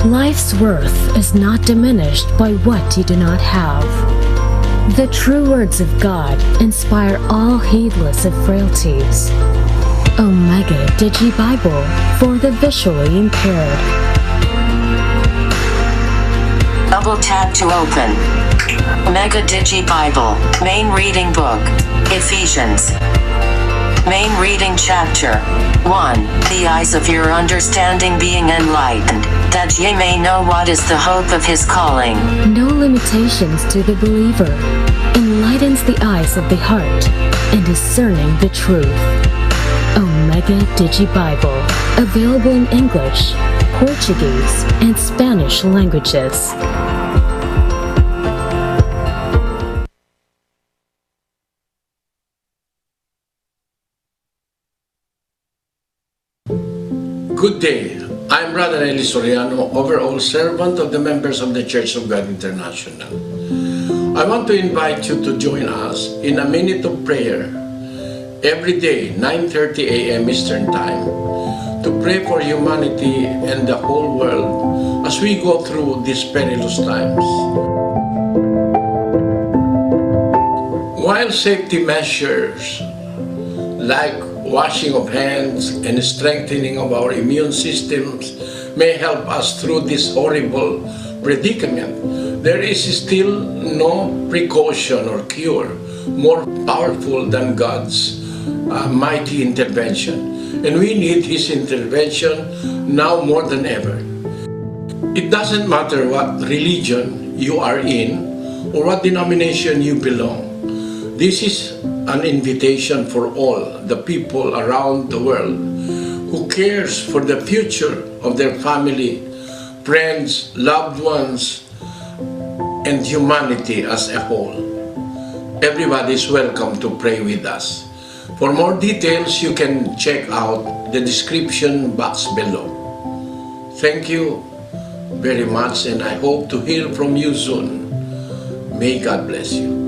Life's worth is not diminished by what you do not have. The true words of God inspire all heedless of frailties. Omega Digi Bible for the visually impaired. Double tap to open. Omega Digi Bible, main reading book, Ephesians. Main reading chapter 1. The eyes of your understanding being enlightened, that ye may know what is the hope of his calling. No limitations to the believer. Enlightens the eyes of the heart and discerning the truth. Omega Digi Bible, available in English, Portuguese, and Spanish languages. Good day. I'm Brother Eli Soriano, overall servant of the members of the Church of God International. I want to invite you to join us in a minute of prayer every day, 9:30 a.m. Eastern Time, to pray for humanity and the whole world as we go through these perilous times. While safety measures like washing of hands and strengthening of our immune systems may help us through this horrible predicament, there is still no precaution or cure more powerful than God's mighty intervention. And we need His intervention now more than ever. It doesn't matter what religion you are in or what denomination you belong. This is an invitation for all the people around the world who cares for the future of their family, friends, loved ones, and humanity as a whole. Everybody is welcome to pray with us. For more details, you can check out the description box below. Thank you very much, and I hope to hear from you soon. May God bless you.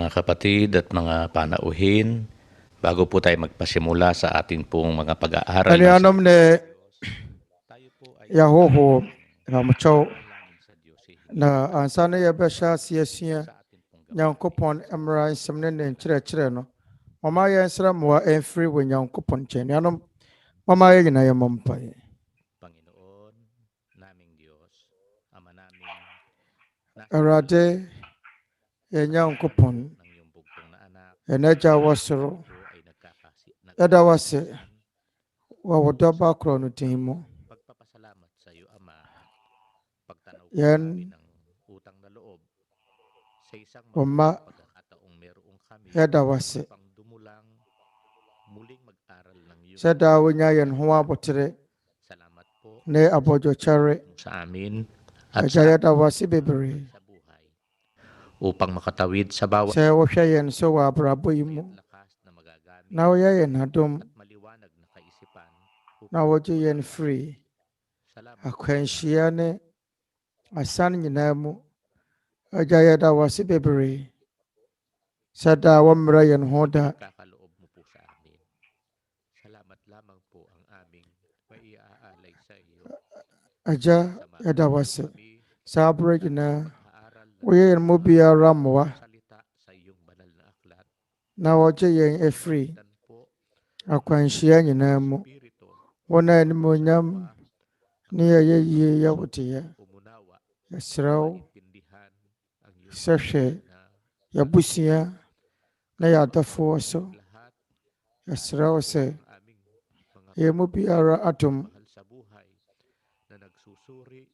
Mga kapatid at mga panauhin, bago po tayo magpasimula sa atin pong mga pag-aaral Alianom ne Yahoho Ramucho na ansana ya besha siya Nyankopon emra nsɛm ne nkyerɛkyerɛ no mama yɛ nsra mmoa ɛmfiri wɔ Nyankopon nkyɛn anom mama yɛ nyina yɛ mpae. Panginoon naming Diyos, Ama namin, Awurade yɛ Nyankopon ng iyong bugtong na anak, ɛnagya wɔ soro po ay ɛda wase wɔ wo dɔba korɔ no din mu. pagpapasalamat sa iyo, Ama, pagtanaw po Yan namin ng utang na loob sa isang Uma pagkakataong merong kami ɛda wase pang dumulang muling mag-aral ng iyong sɛ daa wonya yɛn ho abotere salamat po ne abɔdwokyɛre sa amin at agya sa yɛda wase bebree sa buhay upang makatawid sa bawat sɛ wohwɛ yɛn so wɔ abrabɔ yi mu lakas na magagamit na woyɛ yɛn adom at maliwanag na kaisipan na wogye yɛn firi salamat akwanhyia ne asan nyinaa mu. Agya yɛda wase bebree sɛ daa wɔmmrɛ yɛn ho da. kakaloob mo po sa amin. Salamat lamang po ang aming maiaalay sa iyo. Agya yɛda wase Kami saa berɛ nyinaa aaral ng woyɛ yɛn mu biara mmoa salita sa iyong banal na aklat. na wɔgye yɛn afiri Dan po, akwanhyia nyinaa mu. Espiritu, Wo na animuonyam ne yɛyɛ yie yɛ wo deɛ. umunawa, Yɛsrɛ wo maintindihan ang iyong sɛ hwɛ na yɛabusua na yɛadafoɔ so. lahat Yɛsrɛ wo sɛ ng aming mga yɛn mu biara adom mahal sa buhay na nagsusuri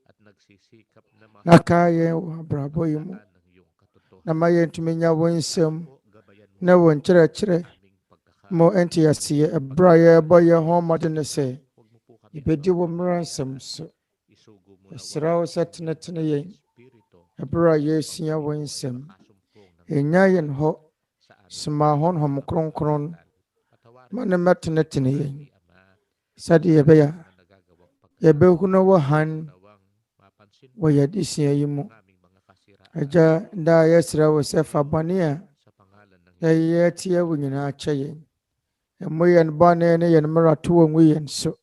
at nagsisikap na na kaa yɛn wɔ abrabɔ yi mu mahalaan ng iyong katotohanan. na ma yɛntumi nya wo nsɛm Po, gabayan mo na wo nkyerɛkyerɛ aming pagkakataon. mo nteaseɛ ɛberɛ a yɛrebɔ yɛn ho mmɔden ne sɛ Huwag mo po kami yɛbɛdi wo mmara nsɛm so. isugo mo Yɛsrɛ wo sɛ tenetene yɛn Espiritu ɛberɛ a yɛresua wo nsɛm. kasumpong ng Ɛnya yɛn hɔ sa amin. soma honhom kronkron Patawarin ma ne mɛtenetene yɛn Ama sɛdeɛ yɛbɛyɛ a na nagagawang yɛbɛhunu wo han pagkakawang mapansin wɔ yɛadesua yi mu. ng aming mga kasiraan Agya daa yɛsrɛ wo sɛ fa bɔne a sa pangalan ng yɛyɛ atia wo nyinaa kyɛ yɛn. Ɛmmɔ yɛn bɔne ne yɛn mmarato wɔ ngu yɛn so.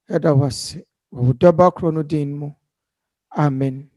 Ɛda wase wɔ wo dɔba korɔ no din mu. Amen.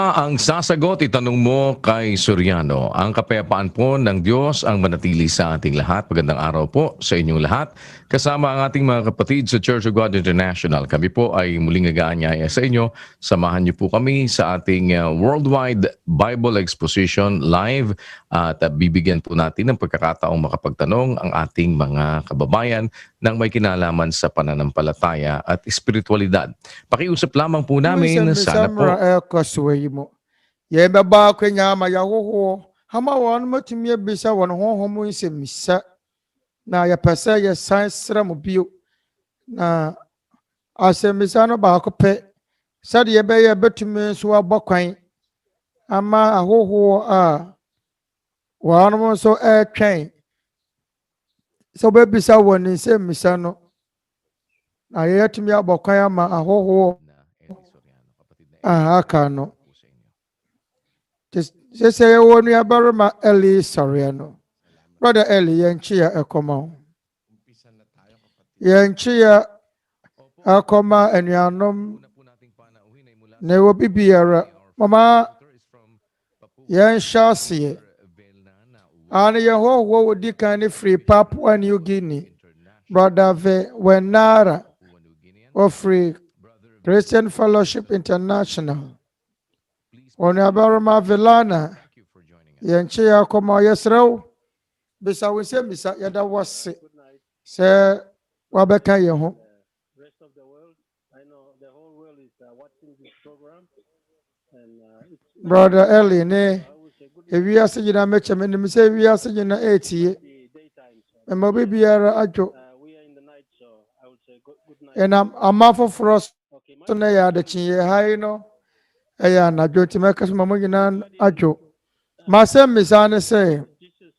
Siya ang sasagot, itanong mo kay Soriano. Ang kapayapaan po ng Diyos ang manatili sa ating lahat. Magandang araw po sa inyong lahat. Kasama ang ating mga kapatid sa Church of God International. Kami po ay muling nag-aanyaya sa inyo. Samahan niyo po kami sa ating Worldwide Bible Exposition live at bibigyan po natin ng pagkakataong makapagtanong ang ating mga kababayan ng may kinalaman sa pananampalataya at espiritualidad. Pakiusap lamang po namin, sana po. Yɛbɛba akwanya ama yɛahohoɔ hama wɔn matumi abisa wɔn honhom nsɛmmisa na yɛpɛ sɛ yɛsan srɛ mo bio na asɛmmisa no baako pɛ sɛdeɛ yɛbɛyɛ bɛtumi nso abɔ kwan ama ahohoɔ a wɔn nso ɛretwɛn sɛ wɔbɛbisa wɔn nsɛmmisa no na yɛtumi abɔ kwan ama ahohoɔ a aka no. Sese yewo nu abarima Eli Soriano. Brother Eli, yenchia ekoma. Yenchia akoma enuanom ne wo bibiara. Mama yenshasiye. Ani yeho wo di kan free Papua New Guinea. Brother Wenara of Free Christian Fellowship International. Onabarama Velana yenche akoma yesrew bisa wese misa yada wase se wabeka ye ho. Rest of the world, I know the whole world is watching this program and Brother Eli ne ewiase gina meche menim se ewiase gina etie ema bibiara adwo we are in the night, so I would say good night. enam amafo frost to na ya de chinye hai no eya na dwo timeka mamo gina adwo masem misane se Jesus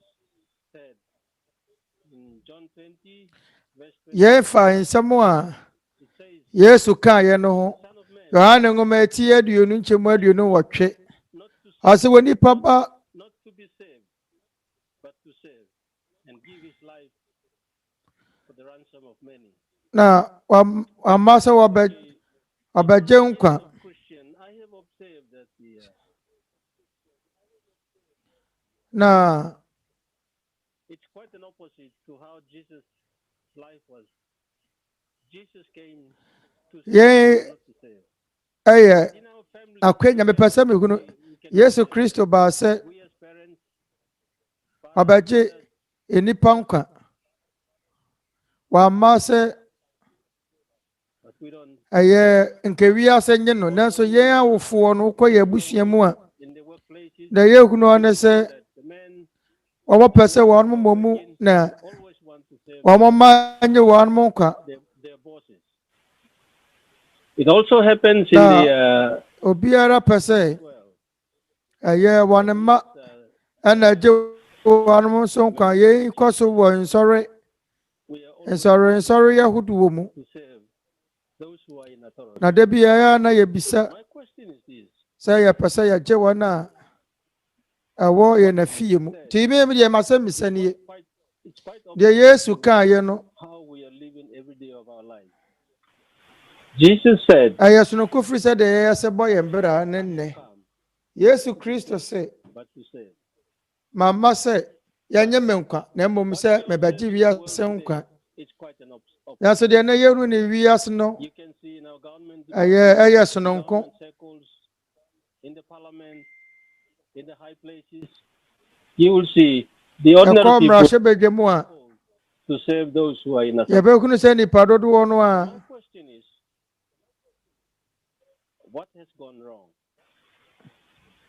said in John 20 verse 20, ye fa nsɛm a it says, Yesu ka ye no ho Son of Man, Yohane ngoma eti aduonu nkyemu aduonu wɔtwe not to ase woni papa not to be saved, but to save and give his life for the ransom of many. na amasa wabagye nkwa Christian, I have observed that na it's quite an opposite to how Jesus' life was. Jesus came to save, ye not to save. eye In our family, akwenya mepɛsɛ mehunu we can Yesu Kristo ba sɛ we as parents, wabagye enipa nkwa wama sɛ but we don't. ɛyɛ nkewiase nye no nanso yɛn awofoɔ no kɔ yɛ abusua mu a In the workplaces, na yɛhunu ɔne sɛ that the men wɔpɛ sɛ wɔn mmɔ mu na always want to save wɔn mma nye wɔn nkwa their bosses. It also happens in Now, the obiara pɛ sɛ well. ɛyɛ wɔn mma ɛna gye wɔn nso nkwa yɛn kɔ so wɔ nsɔre We are always nsɔre ahodoɔ mu to save those who are in authority. na da biara na yɛbisa My question is this: sɛ yɛpɛ sɛ yɛgye wɔn a ɛwɔ yɛn afie mu nti mi deɛ ma sɛ misa nie it's quite deɛ Yesu kaa yɛ no how we are living every day of our life. Jesus said, ɛyɛ sononko firi sɛ deɛ yɛyɛ sɛ bɔ yɛn bra ne nnɛ "Come, Yesu Kristo sɛ but to save." mamma sɛ yɛnyɛ me nkwa na mmom sɛ mɛbɛgye wiase nkwa It's quite an opposite. nanso deɛ na yɛhunu ne wiase no You can see in our government, ɛyɛ sononko government circles, in the parliament, in the high places, you will see the ordinary ɛkɔ people mmarahyɛ badwa mu a to save those who are in authority. yɛbɛhunu sɛ nipa dodoɔ no My a question is, what has gone wrong?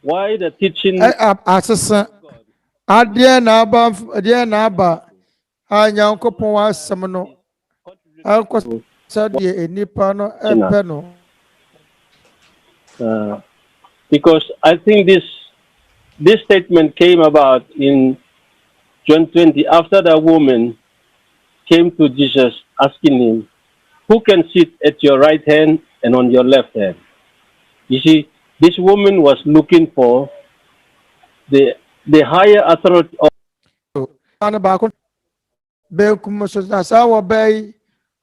Why the teaching asesa of God adeɛ na aba a Nyankopɔn asɛm no ɛnkɔ sɛdeɛ nipa no ɛpɛ no because I think this statement came about in John 20 after the woman came to Jesus asking him, "Who can sit at your right hand and on your left hand?" You see, this woman was looking for the higher authority of ano baako benkum so na saa wɔ bɛyi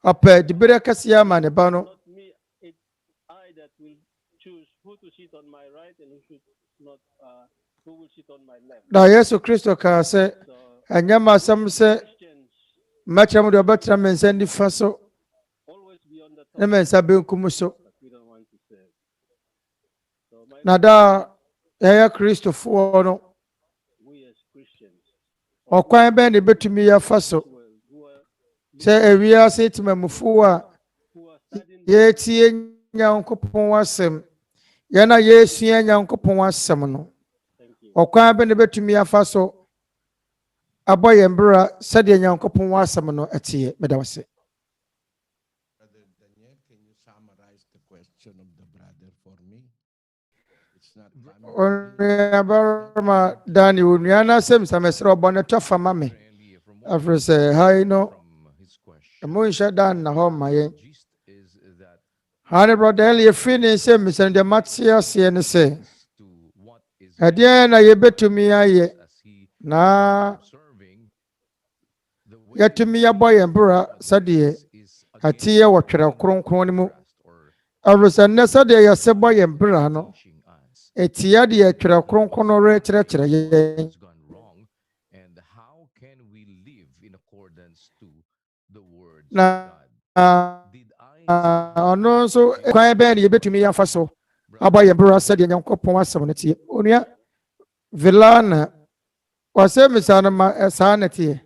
ɔpɛ dibere kɛseɛ ama ne ba no not me, it's I that will choose who to sit on my right and who should not, who will sit on my left. Na Yesu Kristo ka se anyama sam se matram do betra men se nifa so Always be on the top, na men sa benkum so but we don't want to serve. So my na da ya Kristo fo no we as Christians, okwan ben ne betumi ya fa so who are se ewia se timamufo a studying ye tie nyankopon asem ye na ye sua nyankopon asem no okwan ben ne betumi ya fa so aboye mbra se de nyankopon asem no etie medawase. Brother Daniel, can you summarize the question of the brother for me? It's not Barma Dani Uniana Sim Samesro Bonnet for Mammy. After say, hi no, a moon shut down the home, my honey brother Eli finish him, and the Matsia say, at the end, I bet to me, I na yet to me a boy and bra, Sadie, a tea or Twerɛ Kronkron. I was a necessary as a boy and brano. Etiadi Twerɛ Kronkron has gone wrong, and how can we live in accordance to the words of na God? Did I no so kwan ben ye betumi ya faso aboye bro said nyankopon asem ne tie onua vilana wase misana ma sanete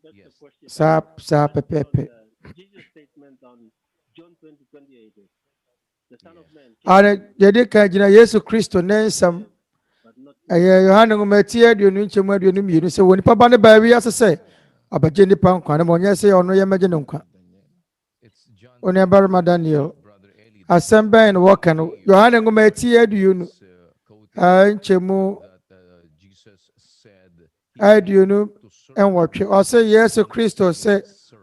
that's the question. sa pepepe Jesus' statement on John 20:28. The Son of Man came, are yede ka gina Yesu Kristo nensam but not Yohana ngomati aduonu nchemu aduonu mienu se woni papa ne ba wi asese abaje nipa nkwa ne monye se ono ye meje ne nkwa it's John oni barma Daniel brother Eli asem ben wokan Yohana ngomati aduonu quoted nchemu that Jesus said aduonu to serve enwotwe ose Yesu Kristo se served.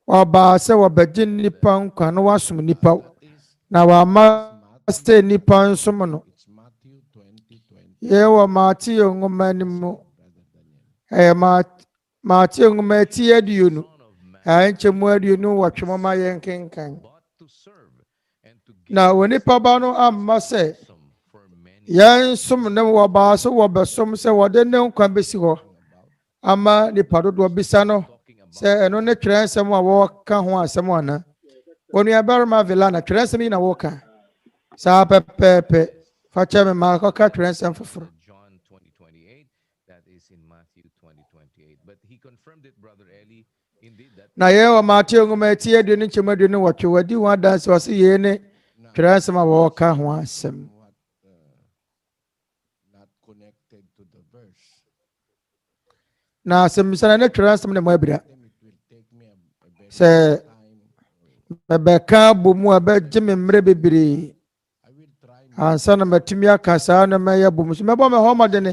ọba sẹ wọbẹgye nipa nkwa na wasum nipa na wama sẹ nipa nsom no It's Matthew 20:20. yẹ wọ Matthew nwoma no mu ẹyẹ Matthew nwoma eti aduonu nkyɛmu aduonu wɔtwe mɔma yɛn kenkan But to serve and to na give wɔ nipa ba no amma sɛ some for many. yɛn som ne wɔbaa so wɔbɛsom sɛ wɔde ne nkwa bɛsi hɔ ama nipa dodoɔ bisa no sɛ ɛno ne twerɛ nsɛm a wɔka ho asɛm ana onua barima vilana twerɛ nsɛm yi na wɔka saa pɛpɛɛpɛ fa kyɛ me ma kɔka twerɛ nsɛm foforɔ John 20:28, that is in Matthew 20:28. But he confirmed it, brother Eli, indeed that na yɛn wɔ Mateo nwoma eti aduonu nkyɛmu aduonu wɔtwe wɔdi ho adanse wɔ se yei ne twerɛ nsɛm a wɔka ho asɛm What, not connected to the verse. na asɛmmisa no ne twerɛ nsɛm ne mo abira Then it will take me a very sɛ time. mɛbɛka abɔ mu a bɛgye me mmerɛ bebree I will try my ansa na matumi aka saa na mɛyɛ bɔ mu so mɛbɔ me hɔ mmɔdene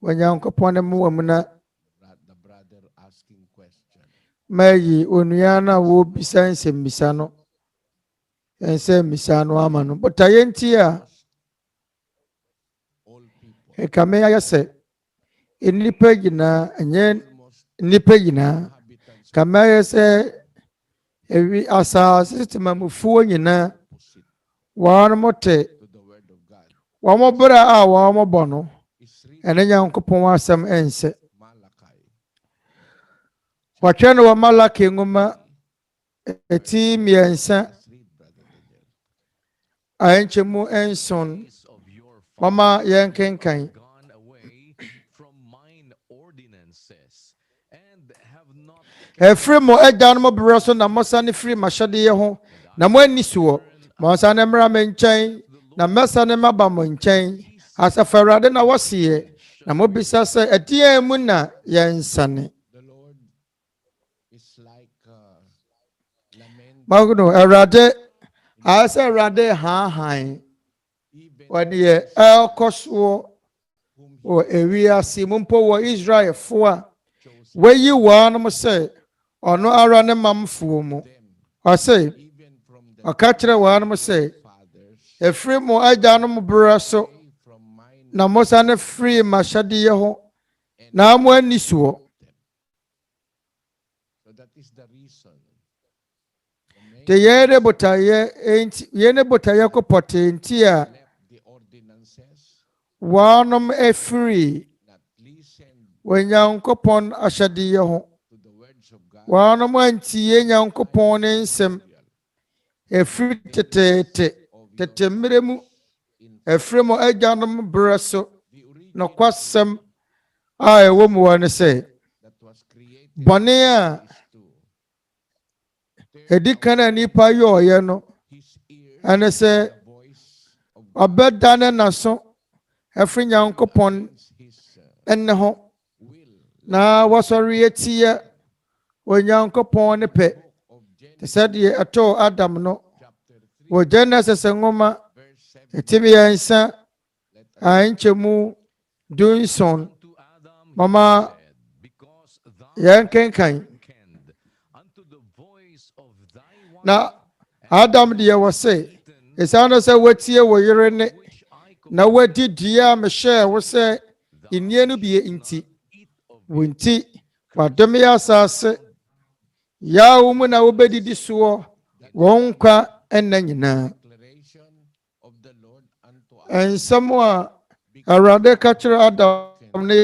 wɔ Nyankopɔn ne mu wɔ mu na the brother asking question. mayi onua no a wɔbisa nsɛmmisa no nsɛmmisa no ama no botaeɛ nti a All people, ɛka me ayɛ sɛ nnipa nyinaa ɛnyɛ almost nnipa nyinaa inhabitants ka me ayɛ sɛ ewi asase temamufoɔ nyinaa opposite wɔn te to the word of God. wɔn berɛ a wɔn bɔ no It's written ɛne Nyankopɔn asɛm ɛnsɛ Malachi. wɔtwɛ no wɔ Malaki nwoma eti mmiɛnsa Let's read, brother Daniel. ahenkyɛmu nson ways of your mama yɛn kenkan gone away from mine ordinances and have not ɛfiri mo agyanom berɛ so na mosane firi m'ahyɛdeɛ ho na moanni soɔ monsane mmra me nkyɛn na mɛsane maba mo nkyɛn Asafo Awurade na wɔseɛ na mobisa sɛ ɛdeɛn mu na yɛnsane The Lord is like lament, magono Awurade ayɛ sɛ Awurade haahan even wɔde yɛ ɛrekɔ soɔ wɔ ewiase mu mpo wɔ Israelfoɔ a chosen wɔayi wɔnom sɛ ɔno ara ne mamfoɔ mu them, ɔse even from the ɔka kyerɛ wɔnom sɛ fathers, ɛfiri mo agyanom berɛ so away from mine na mosane firi m'ahyɛdeɛ ho na moanni soɔ them. So that is the reason. The te yere botaye enti yene botaye ko pote enti a wanom efiri wenyankopon ahyadiye ho wanom antiye nyankopon nsem efiri tete mmeremu efremo agyanom breso no kwasem a ewo mu wane se bone a edikana nipa yoye no ane se obedane naso efri nyankopon enne ho na wasori etie onyankopon ne pe te said ye ato Adam no wo Genesis ngoma etimi yansa anchemu dunson mama yankenkan na Adam de wose esano se watie wo yere ne na wadi dia me share wo se inie no bie inti wonti wadome asase ya umu na wobedidisoɔ wɔn kwa enna nyina ensɛm a Awurade ka kyerɛ Adam ne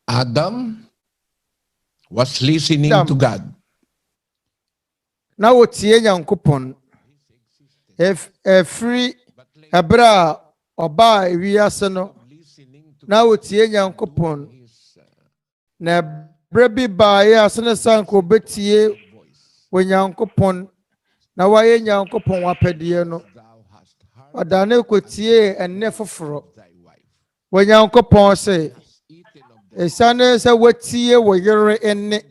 Adam was listening to God. Na wotie nyankopon efri ebra oba ewiase no na wotie nyankopon na brebi ba ya asene sanko betie wenyankopon na waye nyankopon wapedie no odane kotie enne foforo wenyankopon se esane se watie wo yere enne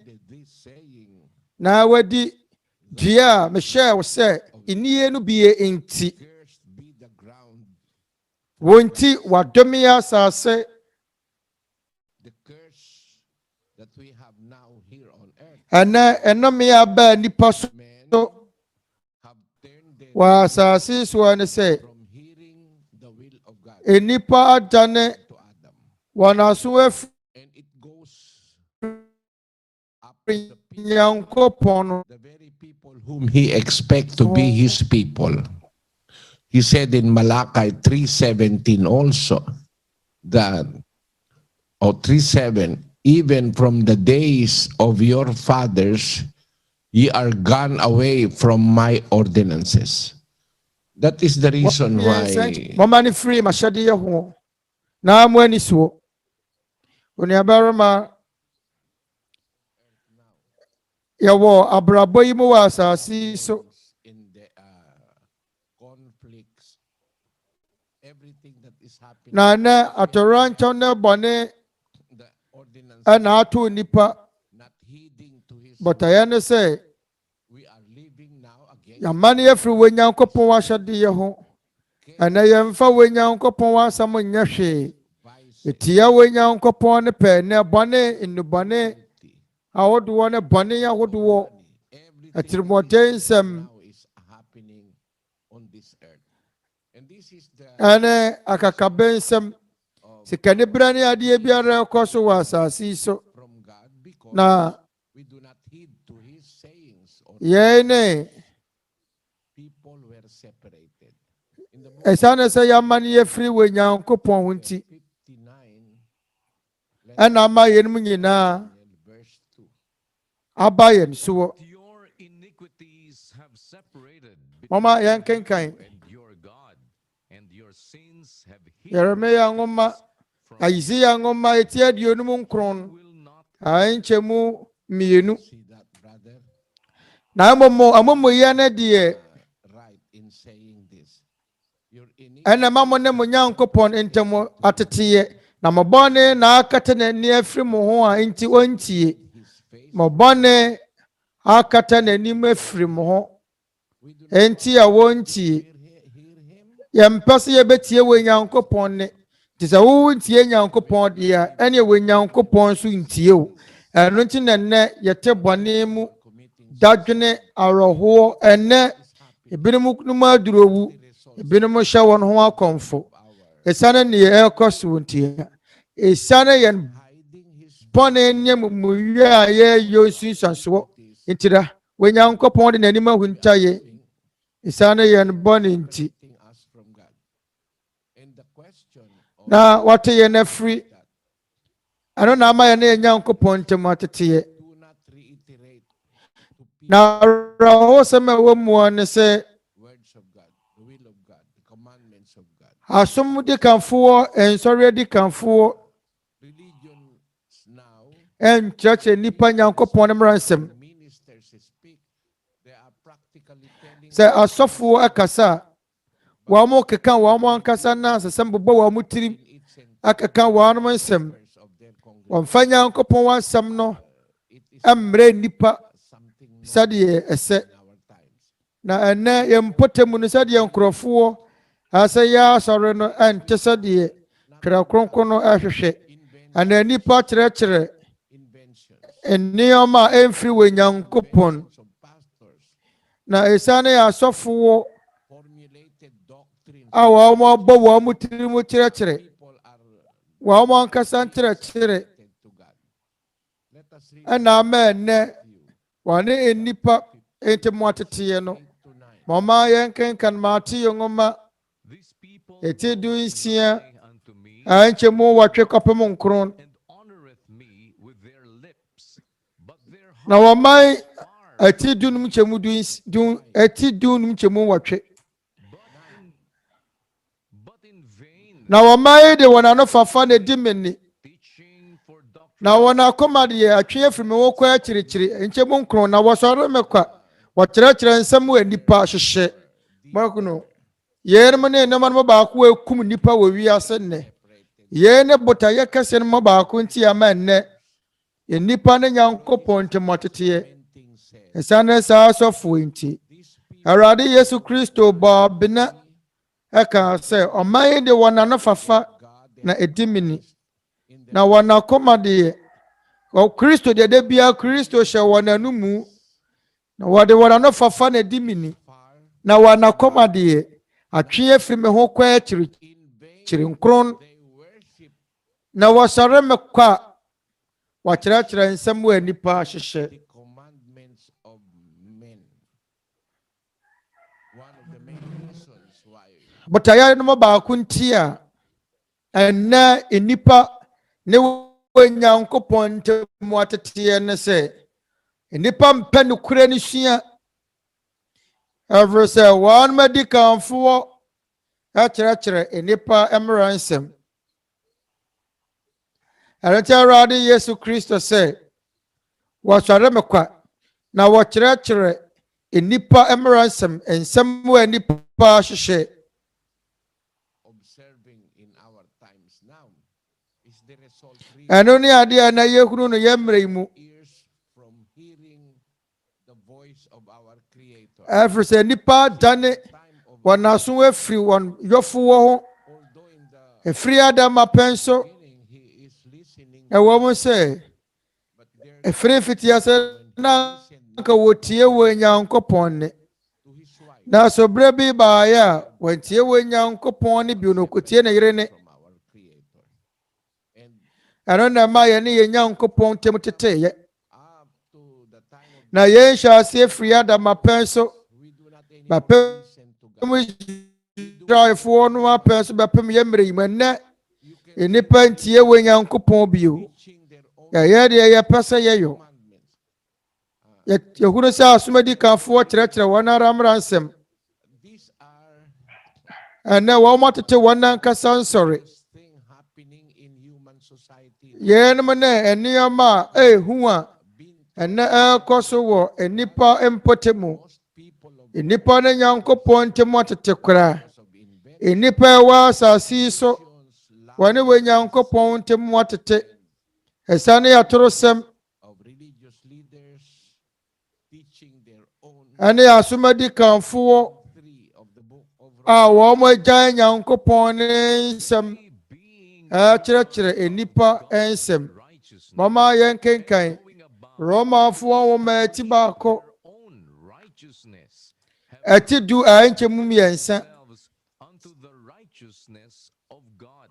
na wadi dia me share wo se inie no bie enti wonti wadome asase ana enome aba nipa so wa asase so ane se enipa adane wana so the very people whom he expects to be his people. He said in Malachi 3:17 also that, or 3:7, even from the days of your fathers, ye are gone away from my ordinances. That is the reason why. Momani free mashadi yahu. Na amweni suo. Uniabarama yawo abrabo yimu wa asasi so. In the conflicts, everything that is happening. Na ne atorancho ne bone ana atu nipa. Not heeding to his. But ayane say. We are living now again. Yamani efri wenyankopon wa shadi yahu. Ana yemfa wenyankopon wa samu nyahwe. Etia wenyankopon ne pe ne bone inu bone. Awoduwo ne bone awoduwo atirmodensem ane akakabensem sikane brani adie biara koso wa asasi so na yene esane se yamani efri wenyankopon hunti ana ama yenum nyina abayen suwo mama yankenkan Yeremia ngoma Isaiah ngoma etia dionum nkron anchemu mienu na amomo yana die ana mamo ne munyankopon entemo atetiye na mabone na akata na ni afri mo ho a enti ontie mabone akata na ni mafri mo ho enti a wontie yempase yebetie wenyankopon ne tisa wo ntie nyankopon dia ene wenyankopon so ntie o eno nti nenne yete bone mu dadwene aroho ene ebinom num adurowu ebinom hye won ho akomfo esane ne ekoso ntia esane yen pone nyem muye aye yosunsanso intira wenyankopon de nanima huntaye esane yen bone nti na wate yen afri ano na ama yen enyankopon tematete na raho sema wo mu ne se asom di kanfo ensori di kanfo en church nipa nyankopon mransem se asofo akasa wa mo keka wa mo ankasa na sesem bobo wa mo tirim akeka wa no nsem wa mfanya nyankopon wansem no amre nipa sade ese na ene yempotemu no sade nkrofo asa ya sore no ente sade Twerɛ Kronkron no ahwehwe ana nipa kyerɛkyerɛ enioma emfiri we nyankopon na esane ya asofo awa mo bo wo mo tirimu kyerɛkyerɛ wa mo ankasa kyerɛkyerɛ ana ma ne wane enipa entemu atete no mama yenkenkan mate yongoma etidu nsia anchemu watwe kopem nkron na wamai etidu num chemu dun etidu num chemu watwe na wamai de wona no fafa na dimeni na wona komade atwe afrime wo kwa akyirikyiri enchemu nkron na wosoro mekwa wakyerɛkyerɛ nsɛm wɔ nipa hyehyɛ makuno yɛn ne nam no baako ekum nipa wɔ wiase ne yɛn ne bota yɛ kɛse no baako nti ama nnɛ nipa ne nyankopɔn temotete esane saa sɔfo nti Awurade Yesu Kristo ba bena eka sɛ ɔman de wɔna no fafa na edimini na wɔna komade o Kristo de bia Kristo hyɛ wɔna no mu na wade wada no fafa na dimini na wana komade atwe afiri me ho kwa akyiri nkron na wasare me kwa wakyerɛkyerɛ nsɛm wɔ nipa hyehyɛ botaya no baako ntia ɛnna enipa ne Nyankopɔn ntemu atete ne sɛ nipa mpa no kure ne sua every say one medical for akyerɛkyerɛ nipa emransem arante Awurade Yesu Kristo sɛ wasɔre mekwa na wɔkyerɛkyerɛ nipa emransem ensɛm wɔ nipa hyehyɛ ɛno ne ade na yɛhunu no yɛmmerɛ mu every say nipa dane wanaso afiri won yofo wo ho efiri adam apenso ewo mo se efiri fitia se na ka wotie wo Nyankopɔn ne na so bre bi ba ya wotie wo Nyankopɔn ne bi no kotie ne yere ne ano na ma ye ne Nyankopɔn temtete ye na ye sha se efiri adam apenso bapem drive for no apes bapem yemre yimane enipa ntie we Nyankopɔn bio ya ye de ye pese ye yo ye hunu se asomadi kanfo kyerɛkyerɛ wana ramransem ana wo motete wana kasa nsɔre ye no ne eniama ehu a ena ekoso wo enipa empotemu enipa ne Nyankopɔn ntemu atete kora enipa wa asasi so wane we Nyankopɔn ntemu atete esane yatorosem ane asomadi kanfo a wo mo gyan Nyankopɔn ne nsem kyerɛkyerɛ enipa ensem mama yenkenkan Roma fo wo ma ti baako ati du a enche mu miensa unto the righteousness of God.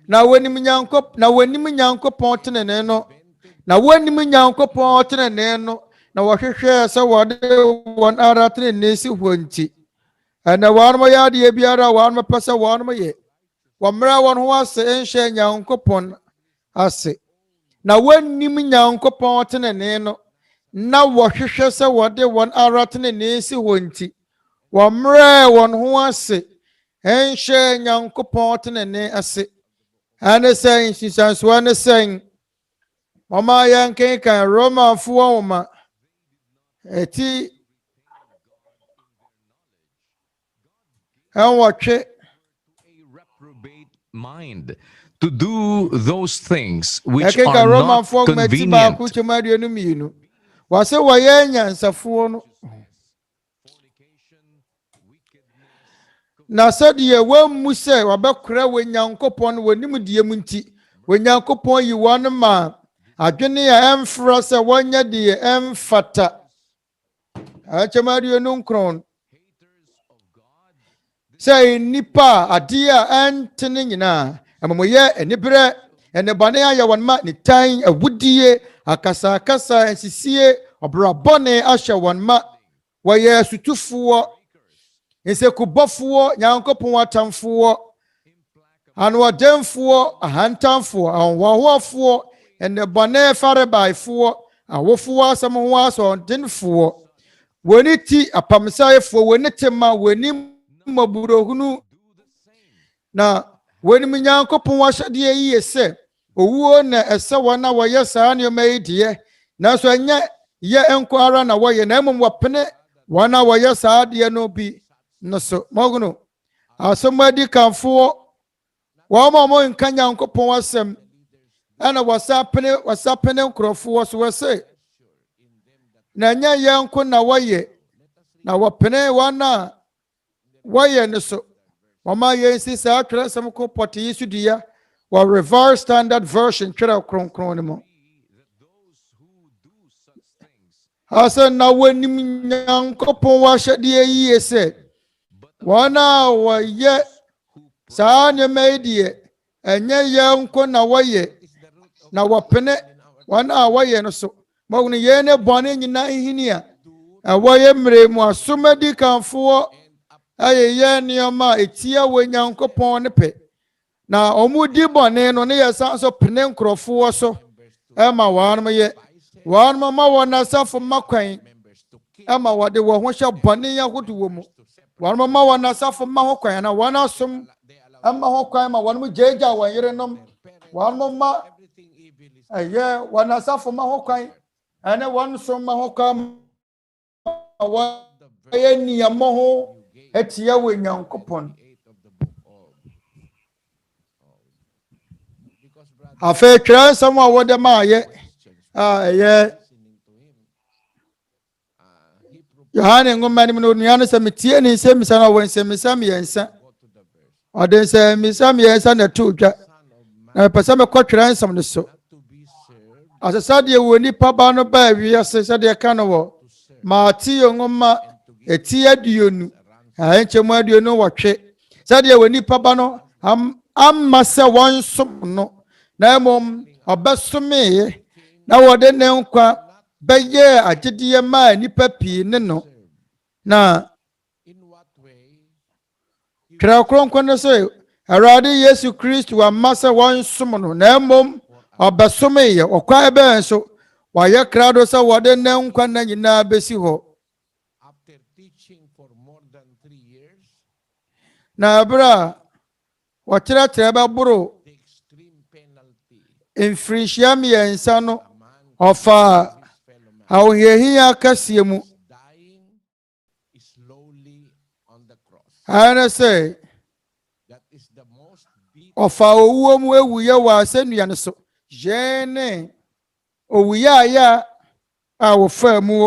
na wonim nyankopɔn tenene no na wonim nyankopɔn tenene no na wɔhwehwɛ sɛ wɔde wɔn ara tenene si hɔ nti ɛna wɔn yɛ adeɛ biara wɔn pɛ sɛ wɔn yɛ wɔmmra wɔn ho ase nhyɛ nyankopɔn ase na wonim nyankopɔn tenene no na wɔhwehwɛ sɛ wɔde wɔn ara tenene si hɔ nti wɔmmra wɔn ho ase nhyɛ nyankopɔn tenene ase ɛne sɛn nsisansoa ne sɛn Mama yankenkan Romafoɔ nwoma eti ɛnwɔtwe mind to do those things which are not convenient. Wase wɔyɛ nyansafoɔ no na sɛdeɛ wɔmmu sɛ wɔbɛkora Onyankopɔn wɔnim deɛ mu nti Onyankopɔn yi wɔn ma adwene a ɛmfra sɛ wɔnyɛ deɛ ɛmfata akyɛmadeɛ no nkron sɛ nipa adeɛ a ɛntene nyinaa amamɔyɛ aniberɛ ɛnebɔne ayɛ wɔn ma ne tan awudie akasakasa nsisie ɔbrabɔne ahyɛ wɔn ma wɔyɛ asutufoɔ nsekubɔfoɔ Nyankopɔn atamfoɔ anoɔdenfoɔ ahantamfoɔ ahɔhoɔfoɔ ɛnebɔne farebaifoɔ awofoɔ asɛm ho asɔndenfoɔ wɔne ti apamsaefoɔ wɔne tema wɔne maburohunu na wɔnim Nyankopɔn ahyɛdeɛ yie sɛ owuo na ɛsɛ wɔn a wɔyɛ saa nneɛma yi deɛ nanso ɛnyɛ yɛ nko ara na wɔyɛ na mmom wɔpene wɔn a wɔyɛ saa deɛ no bi no so mɔgono asom adi kanfoɔ wɔn a wɔnka Nyankopɔn asɛm ɛna wɔsapene nkurɔfoɔ so wɔsɛ na ɛnyɛ yɛ nko na wɔyɛ na wɔpene wɔn a wɔyɛ no so wɔma yɛn si saa twerɛ nsɛm ko pɔte yi so dia wɔ revised standard version twerɛ kronkron no mu asa na wɔnim Nyankopɔn wahyɛdeɛ yie sɛ wɔn a wɔyɛ saa nneɛma yi deɛ ɛnyɛ yɛn nko na wɔyɛ na wɔpene wɔn a wɔyɛ no so mɔgunu yɛn ne bɔne nyinaa nhini a ɛwɔyɛ mmerɛ mu asom adi kanfoɔ ayɛ yɛn nneɛma a etia wɔ Nyankopɔn ne pɛ na ɔmo di bɔne no ne yɛ san so pene nkurɔfoɔ so ɛma wɔn yɛ wɔn ma wɔn asafo ma kwan ɛma wɔde wɔn ho hyɛ bɔne ahodoɔ mu wɔn ma wɔn asafo ma ho kwan na wɔn asom ɛma ho kwan ma wɔn gyegya wɔn yerenom wɔn ma ɛyɛ wɔn asafo ma ho kwan ɛne wɔn som ma ho kwan ma wɔn yɛ nneɛma ho etia wɔ Nyankopɔn afei twerɛ nsɛm a wɔde ma ayɛ ɛyɛ Yohane ngoma nim no nua no sɛ metie ne nsɛmmisa no wɔ nsɛmmisa mmiɛnsa ɔde nsɛmmisa mmiɛnsa na ɛto dwa na mepɛ sɛ mekɔ twerɛ nsɛm no so asesa deɛ wɔ nipa ba no baa wiase sɛdeɛ ka no wɔ Mateo ngoma eti aduonu nkyɛmu aduonu wɔtwe sɛdeɛ wɔ nipa ba no amma sɛ wɔn som no na mmom ɔbɛsomee na wɔde ne nkwa bɛyɛ agyedeɛ maa nipa pii ne no na Twerɛ Kronkron no sɛ Awurade Yesu Kristo amma sɛ wɔn som no na mmom ɔbɛsomee ɔkwan bɛn so wɔayɛ krado sɛ wɔde ne nkwa na nyinaa bɛsi hɔ na abere a wɔkyerɛkyerɛ bɛboro mfirinhyia mmiɛnsa no ɔfa ahohiahia kɛseɛ mu ayɛ sɛ ɔfa owuo mu ewuyɛ wɔ asɛnnua no so yɛn ne owuyɛayɛ a wɔfa mu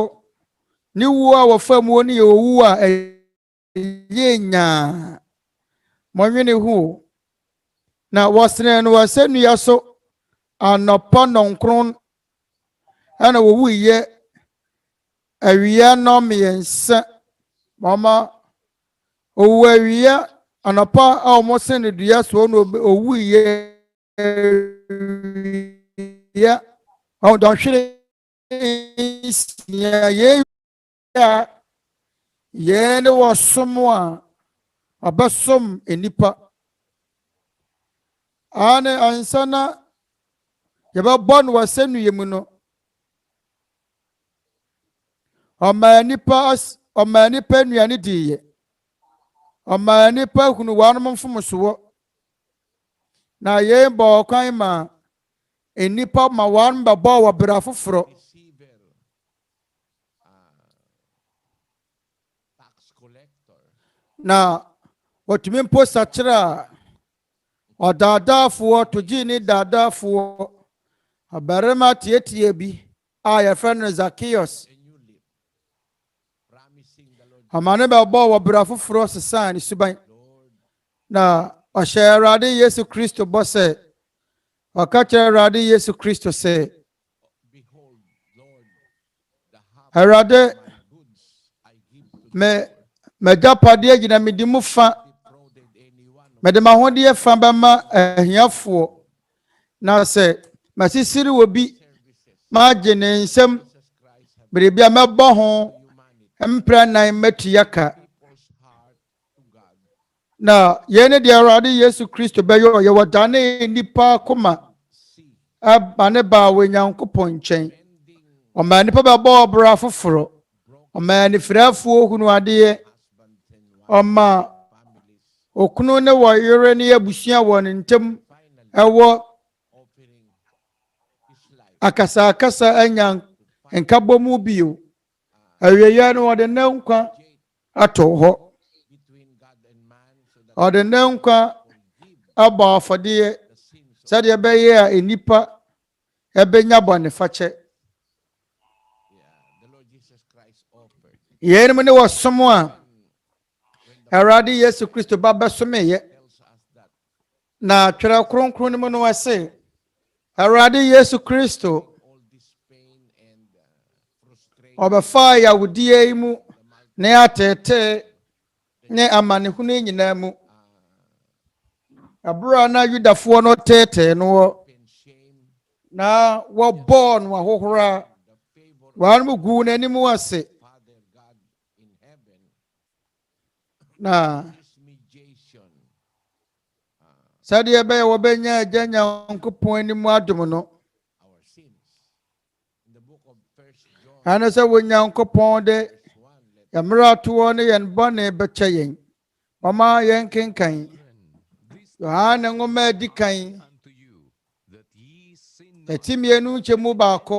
ne wuo a wɔfa mu no yɛ owu a ɛyɛ nyaa mɔnwene ho na wɔsene no asɛnnua so Anɔpa nɔnkron ɛna wɔwuyɛ awia no mmiɛnsa Mama Owuya Anɔpa a ɔmo se ne dua so no owuye ya ɔmo dɔhwere ye ye ne wɔsom a ɔbɛsom enipa ane ansana yɛbɛbɔ no wɔsɛnnua mu no ɔmaa nipa nnuane diiɛ ɔmaa nipa hunu wɔnom mfomsoɔ na yɛn bɔ kwan ma enipa ma wɔn bɛbɔ wɔ bere foforɔ na wɔtumi mpo sakyerɛ a ɔdaadaafoɔ togyi ne daadaafoɔ abarima tietie bi a yɛfrɛ no Zacchaeus amane bɛbɔ wɔ bere foforɔ sesaa ne suban na ɔhyɛ Awurade Yesu Kristo bɔ sɛ ɔka kyerɛ Awurade Yesu Kristo sɛ Awurade m'agyapadeɛ gyina mede mu fa mede m'ahodeɛ fa bɛma ahiafoɔ na sɛ masisiri wɔ bi magye ne nsɛm biribi a mɛbɔ ho mpra nan matua ka na yɛne deɛ Awurade Yesu Kristo bɛyɛ ɔyɛ wɔdane nipa koma aba ne ba wɔ Nyankopɔn nkyɛn ɔmaa nipa bɛbɔ ɔbra foforɔ ɔmaa nifirafoɔ hunu adeɛ ɔma okunu ne wɔ yere ne abusua wɔ ne ntam ɛwɔ akasa anya nkabɔ mu bio awieyɛ no wɔde ne nkwa ato hɔ ɔde ne nkwa abɔ afɔdeɛ sɛdeɛ ɛbɛyɛ a enipa ɛbɛnya bɔne fakyɛ yɛn mu ne wɔ som a Awurade Yesu Kristo ba bɛsomeyɛ na Twerɛ Kronkron no mu no wɔse Awurade Yesu Kristo ɔbɛfa yawudie yi mu ne atete ne amanehunu nyinaa mu abura na Yudafoɔ no tete no na wɔbɔ no ahohora wɔn gu n'anim ase na sɛdeɛ ɛbɛyɛ wɔbɛnya agya Nyankopɔn anim adom no ɛne sɛ wɔ Nyankopɔn de yɛmmra toɔ ne yɛn bɔne bɛkyɛ yɛn ɔma yɛn kenkan Yohane nwoma adi kan ɛti mmienu nkyɛmu baako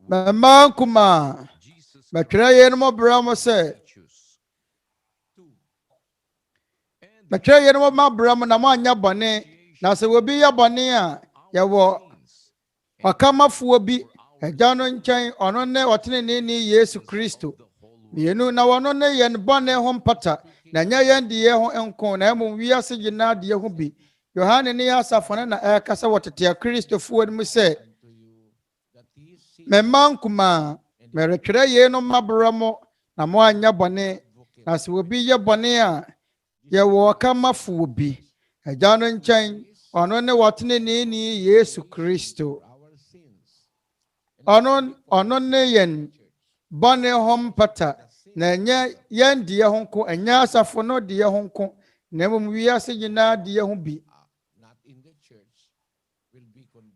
mɛma nkuma bɛtwerɛ yɛn mo bra mo sɛ bɛtwerɛ yɛn mo ma bra mo na mo anya bɔne na sɛ obi yɛ bɔne a yɛwɔ wakamafoɔ bi agya no nkyɛn ɔno ne ɔtenenee Yesu Kristo mmienu na wɔno ne yɛn bɔne ho mpata na nyɛ yɛn deɛ ho nko na mmom wiase gyina deɛ ho bi Yohane ne asafo no na ɛkasa wɔ Tete Kristofoɔ no mu sɛ mɛma nkuma mɛretwerɛ yɛn no mabra mo na mo anya bɔne na sɛ obi yɛ bɔne a yɛwɔ wakamafoɔ bi agya no nkyɛn ɔno ne ɔtenenee Yesu Kristo ɔno ne yɛn bɔne ho mpata na ɛnyɛ yɛn deɛ ho nko ɛnyɛ asafo no deɛ ho nko na mmom wiase nyinaa deɛ ho bi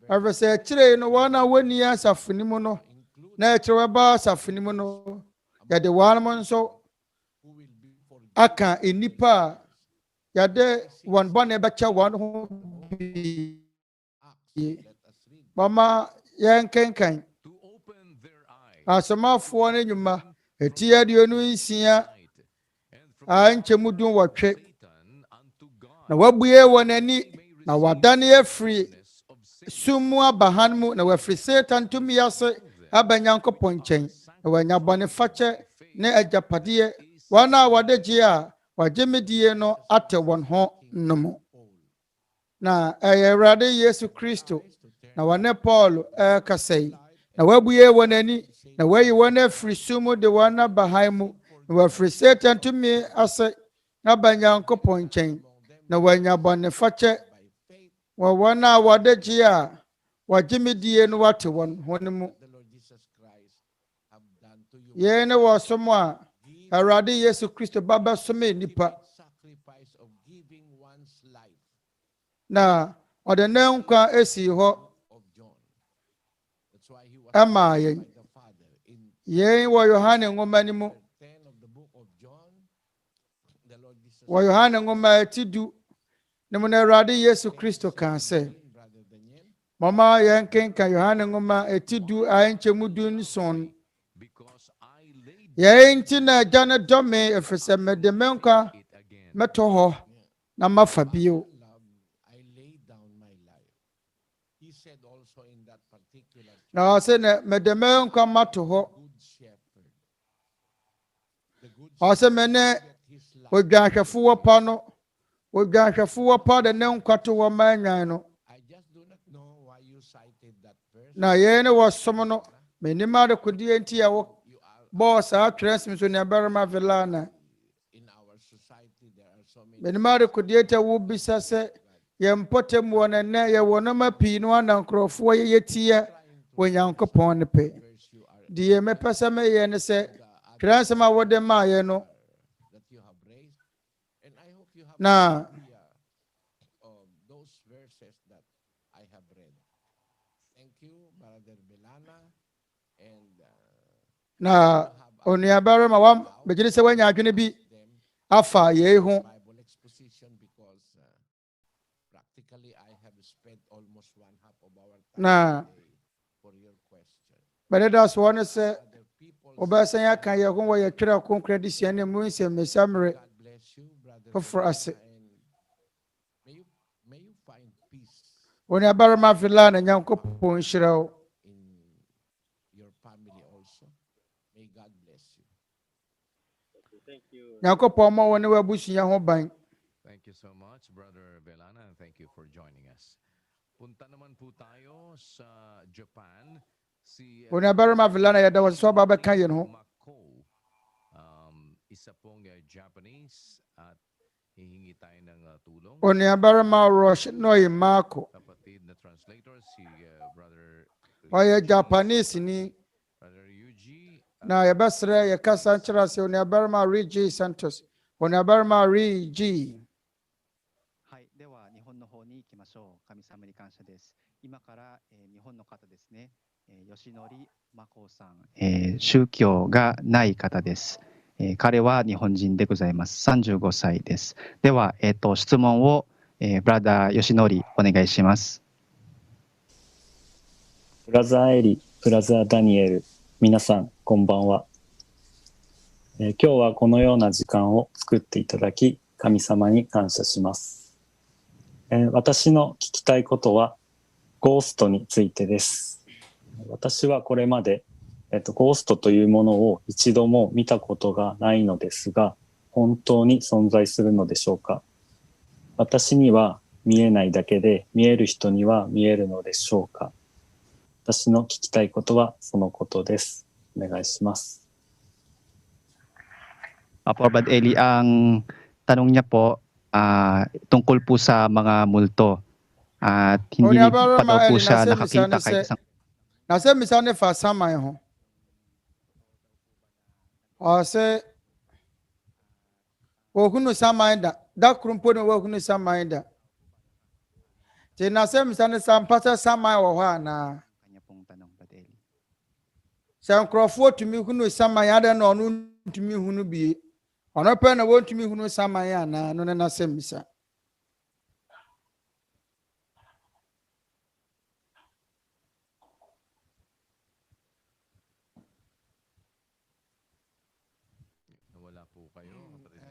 ɛfiri sɛ akyire no wɔn a wɔnni asafo no mu no na akyire wɔba asafo no mu no yɛde wɔn nso aka enipa a yɛde wɔn bɔne bɛkyɛ wɔn ho bi mama yɛn kenkan asomafoɔ no nnwuma eti aduonu nsia a nkyɛmu dun wɔtwe na wabue wɔn ani na wadane afiri sum mu aba han mu na wafiri Satan tumi ase aba Nyankopɔn nkyɛn na wanya bɔne fakyɛ ne agyapadeɛ wɔn a wɔde gye a wɔgye medie no ate wɔn ho nom na ɛyɛ Awurade Yesu Kristo na wɔne Paul ɛkasa yi na wabue wɔn ani na wayi wɔn afiri sum mu de wɔn aba hann mu, na wɔafiri Satan tumi ase aba Nyankopɔn nkyɛn, na wɔanya bɔnefakyɛ wɔ wɔn a wɔde gye a wɔgye me die no wate wɔn hone mu. Yɛn ne wɔ som a Awurade Yesu Kristo ba bɛsome nnipa, na ɔde ne nkwa esi hɔ ɛma yɛn. Yɛn wɔ Yohane nwoma no mu, wɔ Yohane nwoma eti 10 ne mu na Awurade Yesu Kristo kaa sɛ, mama yɛn kenka Yohane nwoma eti 10 a nkyɛmu 17. Yɛn nti na Agya ne dɔ me, ɛfiri sɛ mede me nkwa mɛtɔ hɔ na mafa bio. Na ɔsɛ na mede me nkwa mato hɔ. Ɔsɛ mene odwanhwɛfo wɔ pa no, odwanhwɛfo wɔ pa de ne nkwa to hɔ ma anwan no. Na yɛn ne wɔ som no, menim adekodeɛ nti a wɔbɔɔ saa twerɛsɛm so nuabarima Vilana. Menim adekodeɛ nti a wobisa sɛ yɛn mpɔtam wɔ no nnɛ yɛwɔ nɔma pii no ana nkurɔfoɔ yɛyɛtie wɔ Nyankopɔn ne pɛ. Deɛ mepɛ sɛ meyɛ ne sɛ twerɛsɛm a wɔde maa yɛn no, na na onuabarima wam begye sɛ wanya adwene bi afa yɛn ho. Na bɛdeda so ne sɛ wɔbɛsan aka yɛn ho wɔ Twerɛ Kronkron Adesua ne mu Nsɛmmisa mmere foforɔ ase. Onuabarima Vilana, Nyankopɔn nhyira wo. Nyankopɔn ma wo ne w'abusua ho ban. Thank you so much, Brother Belana, and thank you for joining us. Punta naman po tayo sa Japan. Si Onuabarima Vilana, yɛda wo so aba bɛka yɛn ho. Isa pong Japanese at hihingi tayo ng tulong. Onuabarima Roshinoy Mako, Kapatid na translator si Brother ɔyɛ Japanese ni. Brother Yuji. Na yɛbɛsrɛ yɛkasa nkyerɛ sɛ onuabarima Rigi Santos, onuabarima Rigi. はい、では日本の方に行きましょう。神様に感謝です。今から、日本の方ですね、吉典真子さん、宗教がない方です。彼は日本人でございます。35歳です。では、質問を、ブラザー吉典お願いします。ブラザーエリ、ブラザーダニエル、皆さんこんばんは。今日はこのような時間を作っていただき、神様に感謝します。私の聞きたいことはゴーストについてです。私はこれまで、ゴーストというものを一度も見たことがないのですが、本当に存在するのでしょうか。私には見えないだけで、見える人には見えるのでしょうか。私の聞きたいことはそのことです。お願いします。Apo, Brad Eli, ang tanong niya po tungkol po sa mga multo at hindi pa daw po siya nakakita kahit isang... Nsɛmmisa ne fa saman ho. Ɔsɛ wɔhunu saman da koro mpo ne wɔhunu saman da. Nti nsɛmmisa ne sa mpa sɛ saman wɔ hɔ anaa? Kanya pong tanong, Brad Eli. Sɛ nkurɔfoɔ tumi hunu saman adɛn na ɔno ntumi hunu bie. Ɔno pɛ na wɔntumi hunu saman anaa? No ne nsɛmmisa. Wala po kayo, kapatid.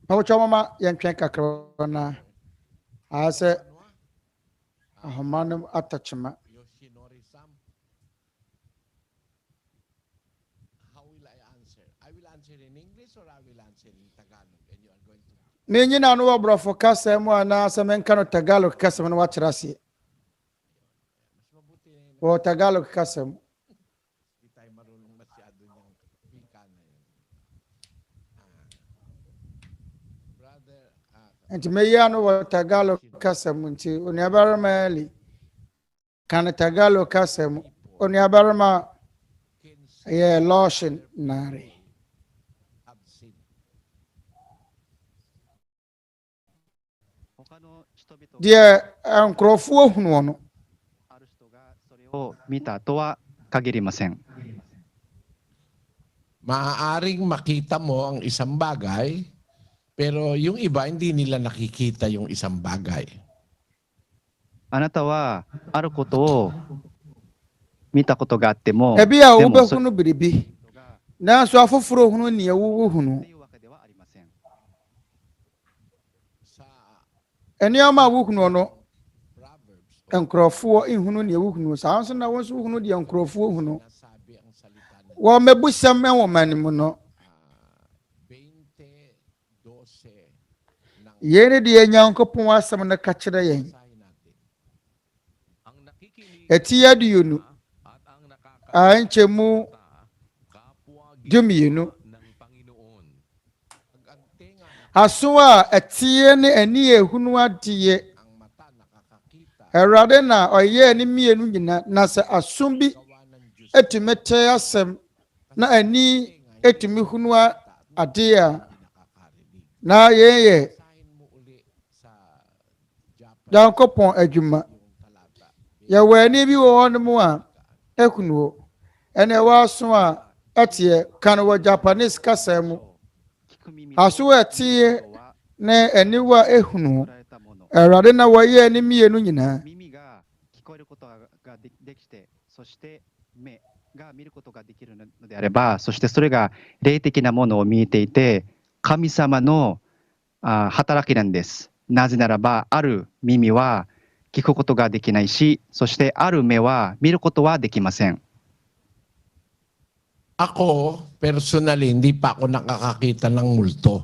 Pawucha mama yɛntwɛn kakra na asɛ ahoma no atachima. How will I answer? I will answer in English or I will answer in Tagalog, and you are going to Many na no brofo kasa mo ana semenka no Tagalog kasa no wachirase. O Tagalog kasa mo. Nti meya no wo Tagalog kasa mo nti oniabara mali kan Tagalog kasa mo oniabara ma ye lotion nare. Dia nkrofo hunu no mita to wa kagirimasen. Maaaring makita mo ang isang bagay, pero yung iba hindi nila nakikita yung isang bagay. あなたはあることを見たことがあっても、 Ebia で ube もそ hunu biribi. Na so afoforo hunu ne ewu hunu. ういうわけではありません。 Enioma wu hunu no. Nkrofo ihunu ne ewu hunu. Sa anso na wonso hunu de nkrofo hunu. Wo mebusam enwo manimu no. Yene de Nyankopon asem na ka kire yen. Etia diunu. Anchemu dumienu. Asua etie ne ani ehunu adie. Erade na oye ni mienu nyina na se asum bi etumete asem na ani etumi hunu ade a na yeye Nyankopon adwuma ya wani bi wo no mu a ehunu ene waso a etie kan wo Japanese kasa mu aso etie ne eniwa ehunu erade na woye ni mienu nyina 耳が聞こえることができて、そして目が見ることができるのであれば、そしてそれが霊的なものを見えていて、神様の働きなんです。なぜならば、ある耳は聞くことができないし、そしてある目は見ることはできません。 Ako, personally, hindi pa ako nakakakita ng multo.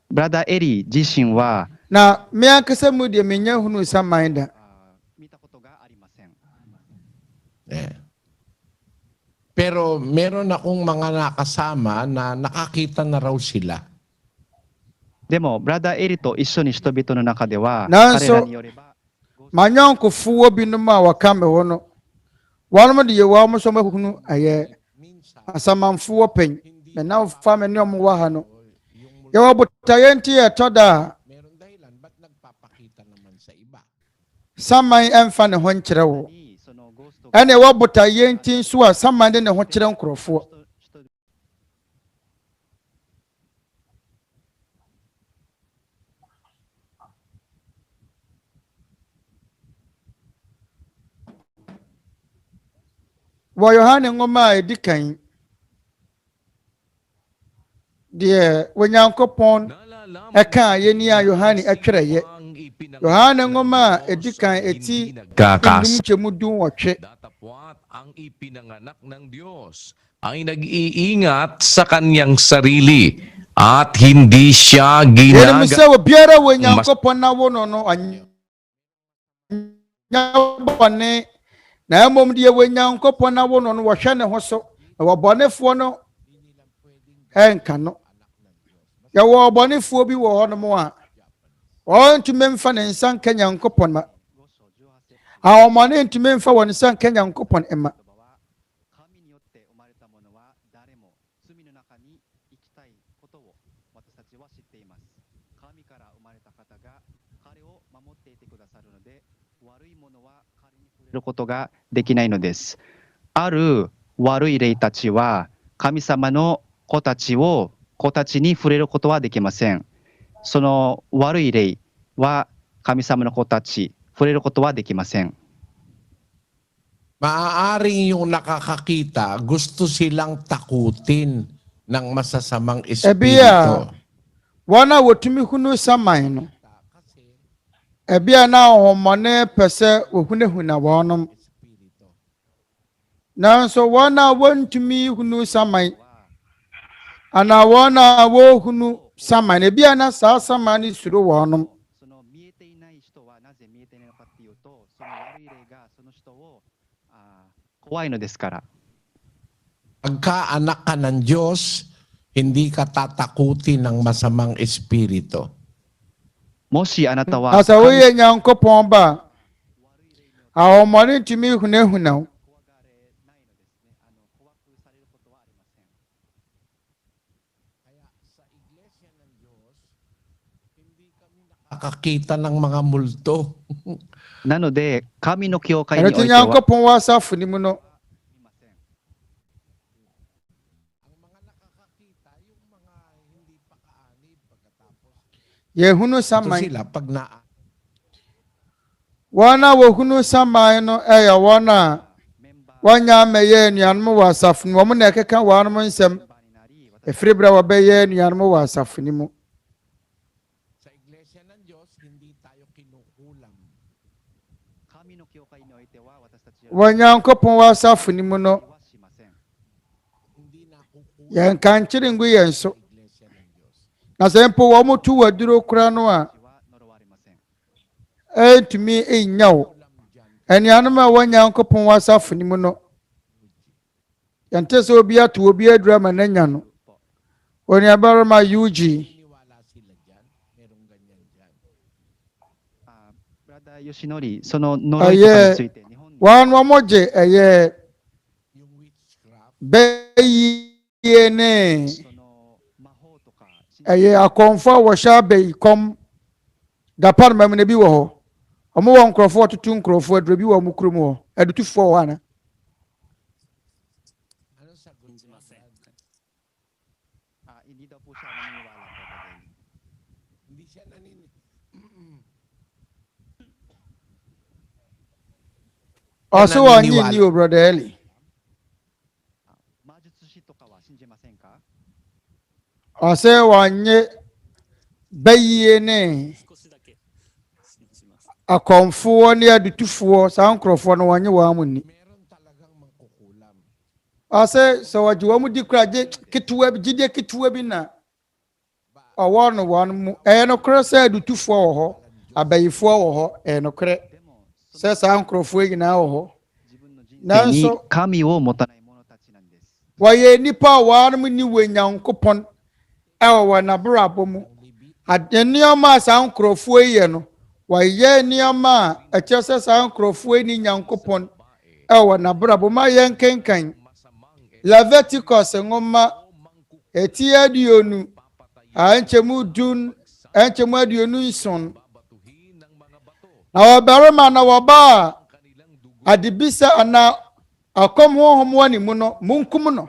ブラダーエリー自身は na me akasa mu de menya hunu samanda 見たことがありません。 Pero meron akong mga nakasama na nakakita na raw sila. でも、ブラダーエリーと一緒に人々の中では、なんそ彼らによれば、 manyanko fuwo binum a wakame ho no wanum de yewa mo so mahunu aye asamanfuwo pen me na fa me ne omo wa ha no yewa butayenti etoda Meron dahilan, ba't nagpapakita naman sa iba? saman emfa ne ho nkyere wo そのゴーストが ene wa butayenti so a saman de ne ho kyere nkrofo wa Yohane ngoma edikan de Onyankopon eka yeni a Yohane atwereye Yohane ngoma edikan eti Kakas. chemu dun wotwe Datapwat ang ipinanganak ng Diyos ay nag-iingat sa kanyang sarili at hindi siya yeni ginagawa. misa obiara wo Nyankopon na wo no no nyabone na emom de wo Nyankopon na wo no no wohwe ne ho so na wobonefo no enka no ya wo obonefo bi wo ho no mo a on tumemfa ne nsan ka Nyankopon ma a o mane tumemfa wo nsan ka Nyankopon ema 神によって生まれたものは誰も罪の中に生きたいことを私たちは知っています。神から生まれた方が彼を守っていてくださるので、悪いものは彼に触れることができないのです。ある悪い霊たちは神様の子たちに触れることはできません。その悪い霊は神様の子たち触れることはできません。 Maaaring yung nakakakita, gusto silang takutin ng masasamang espiritu. ebia wana wotumi hunu saman no ebia na o mone pese ohunehuna wonom nanso wana wontumi hunu saman ana wana wo hunu saman ebi ana saa saman ni suro wɔnom. その見えていない人はなぜ見えていないのかっていうと、その悪い霊がその人を怖いのですから。 Pagka anak ka ng Diyos, hindi ka tatakutin ng masamang espiritu. もしあなたは Asa woyɛ Nyankopɔn ba, ahomɔne ntumi hunahuna wo. Nakakita ng mga multo. なので神の教会 Ɛno にお nti いては Nyankopɔn wɔ asafo no mu no, yɛhunu Ito saman. sila pag na Wɔn a wɔhunu saman no ɛyɛ wɔn a wɔnyɛ amɛyɛ anuanom wɔ asafo no mu. Wɔn na ɛkeka wɔn nsɛm ɛfiri berɛ a wɔbɛyɛ anuanom wɔ asafo no mu. sa iglesia ng Diyos, hindi tayo kinukulam. 神の教会においては私たちは Wɔ Nyankopɔn wɔ asafo no mu no, しません。 Hindi nakukulam yɛnka nkyere ngu yɛn so. sa iglesia ng Diyos. Na sɛ mpo wɔn tu waduro kora no a, は呪われません。 ɛntumi nnya wo. Anuanom a wɔn Nyankopɔn wɔ asafo no mu no, yɛnte sɛ obi ato obi aduru ama n'anya no. Onuabarima UG, Niwala sila dyan, merong ganyan dyan. Brother Yoshinori、その呪いとかについて日本に wɔn wɔn gye ɛyɛ Yung witchcraft, bɛyie ne その魔法とか ɛyɛ akɔmfo a wɔhyɛ abɛyikɔm dapanoma mu na bi wɔ hɔ. Wɔn wɔ nkurɔfoɔ a wɔtoto nkurɔfoɔ aduro bi wɔ wɔn kurom hɔ. Adutufoɔ wɔ hɔ ana? ano sagot niya? hindi daw po siya naniniwala po. Hindi siya Ɔso wɔn nye ni o brother Eli. 魔術師とかは信じませんか？ Ɔsɛ wɔn nye bɛyie ne 少しだけ信じます。 akɔmfoɔ ne adutufoɔ saa nkurɔfoɔ no wɔn nye wɔn mu ni. Meron talagang mangkukulam. Ɔsɛ sɛ wɔgye wɔn mu di kora gye ketewa bi gyidie ketewa bi na ɔwɔ no wɔn mu. Ɛyɛ nokorɛ sɛ adutufoɔ wɔ hɔ, abɛyifoɔ wɔ hɔ, ɛyɛ nokorɛ sɛ saa nkurɔfoɔ nyinaa wɔ hɔ. 自分の人生に Nanso 神を持たない者たちなんです。 wɔyɛ nnipa a wɔn mu ni wɔ Nyankopɔn ɛwɔ wɔn abrabɔ mu. Nneɛma a saa nkurɔfoɔ yi yɛ no, wɔyɛ nneɛma a ɛkyerɛ sɛ saa nkurɔfoɔ yi ni Nyankopɔn ɛwɔ wɔn abrabɔ mu. A yɛn kenkan Leviticus nwoma eti aduonu nkyɛmu dun nkyɛmu aduonu nson. Na wɔbarima na wɔbaa adebisa anaa akɔm honhom wɔ ne mu no, munkum no.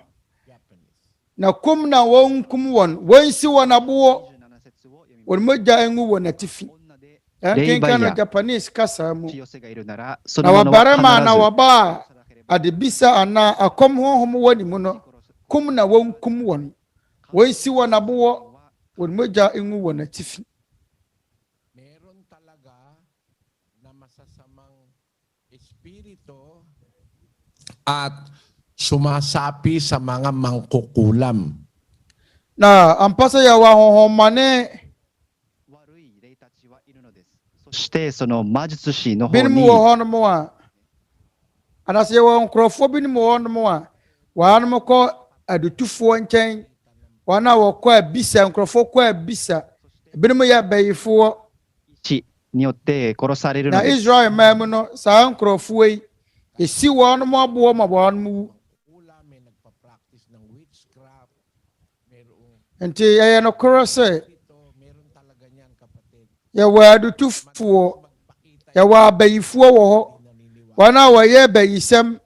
Na kum na wɔnkum wɔn, wɔnsi wɔn aboɔ, 17節を読み wɔn mogya ngu wɔn atifi. 女で Yɛnkenka no Japanese kasa mu. 血寄せがいるなら、そ Na の者は wɔbarima na 必ず wɔbaa adebisa anaa akɔm honhom wɔ ne mu no, kum na wɔnkum wɔn, wɔnsi wɔn aboɔ, wɔn mogya ngu wɔn atifi. Meron talaga na masasamang espiritu at sumasapi sa mga mangkukulam. Na ampa sɛ yɛwɔ ahohommɔne 悪い霊たちはいるのです。そしてその魔術師の方 binom に wɔ hɔnom a, anaasɛ yɛwɔ nkurɔfoɔ binom wɔ hɔnom a, wɔanom kɔ adutufoɔ nkyɛn, wɔn a wɔkɔ abisa, nkurɔfoɔ kɔ abisa, binom yɛ abayifoɔ. 死によって殺されるの Na です。 Israel man mu no, saa nkurɔfoɔ yi, esi wɔnom aboɔ ma wɔnom wu. Kukulam, may nagpa-practice ng witchcraft. Merong Nti ɛyɛ nokorɛ sɛ ito, meron talaga niyan kapatid. yɛwɔ adutufoɔ, yɛwɔ abayifoɔ wɔ hɔ, Naniniwala. wɔn a wɔyɛ abayisɛm.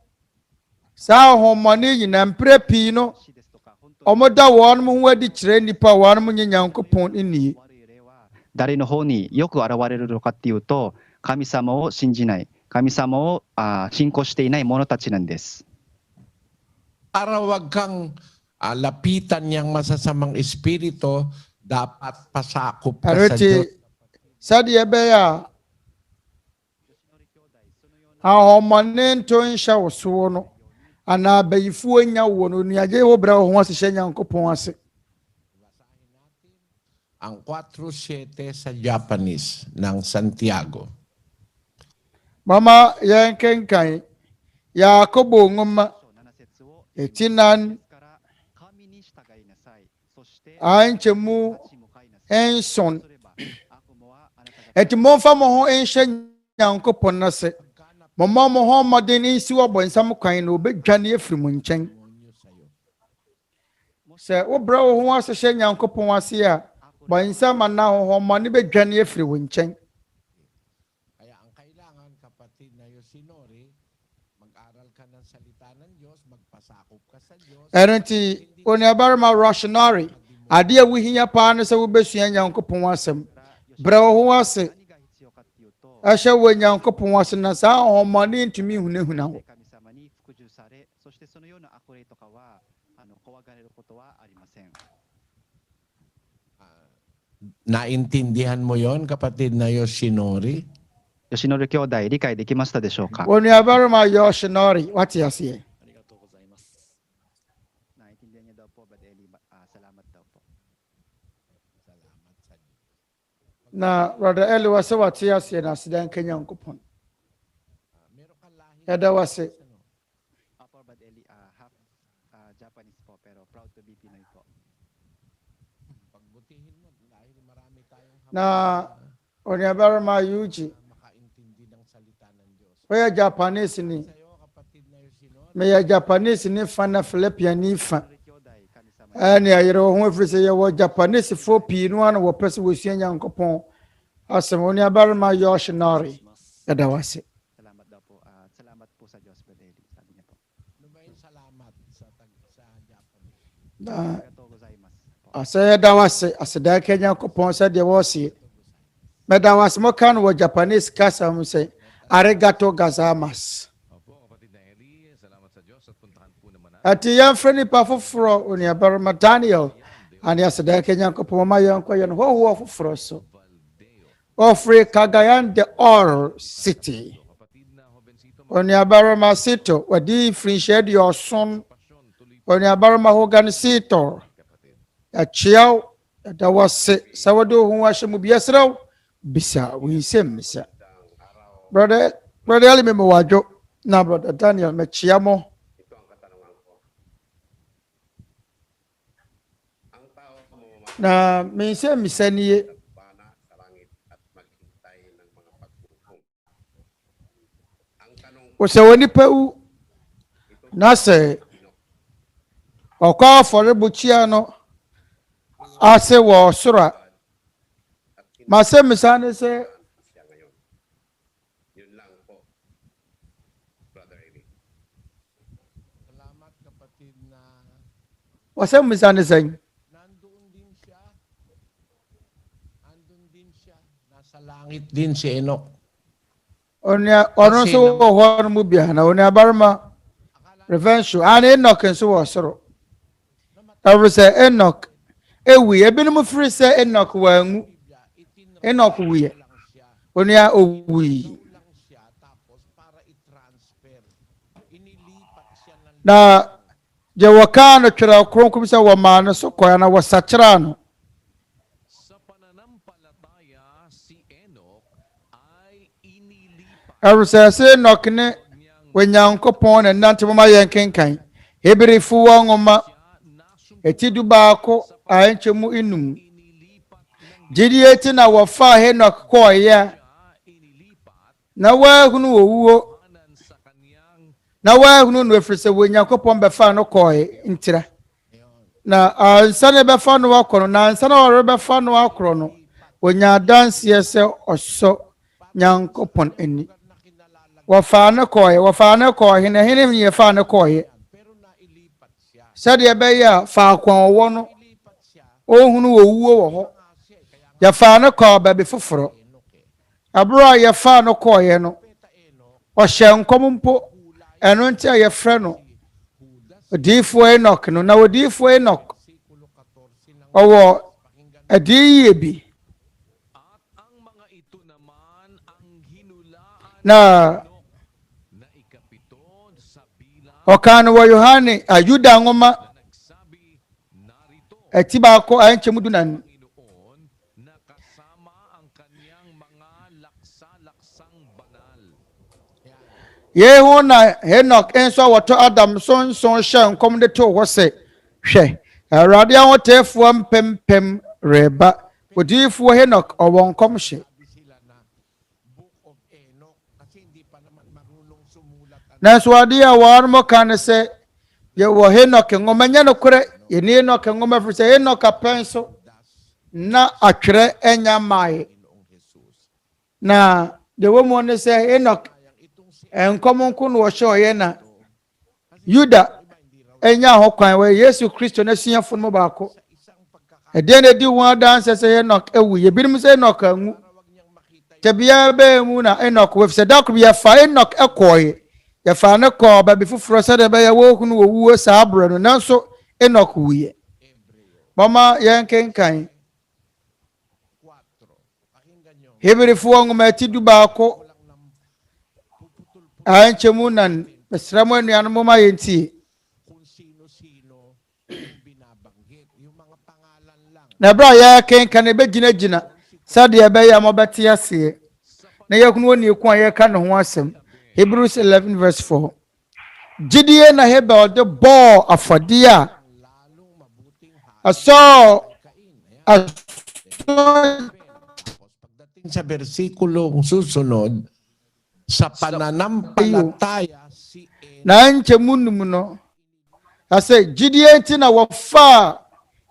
Saa ahohommɔne nyinaa mprɛ pii no, 死ですとか本当に ɔmoda wɔnom ho adi kyerɛ nnipa a wɔnom nye Nyankopɔn nni. 悪い霊は誰の方によく現れるのかっていうと、神様を信じない、神様を信仰していない者たちなんです。 Para wag kang lapitan niyang masasamang espiritu, dapat pasakop ka Ɛno sa nti Diyos. sɛdeɛ ɛbɛyɛ a ahohommɔne nto nhyɛ wo soɔ no, anaa abayifoɔ nya wo no, nuagye wo brɛ wo ho ase hyɛ Nyankopɔn ase. ang 4:7 sa Japanese ng Santiago. Mama yan kenkai Yakobo ngoma etinan anchemu enson etimomfa mo ho enhye Nyankopon na se mama mo ho modern isi wo bonsam kwan na obedwane afiri mu nkyɛn se wo bra wo ho asehye Nyankopon ase a bonsam na ho mo ne bedwane afiri wo nkyɛn. Kaya ang kailangan kapatid na Yosinori, mag-aral ka ng salita ng Diyos, magpasakop ka sa Diyos. Erinti oniabarma Roshonari ade a wohia paa no sɛ wobɛsua Nyankopon asɛm bra wo ho ase ahye wo Nyankopon ase na saa homɔne ntumi hunahuna wo. Naintindihan mo yon kapatid na Yosinori? Yoshinori 兄弟、理解できましたでしょうか。 Oniabarma Yoshonari wati ase. Naintindihan niyo daw po, Brother Eli. Salamat daw po. Na brother Eli wase wati ase na sidan Kenya Nyankopon. Eda wase. Apo, Brother Eli, half Japanese po, pero proud to be Pinoy po. Pagbutihin mo dahil marami tayong Na oniabarma Yuji makaintindi ng salita ng Diyos. oya Japanese ni Sa'yo kapatid na Yosinori, me ya Japanese ni fa na Philippine ni fa ani ayero ho efiri sɛ yɛwɔ Japanese fo pii no ana wɔpɛ sɛ wɔsua Nyankopɔn asɛm oniabarma Yoshonari eda wase. Salamat daw po. Salamat po sa Diyos, Brother Eli. Sabi niya po. ano ba yung salamat sa Japanese? Arigatou gozaimasu po. Asa eda wase aseda Kenya Nyankopɔn sɛ deɛ wɔse meda wase mo kan wɔ Japanese kasa mo sɛ arigato gozaimasu. Opo, kapatid na Eli, salamat sa Diyos at puntahan po naman Ati yan freni pa foforo oniabarma Daniel ani aseda Kenya Nyankopɔn ma yan kɔ yan ho foforo so ofre Cagayan de Oro City. Oniabarma Sito wadi frinche di oson oniabarma Hoganisito achiao da wase sawado ho ahye mu biasraw bisa Nsɛmmisa. Brother Ali me wajo na brother Daniel me chiamo na me Nsɛmmisa niye Bana sa langit at maghintay ng mga paghukom. Ang tanong Ose onipa u na se ọkọ afọrebuchia no ase wọ soro ma se misa ne se siya ngayon. Yun lang po, Brother Eli. Salamat kapatid na wase misa ne se nandoon din siya. Andun din siya. Nasa langit din si Enoch. ono so wọ hɔ no mu bia na oni abarma revenge and Enoch nso wɔ soro ɛwɔ sɛ Enoch ewi ebinom firi sɛ Enoch wangu Enoch wiye oni a owi Lang siya tapos para i-transfer. Inilipat siya ng na je wɔka no Twerɛ Kronkron sɛ wɔmaa no so kɔɛ na wɔsakyera no. Sa pananampalataya, si Enoch ay inilipat ɛwɔ sɛ sɛ Enoch ne Onyankopɔn na nante mama yɛn kenkan Hebrifo wɔ nwoma eti du baako a nkyɛmu enum gyidie ti na wɔfa Enoch kɔɔyɛ na wɔahunu owuo sa kanyang na wɔahunu no efiri sɛ Onyankopɔn bɛfa no kɔɔɛ ntira na ansa ne bɛfa no akɔ no na ansa na ɔrebɛfa no akɔ no onya adanseɛ sɛ ɔsɔ Nyankopɔn ani wɔfa no kɔɔɛ hene yɛ fa no kɔɔɛ sɛdeɛ ɛbɛyɛ a faako a ɔwɔ no ɔhunu owuo wɔ hɔ yɛfa no kɔɔ baabi foforɔ aburo a yɛfa no kɔɔɛ no ɔhyɛ nkɔm mpo ɛno nti a yɛfrɛ no odiyifoɔ Enoch no na odiyifoɔ Enoch ɔwɔ adiyie bi ang mga ito naman ang hinulaan na na ikapito sa bilang ɔka no wɔ Yohane Yuda nwoma nagsabi, narito ati baako a nkyɛmu dunan Panginoon Yehona Henok enso wato Adam son shen kom de to ho se hwe Awurade ahotefo mpempem reba odifo Henok owon kom hye na so ade a war mo kan se ye wo Henok ngomanya no kore ye ni Henok ngoma firi se Henok apenso na atwere enya mai na de wo mo ne se Henok enkom nko no wo hye ye na Yuda enya ho kwan we Yesu Kristo na suafo no baako ede na di won dance se Henok ewu ye binim se Henok anwu tebia be mu na Henok we se da ko ye fa Henok ekoye ye fa ne ko ba bi fufuro se de be ye wo hunu wo wuo sa abro no nanso Henok wuye mama yen kenkan Hebrefo ngoma ti du baako anchemu nan mesramo anuanom ma yenti na bra ya kenkan e be gina sade e be ya mo bete ase na yakunu woni eku an ye ka ne ho asem Hebrews 11 verse 4 Gidie na Hebel de bo afode a aso sa versikulong susunod sa pananampalataya si na nchemu num no ase gidie ti na wo fa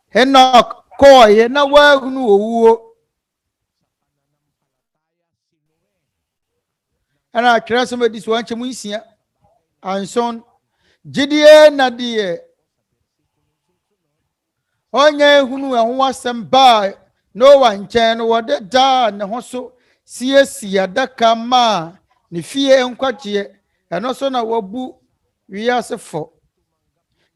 Henok koye na wahunu owuo ana krasoma di so anchemu nsia anson gidie na die onye hunu ehwo asem ba no wa nchen no wode da ne ho so siesia daka ma ne fie nkwagie eno so na wabu wiasefo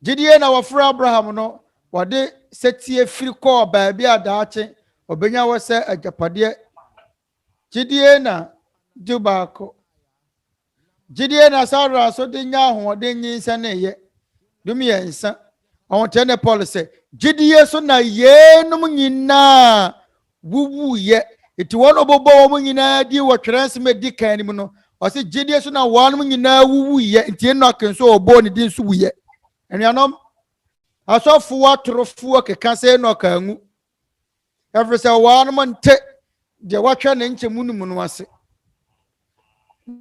gidie na wofra Abraham no wode setie firi ko ba bia daache obenya wo se agapade gidie na dubako gidie na Sara so de nya ho de nyinsa na ye dumi yensa on tene Paul se gidie so na yenum nyina wuwu ye iti wono bobo wo nyina di wo twerɛnse me di kan ni mu no o se gidie so na wanum nyina wuwu ye nti Henok nso obo ne din so wuye enuanom asofu watrofo keka se Henok anwu every say wanum nte de watwa ne nchemu num no ase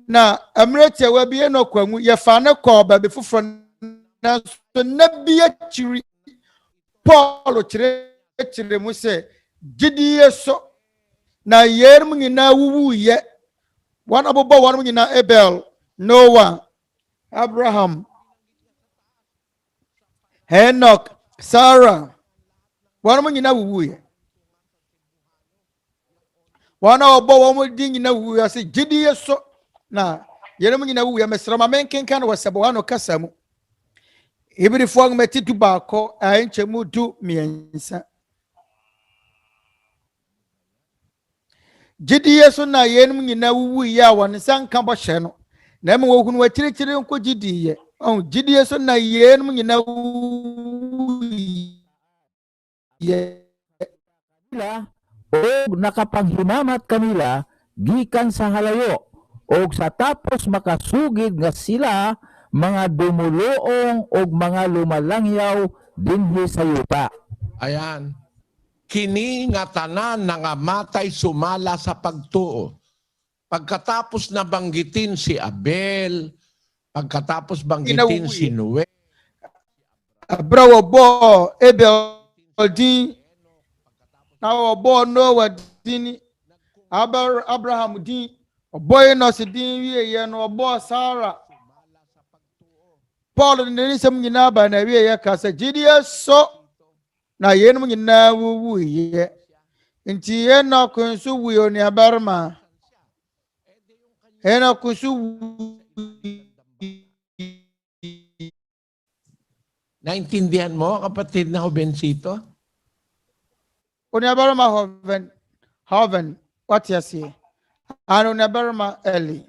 na amrete wa bi Henok anwu ye fa ne ko ba be fufuro na so na bi akiri Paul chire mu se gidie so na yerm nyina wuwu ye wan abobo wan nyina Abel Noah Abraham Henok Sarah wan nyina wuwu ye wana obo wan di nyina wuwu ya se gidie so na yerm nyina wuwu ye mesrama menkenkan no wasebo wano kasa mu Hebrefo ngoma ti du baako anchemu du miensa gidie so na yenum nyina wuwu ya won sanka bo hye no na me wo hunu wa chirechire nko gidie on gidie so na yenum nyina wuwu ya og nakapanghimamat kanila gikan sa halayo og sa tapos makasugid nga sila mga dumuluong og mga lumalangyaw dinhi sa yuta. Ayan. Kini nga tanan nga matay sumala sa pagtuo. Pagkatapos na banggitin si Abel, pagkatapos banggitin si Noe, Abrawo bo Abel din na obo Noah din Abraham din obo Enos din wie ye no obo Sarah Paul ne nsem nyina ba na wie ye ka se gidie so na yenum nyina wuwu ye nti Henok nso wuyo ne abarma Henok nso naintindihan mo kapatid na Jobensito? Oni abarma Hoven what you say ano ne abarma Eli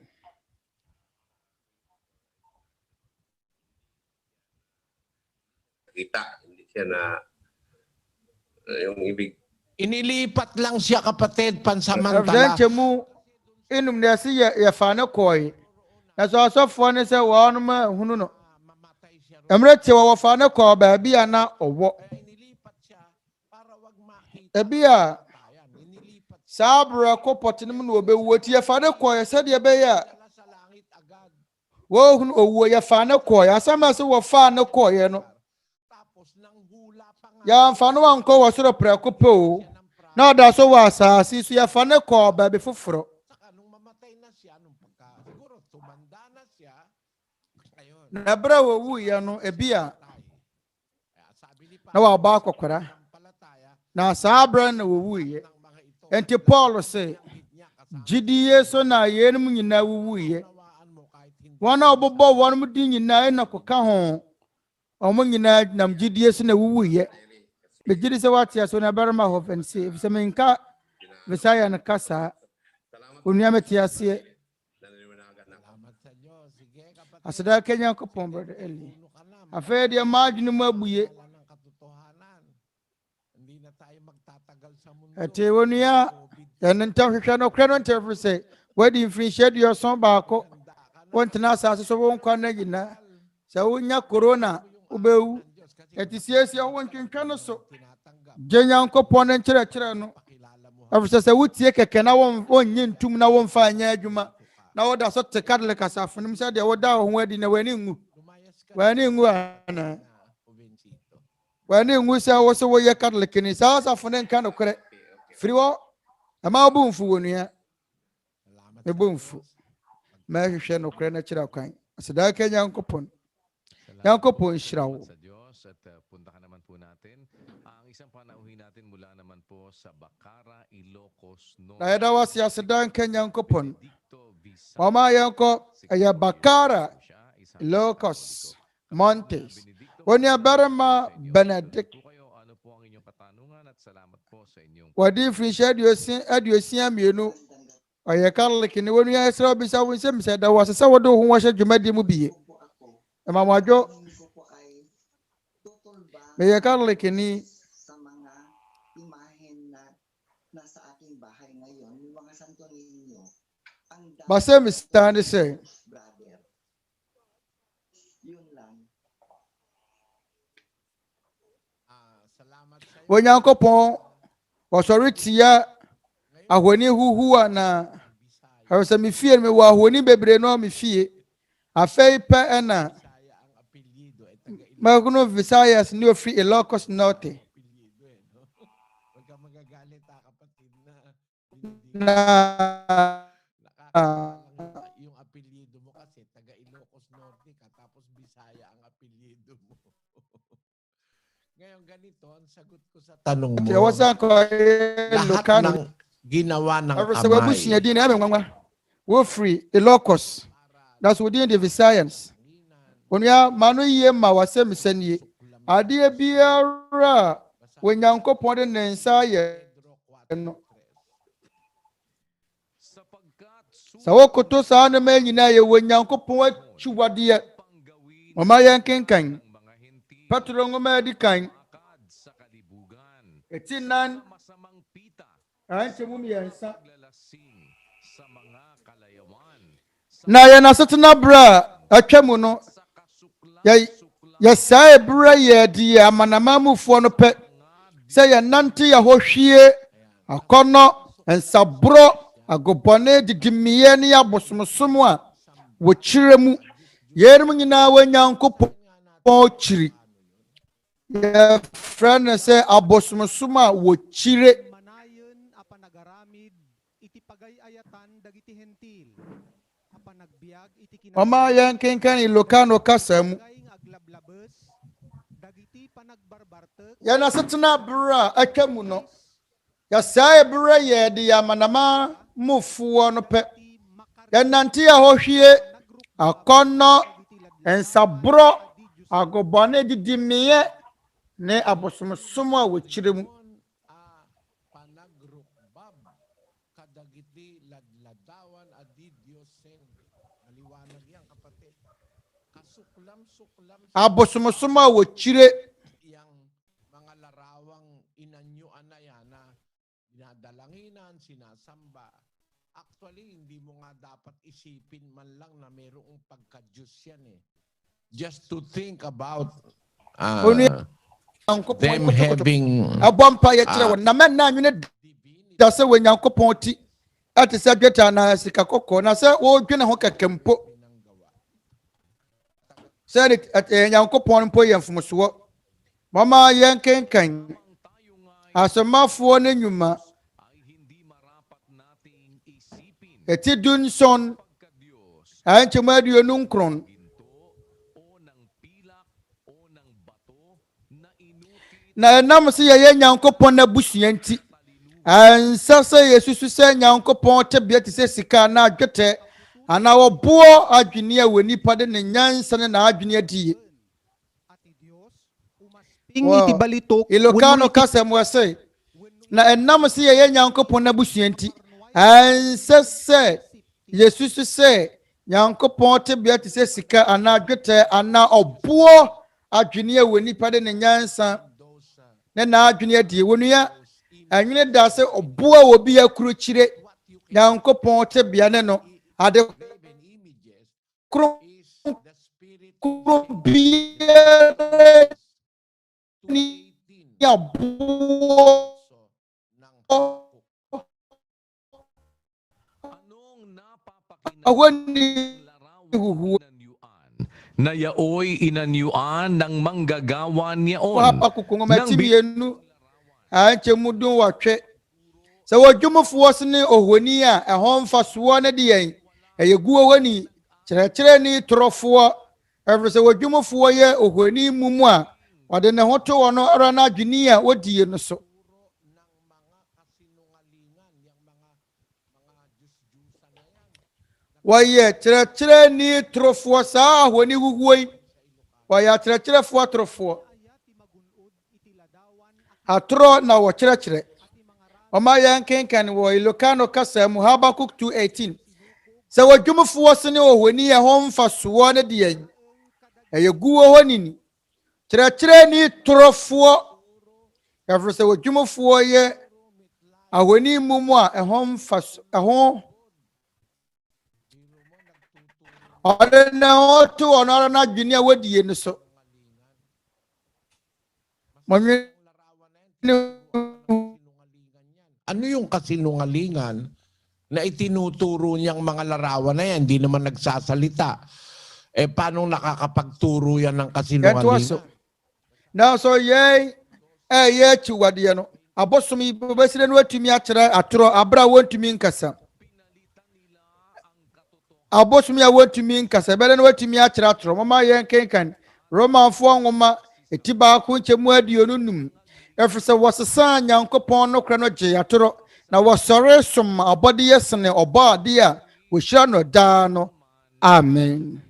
kita hindi siya na yung ibig inilipat lang siya kapatid pansamantala. Reverend mu inum ne si ya fa ne koy Na so asɔfoɔ ne sɛ wɔn ma hunu no. Emre te wɔfa ne kɔ baabi a na ɔwɔ. Ebi a saa abra kɔ pɔtene mu na obewu ti yɛfa ne kɔ yɛ sɛdeɛ bɛyɛ a wɔhunu owuo yɛfa ne kɔ yɛ asɛm a sɛ wɔfa ne kɔ yɛ no yɛmfa no wankɔ wɔ soro prɛko pɛ o na ɔda so wɔ asase so yɛfa ne kɔ baabi foforɔ. Na ɛberɛ a wɔwuiɛ no ebi a na wɔaba akɔkora na saa abra na wɔwuiɛ. Enti Paul sɛ gyidie so na yɛnum nyinaa wuwuiɛ. Wɔn a ɔbobɔ wɔn mu di nyinaa na kɔka ho ɔmo nyinaa nam gyidie so na wuwuiɛ. Begyidi sɛ wɔate so na barima hɔ fɛnse efisɛ menka Visaya no kasa onua mete aseɛ. Aseda Kenya kopɔn brother Eli. Afei deɛ maadwene mu abuye. Ete onua ɛne ntwehwɛ no kra no ntɛfo sɛ wadi mfirinhyia aduɔson baako wontena asase so wonkwa na nyina sɛ wonya corona wobɛwu. Ete siesie wo ntwentwɛn no so gye Nyankopɔn no nkyerɛkyerɛ no. Afisɛ sɛ wotie kɛkɛ na wonnye ntum na womfa anyɛ adwuma na woda so te kadle kasafo no sɛ deɛ woda wo ho adi na w'ani ngu ana w'ani ngu sɛ wo sɛ woyɛ kadle kini saa asafo no nka nokorɛ firi hɔ ɛma wobu mfu wɔ nua mebu mfu mahwehwɛ nokorɛ no kyerɛ kwan. Aseda ka Nyankopɔn hyira wo. Na yɛda wase aseda nka Nyankopɔn. Wama yɛnkɔ ɛyɛ Bakara Locos Montes. Onua barima Benedict wadi mfirinhyia aduosia mmienu ɔyɛ Catholic ne onua ɛsrɛ bisa wo nsɛmmisa da wase sɛ wode wo ho wɔhyɛ dwumadie mu bie. Ɛma mo adwo meyɛ Catholic ni basɛ mista ne sɛ Onyankopɔn wɔsɔre tia ahoni huhu a na sɛ me fie me wɔ ahoni bebree no me fie afei pɛ ɛna maguno Visayas ne ofiri Ilocos Norte na yung apelyido mo kasi taga Ilocos Norte ka tapos Bisaya ang apelyido mo. Ngayon ganito ang sagot ko sa tanong mo. Lahat ng ginawa ng amay. Wofri Ilocos. That's within the Visayans. Onya manu yie ma wasem senie. Ade biara Onyankopɔn de ne nsa yɛ no. Sa wokoto saa ne ma nyina yɛ Onyankopɔn atwiwadeɛ. Ɔma yɛn kenkan. Petro ngoma di kan. Etinan. Anche mu yɛnsa. Na yɛn asetena bra atwa mu no. Yɛsaa ebra yɛ di amanamamufoɔ no pɛ. Sɛ yɛnante yɛ hɔ hwie akɔnɔ nsaboro agobɔne didimiɛ ne abosomsom a wɔkyerɛ mu yɛnum nyinaa Onyankopɔn kyiri yɛfrɛ no sɛ abosomsom a wɔkyire ɔma yɛn kenkan Ilocano kasa mu yɛn asetena bere a atwa mu no yɛsaa bere yɛ de amanama mufoɔ no pɛ yɛnante a hɔ hwie akɔnnɔ nsaboro agobɔne didimiɛ ne abosomsom a wɔkyerɛ mu abosomsom a wɔkyerɛ mga larawang inanyuan na yan na dinadalanginan, sinasamba Actually, hindi mo nga dapat isipin man lang na mayroong pagka-Diyos yan eh. Just to think about them having that's when Yankopon ti at the subject and Sikako, and I said, oh, you know, Kempo said it at Yankopon Poyam from Swa. Mama Yankin Kang as a mouthful in Yuma. A tidun son, and to murder your nunkron. Na namasi ya Yankopon na bushianti. And sasa Yesu say Nyankopon tebia te se sika na adwete ana obo adwene a wani pade ne nyansa na adwene adie ilokano kasa mo say na enam se ye Nyankopon na busuanti and sasa Yesu say Nyankopon tebia te se sika ana adwete ana obo adwene a wani pade ne nyansa na adwene adie wonua anwene da se oboa obi akuru chire Nyankopon te biane no ade kro bi ni ya bo awani huhu na yaoy inanyuan ng manggagawan niyaon papa kukungomatimienu anche mudun watwe se wodwumfo sene ohoni a ehon faso na de yen eyeguo wani kyerɛkyerɛ ni torofo every se wodwumfo ye ohoni mumu a ɔde ne ho to wono ara na adwini a wodie no so waye kyerɛkyerɛ ni torofo saa ahoni guguoi waye kyerɛkyerɛfo torofo atro na wo kyerɛkyerɛ ɔma yɛn kenkan wɔ ilokano kasa mu Habakuk 2:18 sɛ wodwumfo sene ohoni a ho mfa soɔ ne de yɛn ɛyɛ guo hɔ nini kyerɛkyerɛ ni torofo ɛfiri sɛ wodwumfo yɛ ahoni mumu a ɛho mfa ɛho ɔde na ho to ɔno na adwene a wodie no so mɔnwe ano yung kasinungalingan na itinuturo niyang mga larawan na yan, hindi naman nagsasalita. Eh, paano nakakapagturo yan ng kasinungalingan? Now, so ye chiwadi no. Abosomi besire no atumi akyerɛ atoro abra wontumi nkasa. Abosomi a wontumi nkasa bele no atumi akyerɛ atoro. Mama yɛn kenkan Romanfo nwoma etiba ko nkyemu aduonu num. Efrese wasesa Nyankopɔn no kra no gye atoro na wasɔre som abɔde yɛsene ɔba ade a wohyira no daa no. Amen.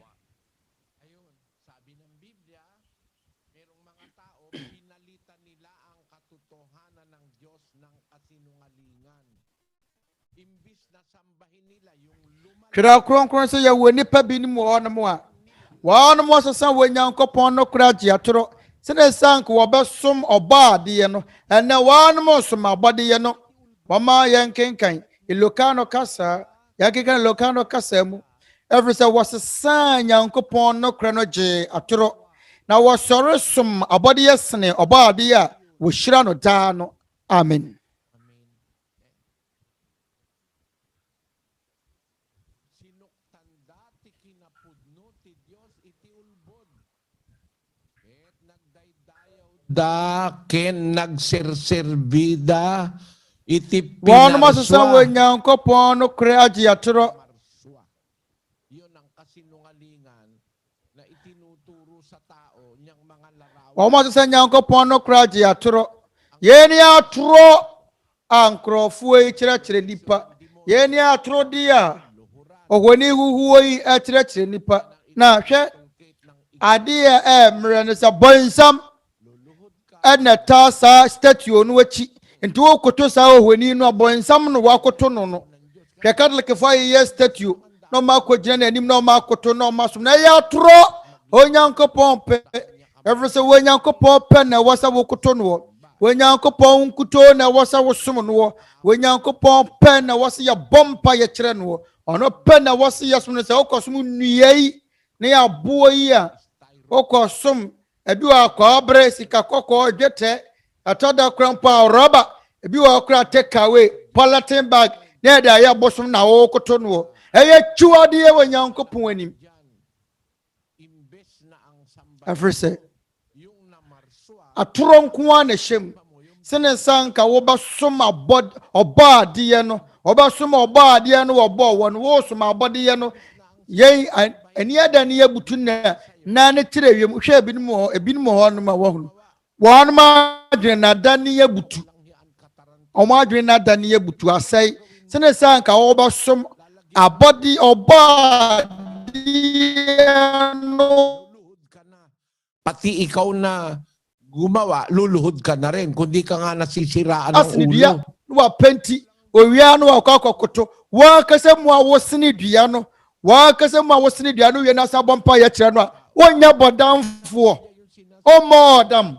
Twerɛ Kronkron sɛ yɛwɔ nipa bi ni mu ɔnom a wɔnom wasesa wɔ Nyankopɔn no kra gye atoro sene sank wɔbɛsom ɔba adeɛ no ɛnɛ wɔnom som abɔdeɛ no mama yɛn kenkan ilokano kasa yɛkenkan ilokano kasa mu ɛfiri sɛ wɔsesa Nyankopɔn no kra no gye atoro na wɔsɔre som abɔdeɛ sene ɔba adeɛ a wɔhyira no daa no. Amen. Da ken nagserservida iti pinaraswa. Wano masasa wa Nyankopɔn no kra agye atoro. Yun ang kasinungalingan na itinuturo sa tao niyang mga larawan. Wano masasa Nyankopɔn no kra agye atoro. Yeni atoro ang nkrɔfoɔ yi kyerɛkyerɛ nipa. Yeni atoro di a ohoni huhuo yi kyerɛkyerɛ nipa. Na hwɛ adeɛ mmerɛ no sɛ bɔnsam ɛna ta sa statue no wachi nti wo koto sa ohoni no abonsam no wakoto no no hwɛ Catholic fa yɛ statue no ma kɔgyina n'anim no ma koto no ma som na yɛ atoro Onyankopɔn pɛ every say Onyankopɔn pɛ na wasa wo koto no Wenyankopɔn nkuto na wasa wosom no Wenyankopɔn pɛ na wasa ya bompa ye kyerɛ no ɔno pɛ na wasa ya som no sɛ wokɔsom nnua yi na ya boɔ yi a wokɔsom ebi wa kɔbre sika kɔkɔɔ dwetɛ atoda krampa rɔba ebi wa kra take away polythene bag na da ya bosom na wokoto no ɛyɛ twiwade ye Wenyankopɔn anim afrese atoro nko a na hyem sene sanka wo ba som abod oba de no oba som oba de no obo wo no wo som abode ye no ye ani ada ne yabutu na ne tire wiem hwe ebinim ho no ma wo no wo no ma adwen na da ne yabutu o ma adwen na da ne yabutu asai sene sanka wo ba som abode oba de no pati ikaw na gumawa, luluhod ka na rin, kundi ka nga nasisiraan ng ulo. Wa penti, owia no akakokoto, wa kase mo awosini dua no, wa kase mo awosini dua no ye na sabompa ye kire no, wonya bodamfo. O modam.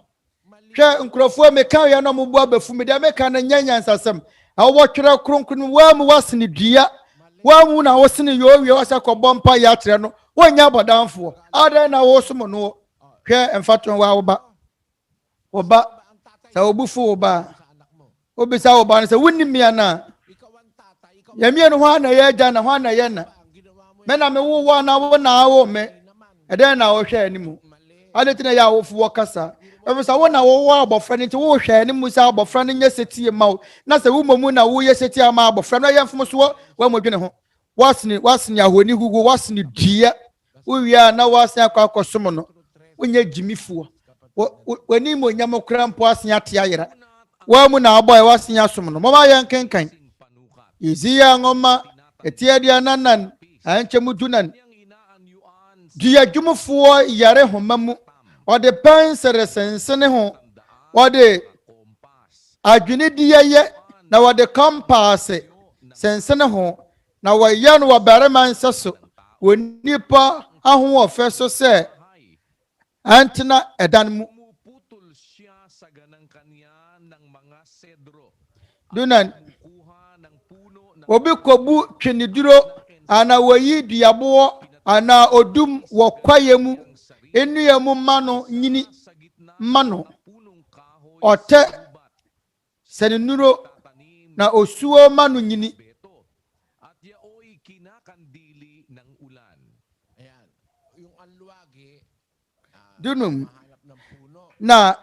Hwe nkrofo me kan ye no mo bu abafu me de me kan na nyanya nsasem. Awo Twerɛ Kronkron wa mu wasini dua, wa mu na awosini yo wie wasa kobompa ye kire no, wonya bodamfo. Ada na wo somo no. Hwe emfato wa oba oba sa obufu oba obisa oba ne se wonni mia na ya mia no hwa na ye agya na hwa na ye na me na me wo na wo na wo me eden na wo hwe animu adetina ya wo fu kasa ebisa wo na wo abofra ne nti wo hwe animu sa abofra ne nya setie ma na se wo momu na wo ye setie ma abofra no ye mfom so wo modwene ho wasni ahoni hugo wasni dua wo wia na wasni akwakosom no wonye jimifuo wani mo nyamo krampo asia te ayera wa mu na aboy wasia som no mama yan kenkan iziya ngoma etiedia nanan anchemu dunan dia jumufuo yare homamu ode pensere sensene ho ode adwene diye na ode compass sensene ho na wayan wa barema nsaso wonipa aho ofeso se atena edan dunan obi kobu twiniduro ana wayi duabo ana odum wokwaye mu enua mu mano nyini mano ote senenuro na osuo mano nyini dunum na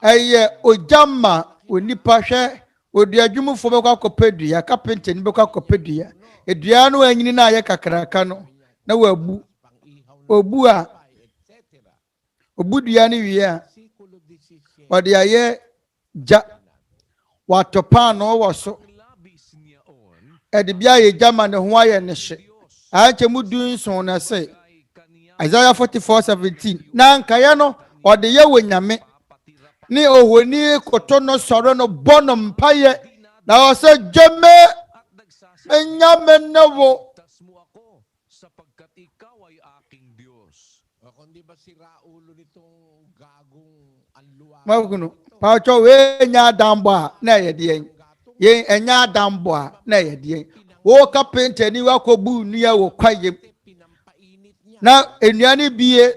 eye ojama onipa hwe odiadwumfo be kwa kopedua carpenter ni be kwa kopedua edua no anyini na aye kakraka no na wabu obu a obudua ni wie a odi aye ja watopa no woso edibia ye jama ne ho aye ne hye anche mudun so na se Isaiah 44:17 na nkaya no ode ye wonyame ni ohoni koto no soro no bono mpaye na ose jeme enyame newo sapagkat ikaw ay aking Diyos. Kundi ba sira ulo nitong gagong anluwa? Maguno pa cho we nya dambo na ye de ye enya dambo na ye de wo carpenter ni wa ko bu nua wo kwaye na enuane bie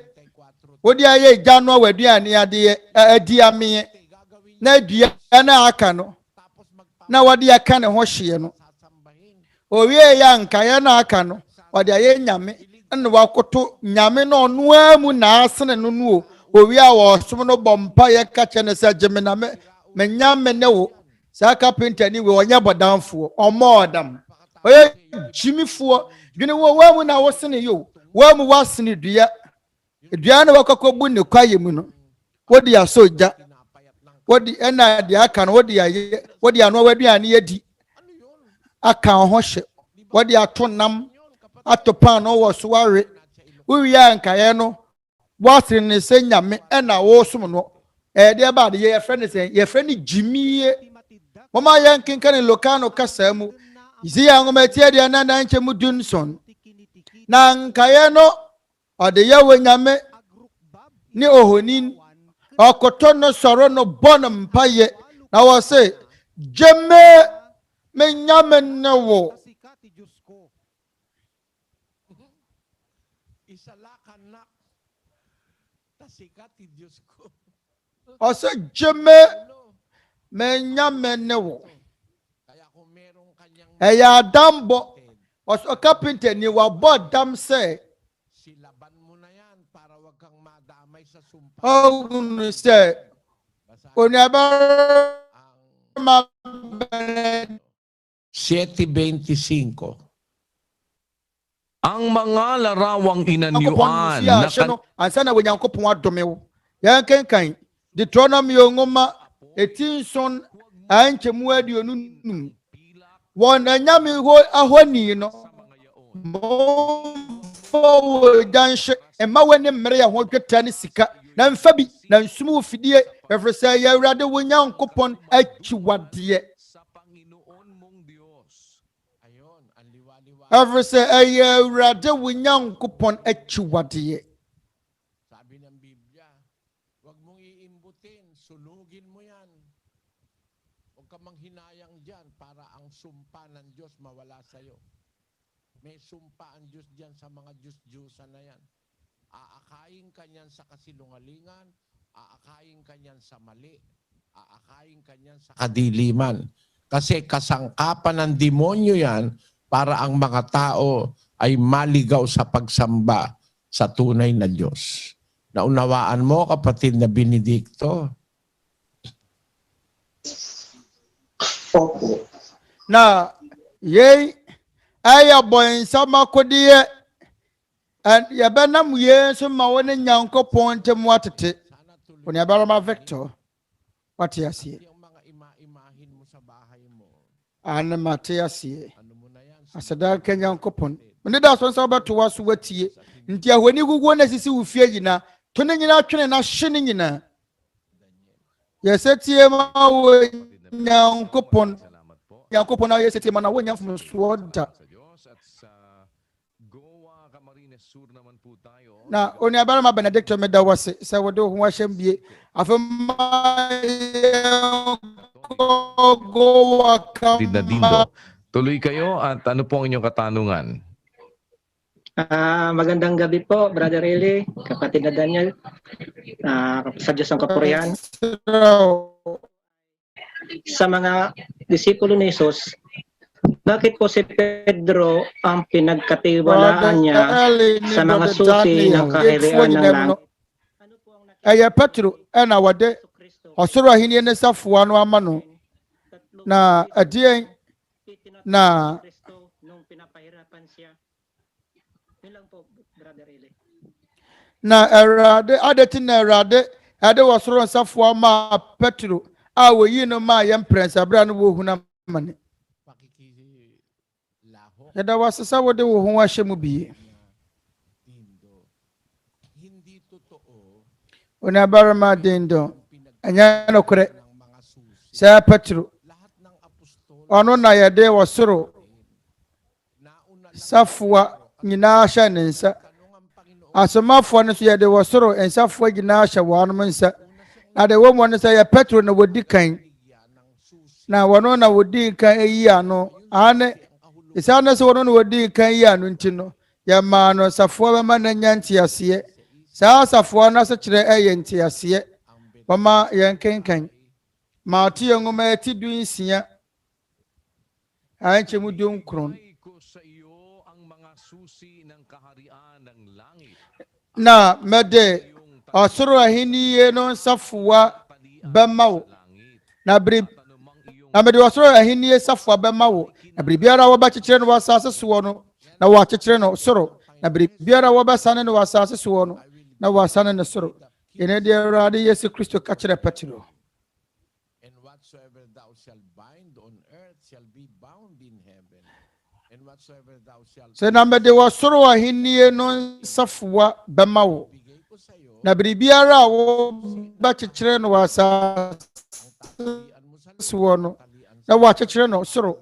wodi aye jano waduane ade adi ame na dua na aka no na wodi aka ne ho hye no owie ya nka ya na aka no wodi aye nyame na wakoto nyame no no amu na asene no no owie a wo som no bompa ye ka chene se geme na me nyame ne wo sa carpenter ni we onya bodamfo omodam oye jimifo dwene wo amu na wo sene yo wa mu wasini dua na wakakɔbu ne kwaye mu no wodi asoja wodi ena de aka no wodi aye wodi ano waduane yedi aka ho hye wodi atonam atopan no wo so ware wiya nkaye no wasini ne se nyame ena wo som no de ba de ye frɛ ne se ye frɛ ne jimie mama yan kinkan lokano kasa mu iziya ngoma tie de na nche mu dunson na nkaye no ode ye wonyame ni ohonin okoto no soro no bono mpaye Now I say, Jeme me nyame newo. I say, Jeme me nyame newo. Eya dambo. Was a carpenter ni wa bod dam say. Oh, say, Unyaba 7:25. Ang mga larawang inanyuan na ansana we Nyankopon adome wo. Yan kenkan Deuteronomy ngoma etinson anchemu aduonu num. Won anyame ho ahoni no. Mo danshe ema wene mmere ya ho tweta ne sika na mfa bi na nsumu fidie efresa ya awurade wo Nyankopon achiwade. Every say a rade wo Nyankopon achiwade. Sabi ng Biblia, wag mong iimbutin, sunugin mo yan. Huwag ka manghinayang dyan para ang sumpa ng Diyos mawala sa'yo. May sumpa ang Diyos dyan sa mga Diyos-Diyosan na yan. Aakayin ka niyan sa kasilungalingan, aakayin ka niyan sa mali, aakayin ka niyan sa kadiliman. Kasi kasangkapan ng demonyo yan para ang mga tao ay maligaw sa pagsamba sa tunay na Diyos. Naunawaan mo, kapatid na Benedicto? Opo. Na, yay, ay aboy sama kodiye, and yabanam ye so mawone Nyankopon te mwatete. Oni abarama vector. What you see? Ana mate asie. Asada Kenya Nyankopon. Mene da so nsa obato waso watie. Nti ahwani gugu na sisi wo fie nyina, to ne nyina twene na hye ne nyina. Yesetie ma wo Nyankopon. Nyankopon na yesetie ma na wo nyamfo so da. Na oni abara ma Benedicto me da wase se wo de ho ahyem bie. Afema go wakama. Tuloy kayo at ano po ang inyong katanungan? Magandang gabi po, Brother Eli, kapatid na Daniel, sa Diyos ang kapurihan. Sa mga disipulo ni Jesus, bakit po si Pedro ang pinagkatiwalaan niya sa mga susi ng kaharian ng langit? Ay Petro, ana wade osoro ahini ne safoa no amano na adie na nung pinapahirapan siya. Yun lang po, Brother Eli. Na erade adetin na erade ade wasoro safoa ma Petro a woyi no ma yem prince abra no wo hu na mane. Eda wasesa wode wo hu ahye mu bi. Ona barama dindo anya no kore sa Petro ono na yede wasoro safoa nyina hye ne nsa asomafo no so yede wasoro ensafoa nyina hye wano nsa na de wo mo no say Petro na wodi kan na wono na wodi kan eyi ano ane isana so wono na wodi kan yi ano ntino ya ma no safoa be ma na nyanti ase sa safoa na so kire eye ase mama yen kenkan ma ti ngoma eti du nsia anche mu dum kron na mede osoro ahiniye no safoa bemawo na bri na mede osoro ahiniye safoa bemawo na bri biara wo ba kekere no wasase so no na wa kekere no soro na bri biara wo ba sane no wasase so no na wasane no soro ene de Awurade Yesu Kristo ka kere Petro. And whatsoever thou shalt bind on earth shall be bound in heaven. And whatsoever thou shalt Se na mede wasoro ahiniye no safoa bemawo na bri biara wo ba kekere no wasase so no na wa kekere no soro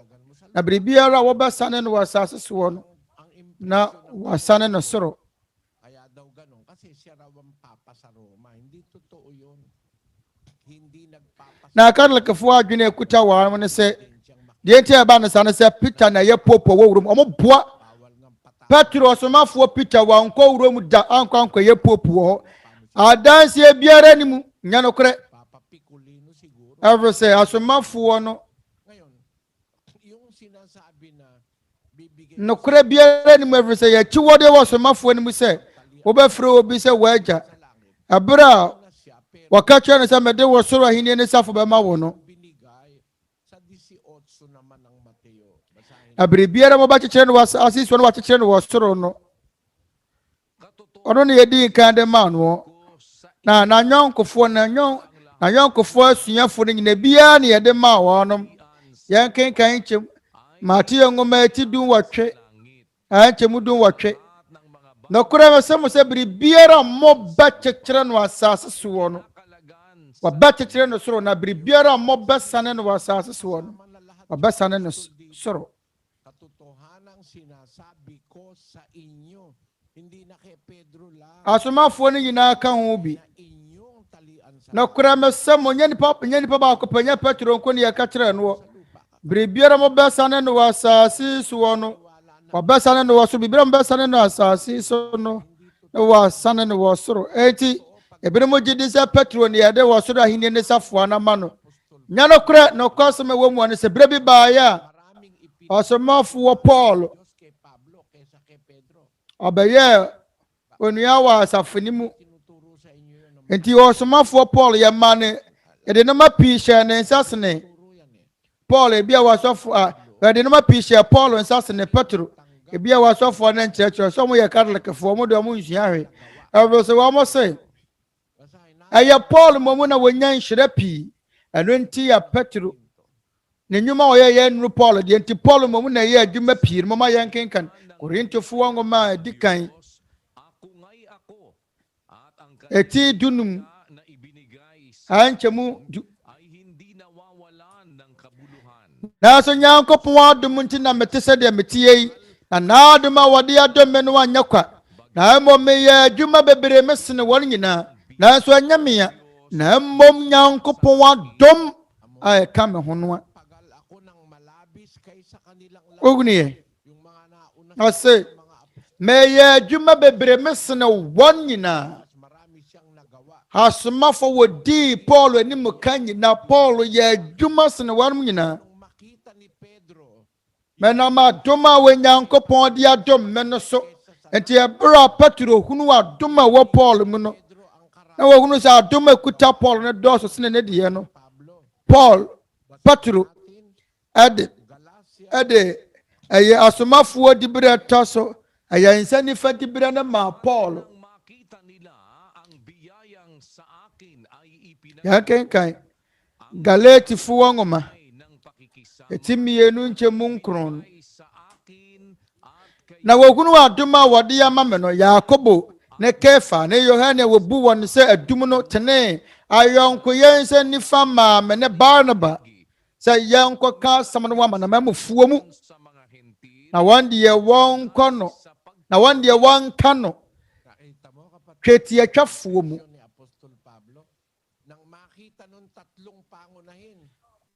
na bri biara wo ba sane no wasase so no na wasane no soro. Kaya daw ganun kasi siya raw ang papa sa Roma. Hindi totoo yun. na Catholic-foɔ adwene ekuta wɔn ne sɛ deɛ nti ɛba ne sa ne sɛ Peter na yɛ popo wɔ wurom ɔmo boa Petro ɔsomafoɔ Peter wɔn nkɔ wurom da ankɔ yɛ popo wɔ hɔ adansie biara ni mu nya no korɛ ɛfiri sɛ asomafoɔ no no korɛ biara ni mu ɛfiri sɛ yɛkyi wɔde wɔ asomafoɔ no mu sɛ wɔbɛfrɛ obi sɛ wɔagya ɛberɛ a wɔka kyerɛ no sɛ mede wɔ soro ahenni ne safo bɛma wo no abere biara mɔbɛkyekyerɛ no asisi no wakyekyerɛ no wɔ soro no ɔno ne yɛdi nkan de ma no na nanyɔnkofoɔ asuafoɔ no nyina biara ne yɛde ma wɔnom yɛn kenkan nkyɛm Mateɛ nwoma ati 18 nkyɛmu 18 na kora me sɛ mo sɛ bere biara mɔbɛkyekyerɛ no asase so wɔ no wɔbɛkyekyerɛ no soro na bere biara mɔbɛsane no wɔ asase so wɔ no wɔbɛsane no soro asomafoɔ no nyinaa ka ho bi na kora me sɛ mo nyɛ nipa baako panya Petro nko ne yɛka kyerɛ no bere biara mɔbɛsane no wɔ asase so wɔ no wɔbɛsane no wɔ so biribiara mɔbɛsane no asase so no na wɔasane no wɔ soro enti ebere mo gye di sɛ Petro ne yɛde wɔ soro ahenni ne safoa na ma no nya no korɛ na ɔkɔsɛm ɛwɔ mu ne sɛ bere bi baeɛ a ɔsomafoɔ Paul ɔbɛyɛ onua wɔ asafo mu enti ɔsomafoɔ Paul yɛ ma ne yɛde nneɛma pii hyɛ ne nsa sene Paul ebi a wasɔfo a yɛde nneɛma pii hyɛ Paul nsa sene Petro ebi a wasɔfo ne nkyerɛkyerɛ sɛ ɔmo yɛ Catholic-foɔ ɔmo de ɔmo nsua hwɛ ɛwɔ sɛ wɔn sɛ ɛyɛ Paul mɔmu na wɔnya nhyerɛ pii ɛno nti yɛ Petro ne nnwuma a ɔyɛ nuru Paul deɛ nti Paul mɔmu na ɛyɛ adwuma pii no mɔma yɛn kenkan Korintofoɔ nwoma a ɛdi kan eti dunum ankyɛmu nanso Nyankopɔn adom nti na mete sɛ deɛ mete yi na n'adom a wɔde adom me no anyɛ kwa na mmom meyɛ adwuma bebree mesene wɔn nyinaa nanso ɛnyɛ mea na mmom Nyankopɔn adom a ɛka me ho no a oguniɛ ɔse meyɛ adwuma bebree mesene wɔn nyinaa asomafo wodi Paul anim ka nyinaa Paul yɛ adwuma sene wɔn nyinaa menam adom a Onyankopɔn de adom me no so enti ɛberɛ a Petro hunu adom a wɔ Paul mu no na wɔhunu sɛ adom a kuta Paul no dɔɔso sene ne deɛ no Petro ɛde ɛyɛ asomafoɔ dibere ɛtɔ so ɛyɛ nsa nifa dibere no ma Paul yɛkenkan Galatifoɔ nwoma eti 2:9 na wɔhunu adom a wɔde ama me no Yakobo ne Kefa ne Yohane wɔbu wɔn sɛ adum no tene ayɔnko yɛn sɛ nifa maa me ne Barnaba sɛ yɛnkɔ ka asɛm no ama na mamufuo mu na wɔn deɛ wɔnkɔ no na wɔn deɛ wɔnka no twetiatwafoɔ mu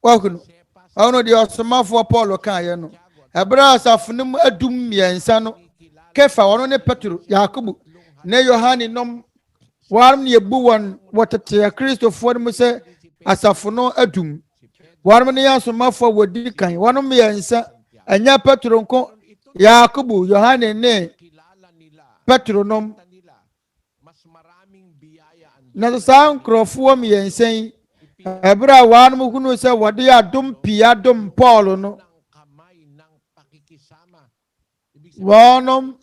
wɔhunu ɔno deɛ ɔsomafoɔ Paul kaeɛ no ɛberɛ asafo no mu adum mmiɛnsa no Kefa ɔno ne Petro Yakobo ne Yohane nom wɔn ne ebu wɔn wɔtete Kristofoɔ no mu sɛ asafo no adum wɔn ne yɛ asomafoɔ wɔdi kan wɔn mmiɛnsa ɛnyɛ Petro nko Yakobo Yohane ne Petro nom na saa nkurɔfoɔ mmiɛnsa yi ɛberɛ a wɔn hunu sɛ wɔde adom pii adom Paul no wɔnom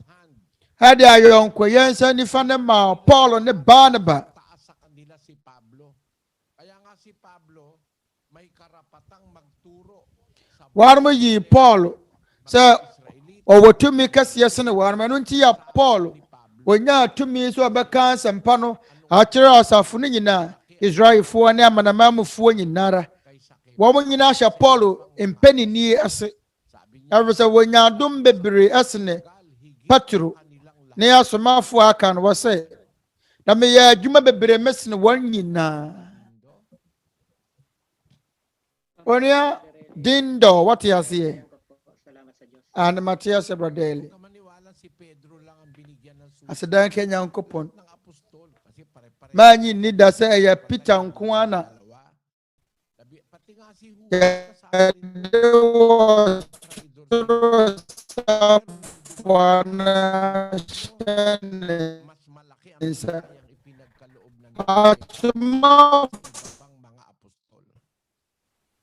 ɛde ayɔnko yɛn nsa nifa ne ma Paul ne Barnaba wɔnom yi Paul sɛ ɔwɔ tumi kɛseɛ sene wɔnom ɛno nti yɛ Paul onyaa tumi so ɔbɛka nsɛmpa no akyerɛ asafo no nyinaa Israelfoɔ ne amanamamufoɔ nyinara wɔn nyinaa hyɛ Paul mpanini ase ɛfiri sɛ wɔnya adom bebree ɛsene Petro ne asomafoɔ aka no wɔ sɛ na meyɛ adwuma bebree mesene wɔn nyinaa Onia dindo, what you say? And Matthias Bradley. As a dan Kenya coupon. Man, you need to say a Peter Nkuana.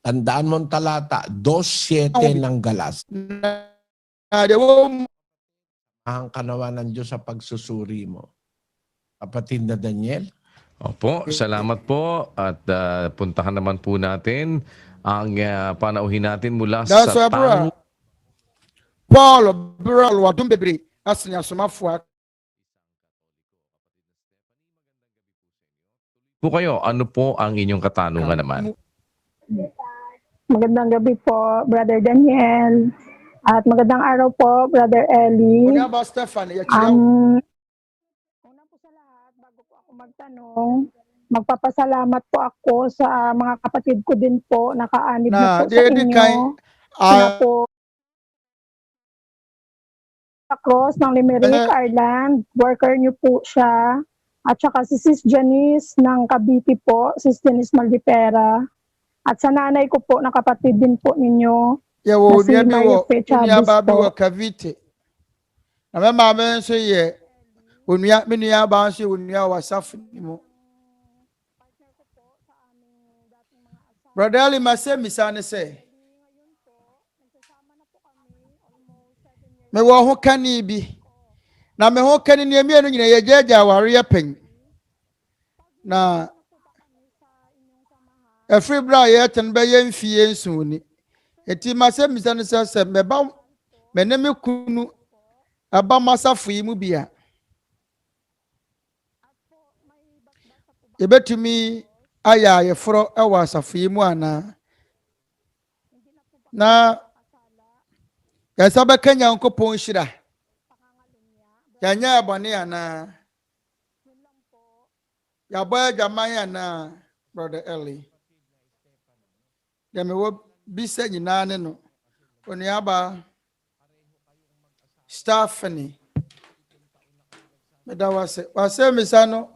Tandaan mong talata, 2:7 ng galas. Ang kanawa ng Diyos sa pagsusuri mo. Kapatid na Daniel. Opo, salamat po at puntahan naman po natin ang panauhin natin mula sa tanong. Paul, Bral, Wadum Bebri, Asnya Sumafua. Po kayo, ano po ang inyong katanungan naman? Magandang gabi po, Brother Daniel. At magandang araw po, Brother Eli. Una ba, Stefan? Una po sa lahat, bago po ako magtanong, magpapasalamat po ako sa mga kapatid ko din po, nakaanib na po sa inyo. Na po Cross ng Limerick, Ireland. Worker niyo po siya. At saka si Sis Janice ng Cavite po, Sis Janice Maldipera. At sa nanay ko po, na kapatid din po ninyo, na si Maria Chavez po. Cavite. Na may mama so ye, unya ba si unya wasaf mo. Brother Ali Nsɛmmisa ne sɛ, me wo ho kani bi. Na me ho kani ne mienu nyina ye gyaagya aware ye pen. Na every bra ye ten be ye mfie nsuni. Eti Nsɛmmisa ne sɛ meba me ne me kunu aba masafo yi mu bia. Ebetumi aya ye foro ewa asafo yi mu ana. Na yasa be kanya nkopon hira. Yanya abone ana. Ya boy jaman ana, Brother Eli. Deme wo bisa nyina ne no. Oni aba Stephanie. Meda wase misa no.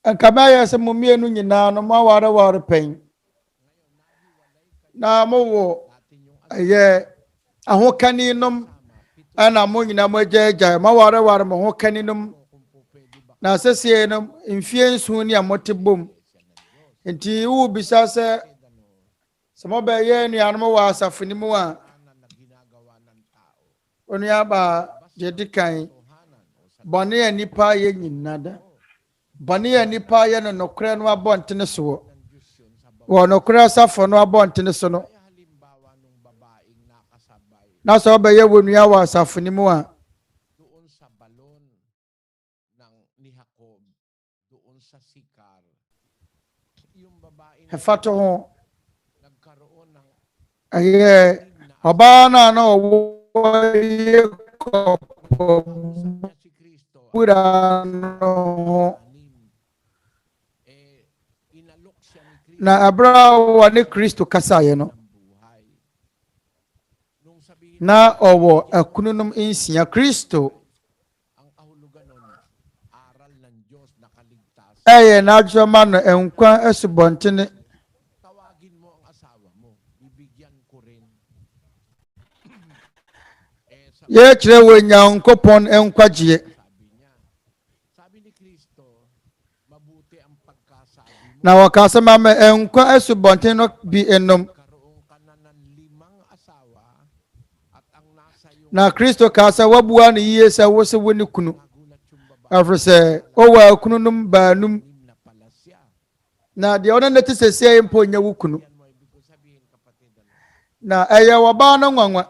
Ankama ya se mumienu nyina no ma ware pen. Na mo wo ahokani nom ana mo nyina mo gyaagya ma ware mo hokani nom na sese nom mfie nsu ni amote bom enti wo bisa se mo be ye nuanom wa asafoni mu a onu aba je dikan bone ya nipa ye nyinada bone ya nipa ye no nokre no abontene so wo nokre asafo no abontene so no na so be ye wonua wa asafoni mu a doon sa balon ni Jacob doon sa Sikar yung babae hefato ho nagkaroon ng oba na no ye ko si Kristo pura no inalok siya ni Kristo na abrawa ni Kristo kasa ye no na owo akununum insia Kristo ang kahulugan nun aral ng Diyos nakaligtas na adwama no enkwa asubonten tawagin mo ang asawa mo bibigyan ko rin ye kire wo Nyankopon enkwagye sabi ni Kristo mabuti ang pagkasabi mo na wakasa mama enkwa asubonten no bi enom na Kristo kasa wabua ne yie sɛ wo se woni kunu afre sɛ o wa kunu num baanum na de ona neti sese mpo nya wo kunu na ɛyɛ waba no nwanwa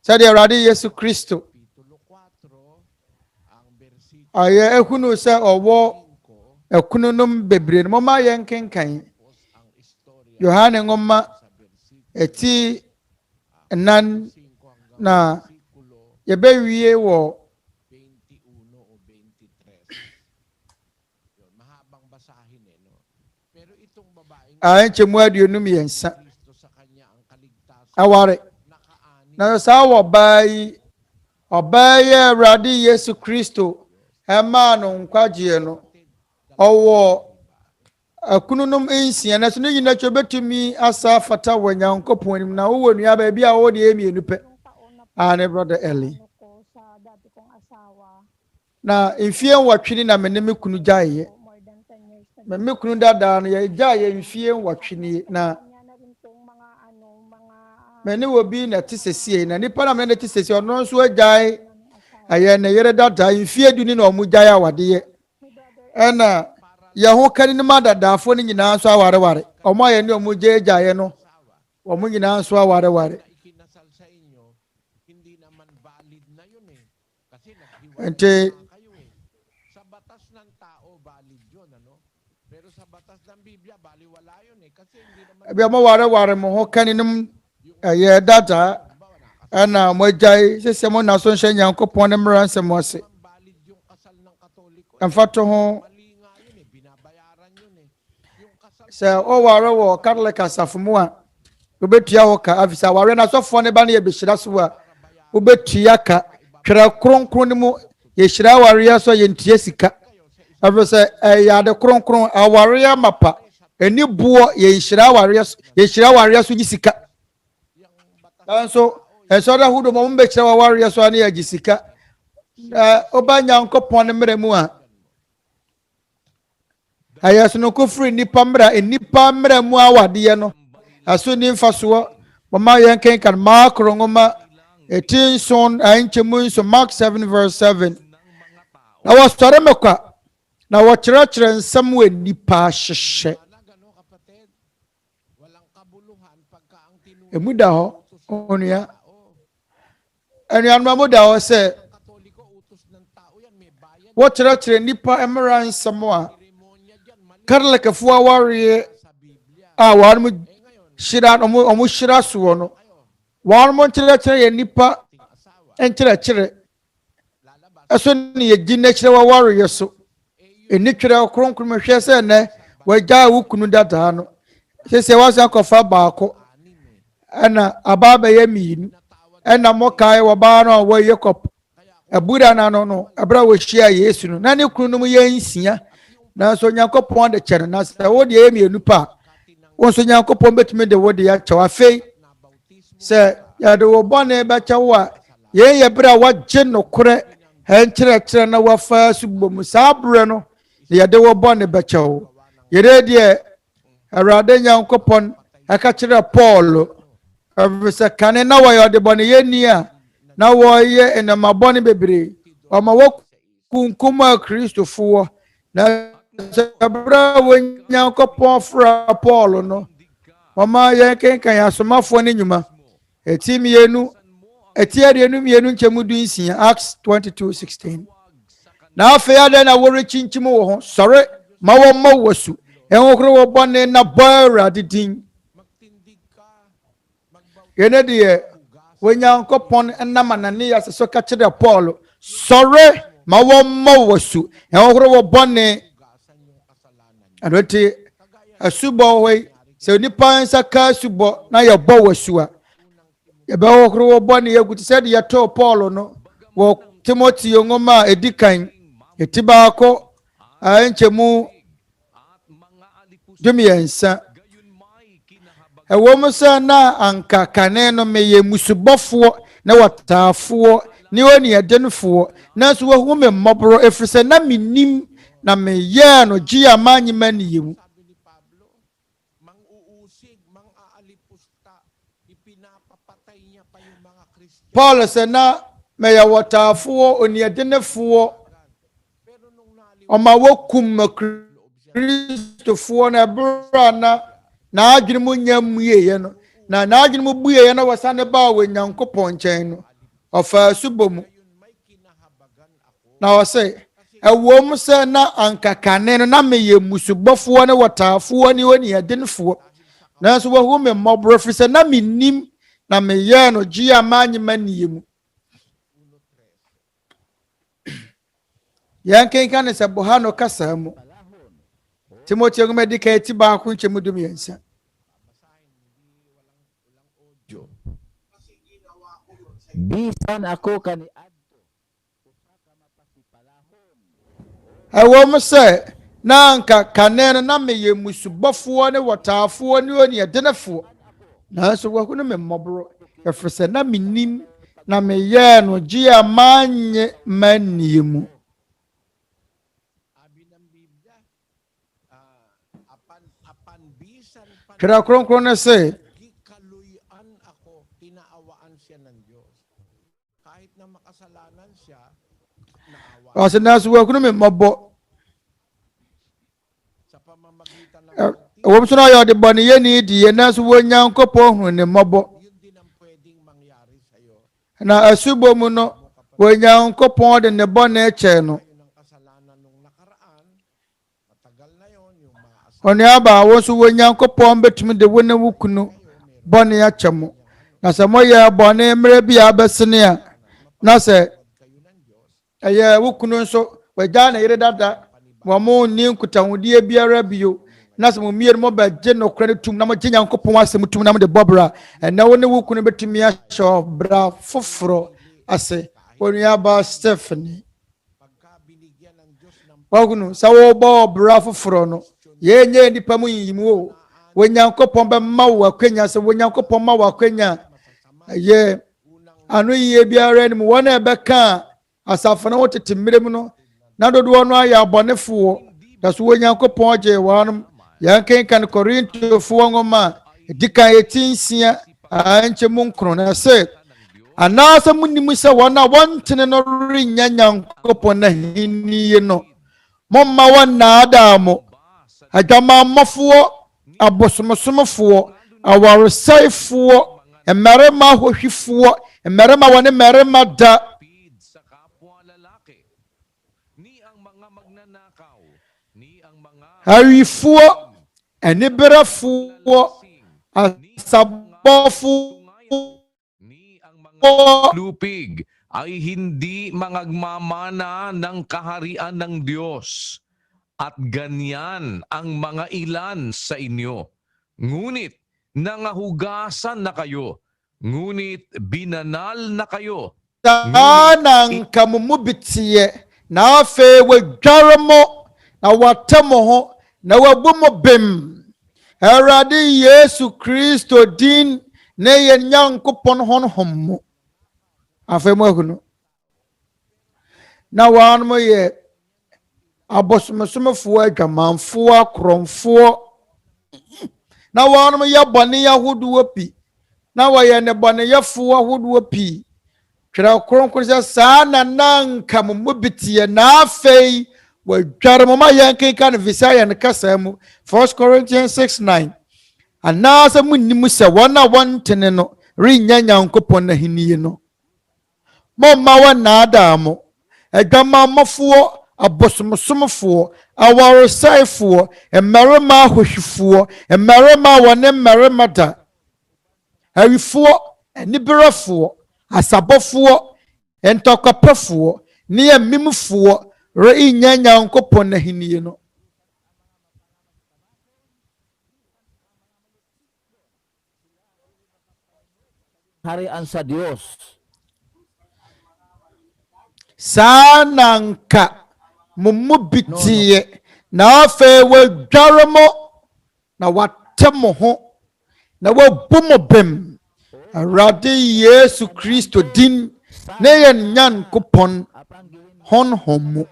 sɛ de Awurade Yesu Kristo ayɛ ehunu sɛ ɔwɔ ekunu num bebre no ma yɛ nkenkan Yohane ngoma eti nan na yebewie wo Nkyɛmu aduonum yɛnsa aware na saa wɔ ɔbaa yi Awurade Yesu Kristo ɛmaa no nkwagyeɛ no ɔwɔ akununum nsia na so ne nyina twɛ betumi asa fata wɔ Nyankopɔn anim na wowɔ nua baabi a wo de emienu pɛ ne brother Eli na mfie nwɔtwe na me ne me kunu gyaeɛ me kunu dada no yɛ gyaeɛ mfie nwɔtwe ni na me ne obi na te sesie na nipa na me ne te sesie ɔno nso agyae ayɛ ne yere dada mfie du ni na ɔmo gyae awadeɛ ɛna yɛ ho kani ne ma dadaafo ne nyinaa nso awareware ɔmo ayɛ ne ɔmo gyae no ɔmo nyinaa nso awareware nti ebi ɔmo wareware mo ho kani ne ɛyɛ dada ɛna mo gyae sese mo na so nhyɛ Nyankopɔn ne mmara nsɛm ase mfato ho sɛ ɔware wɔ Catholic asafo mu a wobetua hɔ ka afisa ware na sɔfoɔ ne ba ne yɛbɛhyira so a wobetua ka Twerɛ Kronkron ne mu yɛhyira awareɛ so yɛntua sika afei sɛ ɛyɛ ade kronkron awareɛ mapa ani boɔ yɛhyira awareɛ so gye sika nanso ɛsɔ da hudo mo mbɛkyerɛ awareɛ so ane yɛgye sika ɔba Nyankopɔn ne mmara mu a ayɛ so no kofiri nipa mmara mu awadeɛ no aso ni mfasoɔ mama yɛn kenkan makro ngoma 18 nkyɛmu nso Mark 7:7 na wɔsɔre mekwa na wɔkyerɛkyerɛ nsɛm wɔ nipa hyehyɛ emu da hɔ onua anuanom da hɔ sɛ wɔkyerɛkyerɛ nipa mmara nsɛm a Catholic-foɔ awareɛ a wɔn hyira ɔmo hyira soɔ no wɔn nkyerɛkyerɛ yɛ nipa nkyerɛkyerɛ ɛso ne yɛgyi n'akyerɛ wɔawareɛ so ɛni Twerɛ Kronkron hwɛ sɛ nɛ wɔagya wo kunu dadaa no sɛsɛ wɔasan kɔfa baako ɛna abaa bɛyɛ mmienu ɛna mɔkae wɔbaa no a wɔyɛ kɔp abura na no ɛberɛ a wɔhyia Yesu no na ne kunu no mu yɛ nsia nanso Nyankopɔn de kyɛ no na sɛ wo de yɛ mmienu pa wo nso Nyankopɔn bɛtumi de wo de akyɛw afei sɛ yɛde wo bɔne bɛkyɛ wo a yɛn yɛ berɛ a wɔagye nokorɛ nkyerɛkyerɛ na wɔafa so bɔ mu saa berɛ no yɛde wo bɔne bɛkyɛ wo yɛde deɛ Awurade Nyankopɔn aka kyerɛ Paul sɛ kane na wɔyɛ ɔde bɔne yɛni a na wɔyɛ ɛnama bɔne bebree ɔma wɔkunkum a Kristofoɔ na sɛ berɛ a Nyankopɔn fra Paul no ɔma yɛn kenkan asomafoɔ ne nnwuma ɛti mmienu nkyɛmu du nsia Acts 22:16 na afei adɛn na wɔrekyinkyim wɔ ho sɔre ma wɔmmɔ wɔ su ɛhohoro wɔ bɔne na bɔ Awurade din yɛne deɛ Onyankopɔn nam Anania sɛ so ka kyerɛ Paul sɔre ma wɔmmɔ wɔ su ɛhohoro wɔ bɔne ɛno nti asubɔ hɔ yi sɛ nipa nsa ka asubɔ na yɛbɔ wɔ su a yɛbɛhohoro wɔ bɔne yɛgu te sɛ de yɛtɔɔ Paul no wɔ Timoteo nwoma a ɛdi kan ɛti baako nkyɛmu dumiɛnsa ɛwɔ mu sɛ na anka kane no meyɛ musubɔfoɔ na wɔtaafoɔ ne oniɛdenfoɔ nanso wahu me mmɔborɔ ɛfiri sɛ na mennim na meyɛɛ no gye a manyema niyɛ mu Paul sɛ na meyɛ wɔtaafoɔ oniɛdenefoɔ ɔma wɔkum Kristofoɔ na ɛberɛ na adwene mu nya mmueɛ no na n'adwene mu bueɛ no wɔsane baa wɔ Nyankopɔn nkyɛn no ɔfaa subɔ mu na ɔsɛ ɛwɔ mu sɛ na anka kane no na meyɛ musubɔfoɔ ne wɔtaafoɔ ne oniɛdenfoɔ nanso wahu me mmɔborɔ firi sɛ na mennim na meyɛɛ no gye a manyema niyɛ mu yɛn kenka ne sɛ boha no kasa mu Timothy ngumedika eti ba ku nchemu dum yensa. Bisan ako kani Ewo say na nka kanene na meye musubofo ne wataafo ne oni edenefo. Na so wa ku no me mmobro. Efrese na minim na meye no gi amanye maniemu. Twerɛ Kronkron na say Asa na so wa ku no me mmobro. Womso na yo de bone ye ni die na so wo Nyankopɔn hu ne mmobro. Na asubo mu no wo Nyankopɔn de ne bone eche no. Oni aba wo so wo Nyankopɔn betumi de wo na wukunu bone achemo. Na se moye bone mre bia besene a na se eye wukunu nso wagya na yire dada wo mo ni nkutahudie biara bio. Na se mo mier mo ba je no kra tum na mo je Nyankopɔn asem tum na mo de bobra na wo ne wukunu betumi ahye bra foforo ase. Oni aba Stephanie wagunu sa wo bo bra foforo no ye nye nipa mu yimu wo Nyankopɔn be ma wo akwanya se wo Nyankopɔn ma wo akwanya ye anoyie biara ni mo wona be ka asafo na wotete mmerem no na dodo no aya abonefo da so wo Nyankopɔn je wanum yanken kan Korinto fo ngoma dikan yetinsia anche mu nkron na se anasa munnim se wona wontene no rinya Nyankopɔn na hiniye no momma wona adamo adwama mafo abosomsomfo awaresaifo emerema hohwifo emerema wone merema da harifo eniberafo asabofo lupig ay hindi mangagmamana ng kaharian ng Diyos. At ganyan ang mga ilan sa inyo. Ngunit nangahugasan na kayo. Ngunit binanal na kayo. Nang kamumubitiye na afe wadware mo na watamo ho na wabumo bem. Awurade Yesu Kristo din na ye Nyankopɔn honhom mo. Afe mo hunu. Na wan mo ye abosomsomfo adwamanfo akromfo na wanum ya bone yahodo pi na waye ne bone yafo ahodo pi Twerɛ Kronkron sɛ saa na nanka mo bitie na afei wadware mo ma yanken kan visaya ne kasa mu 1 Corinthians 6:9 anasa munnim sɛ wona wontene no rinya Nyankopɔn na hiniye no momma wona adamo adwamamafo abosomsomfo awaresaifo emerema ahohwifo emerema wone merema da awifo eniberafo asabofo entokopefo ne amimfo re inya Nyankopɔn na hiniye no hari ansa Dios sananka mumubitiye na afe wadware mo na watemo ho na wabumo bem Awurade Yesu Kristo din na ye Nyankopɔn honhom mo.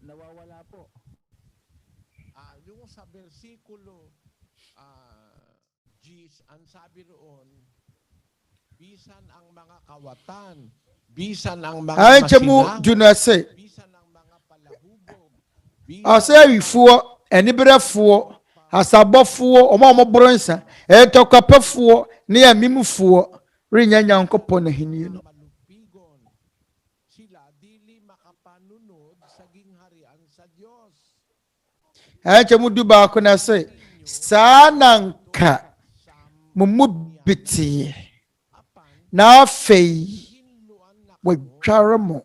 Nawawala po. Yung sa versikulo ang sabi roon, bisan ang mga kawatan, bisan ang mga masinang, bisan ang mga palahubog, asayifo, eniberefo, asabofo, omobronsa, etokapefo, ni amimfo, rinya Nyankopɔn na hiniye no. Sila dili makapanunod sa gingharian sa Dios. Chemu duba ko na say, sananka mumubiti na afei wadware mo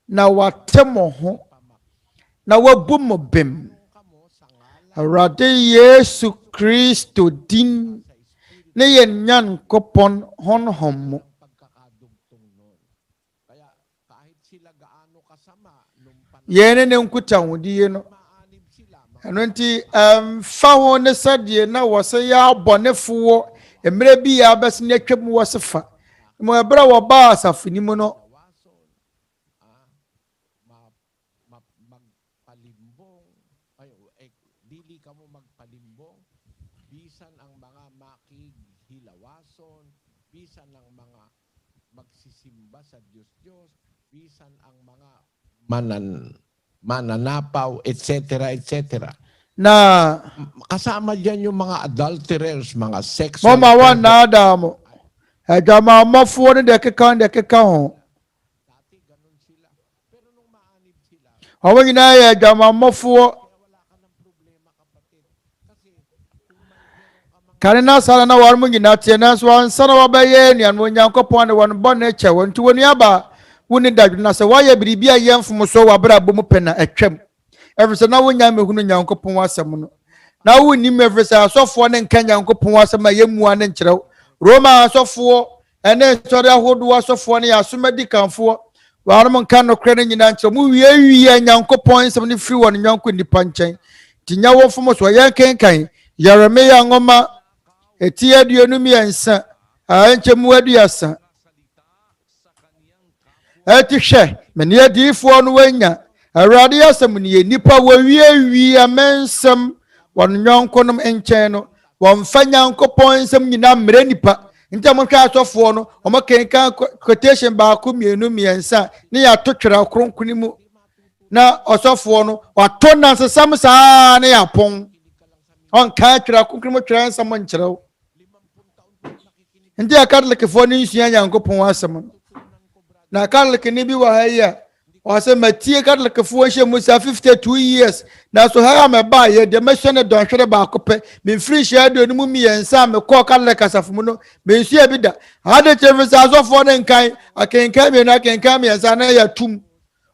na wate mo ho na wabu mo bem Awurade Yesu Kristo din ne yɛ Nyankopɔn honhom mo yɛne ne nkutahudie no ɛno nti fa ho ne sɛdeɛ na wɔsɛ yɛ abɔnefoɔ mmerɛ bi yɛ abɛse ne atwam wɔ se fa mo ɛberɛ wɔbaa asafo ni mu no mananapaw, etc., etc. Na kasama dyan yung mga adulterers, mga sex. Mama wa na adamo. Adama mafuo ne de keka ho. Hawo nyina ya adama mafuo. Kane na sala na war mu nyina tie na so ansa na wabaye ni anu Nyankopɔn ne won bɔ ne kyɛ won ti woni aba woni dadwo na sɛ wayɛ biribi a yɛmfom so wabra bɔ mu pɛ na atwam eversɛ na wonya mehunu Nyankopɔn asɛm no na wonni eversɛ asɔfoɔ ne nka Nyankopɔn asɛm a yɛmua ne nkyerɛw Roma asɔfoɔ ɛne nsɔre ahodoɔ asɔfoɔ ne yɛasomadi kanfoɔ wɔanom nka no kra ne nyina nkyerɛ mu wie Nyankopɔn nsɛm ne firi wɔ ne Nyanko nipa nkyɛn ti nya wɔfom so yɛn kenkan Yeremia ngoma eti aduonu miɛnsa ankyɛmu aduasa eti hwɛ mene adiifoɔ no wanya Awurade asɛm ne yɛ nipa wɔwie amensɛm wɔn nyɔnkonom nkyɛn no wɔmfa Nyankopɔn nsɛm nyina mmerɛ nipa nti mo hwɛ asɔfoɔ no ɔmo kenkan quotation baako mmienu miɛnsa ne yɛato Twerɛ Kronkron mu na ɔsɔfoɔ no wato nansesam saa ne yɛapɔn ɔnka Twerɛ Kronkron mu twerɛ nsɛm nkyerɛw nti a Catholic for ne nsua Nyankopɔn asɛm na Catholic ni bi wɔ ha yi a ɔsɛ matie Catholic for nhye mu sa 52 years na so ha me ba ye de mehye ne dɔnhwere baako pɛ me mfiri hye aduonu mu miɛnsa me kɔ Catholic asafo mu no me nsua bi da ade kyerɛ sa asɔfoɔ ne nkan akenkan me na akenkan miɛnsa na ya tum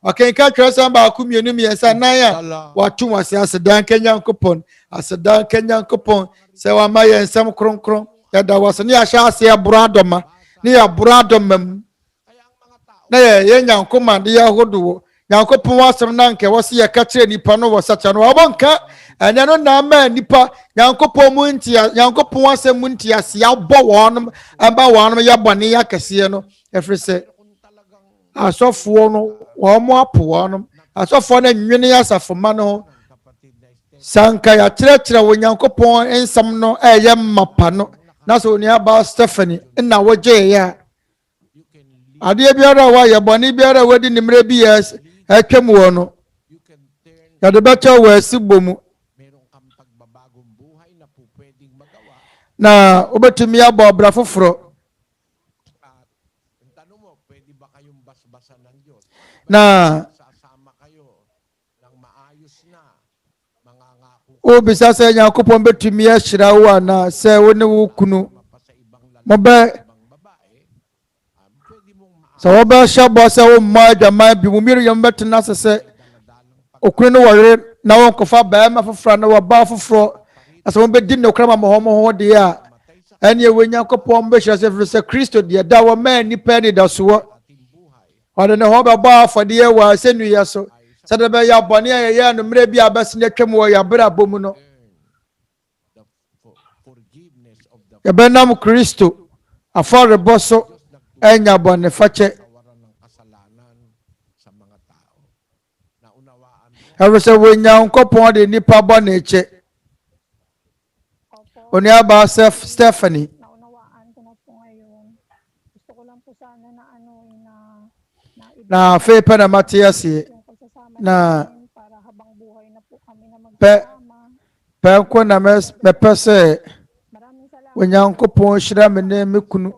akenkan twerɛ sa baako mienu miɛnsa na ya watum asase dan Nyankopɔn asedan Nyankopɔn sɛ wa ma yɛ nsɛm kronkron da was ne ahyɛ ase abradoma ne abradoma na yɛ Nyankopɔn de yahodo Nyankopɔn asɛm na nke wɔ se yɛ ka kyerɛ nipa no wɔ sacha no wɔbɔnka ɛnɛ no na ma nipa Nyankopɔn mu ntia Nyankopɔn asɛm mu ntia se abɔ wɔnom aba wɔnom yɛ bɔne yɛ kɛseɛ no ɛfiri sɛ asɔfoɔ no wɔn apo wɔnom asɔfoɔ no nwene asafo ma no sanka ya kyerɛkyerɛ wɔ Nyankopɔn nsɛm no ɛyɛ mapa no na so ni aba Stephanie na wogye ya ade biara wa yɛ bɔne biara wadi nimre bi yɛ atwam wɔ no ya de bɛkyɛ wɔ asibɔ mu na obetumi abɔ bra foforɔ na obisa sɛ Nyankopɔn betumi ahyira wo ana sɛ wo ne wo kunu mobɛ sɛ wɔbɛhyɛ bɔ sɛ wo mma adwaman bi mu mmiri yɛm bɛtena sɛ sɛ okunu no wɔyere na wɔnkɔfa bɛrima foforɔ na wɔba foforɔ asɛ wɔbɛdi ne okra ma ho deɛ a ɛne ɛwɔ Nyankopɔn bɛhyira sɛ firi sɛ Kristo deɛ da wɔ maa nnipa anidasoɔ ɔde ne ho bɛbɔ afɔdeɛ wɔ asɛnnua so sɛ de bɛyɛ abɔne a yɛyɛ no mmerɛ bi a bɛse ne atwam wɔ yɛabrɛ abɔ mu no yɛbɛnam Kristo afɔrebɔ so enya bɔne fakyɛ ɛwɔ sɛ wɔ Nyankopɔn de nipa bɔne kyɛ oni aba Stephanie na afei pɛ na mate aseɛ na pɛ nko na mɛpɛ sɛ Onyankopɔn hyira me ne me kunu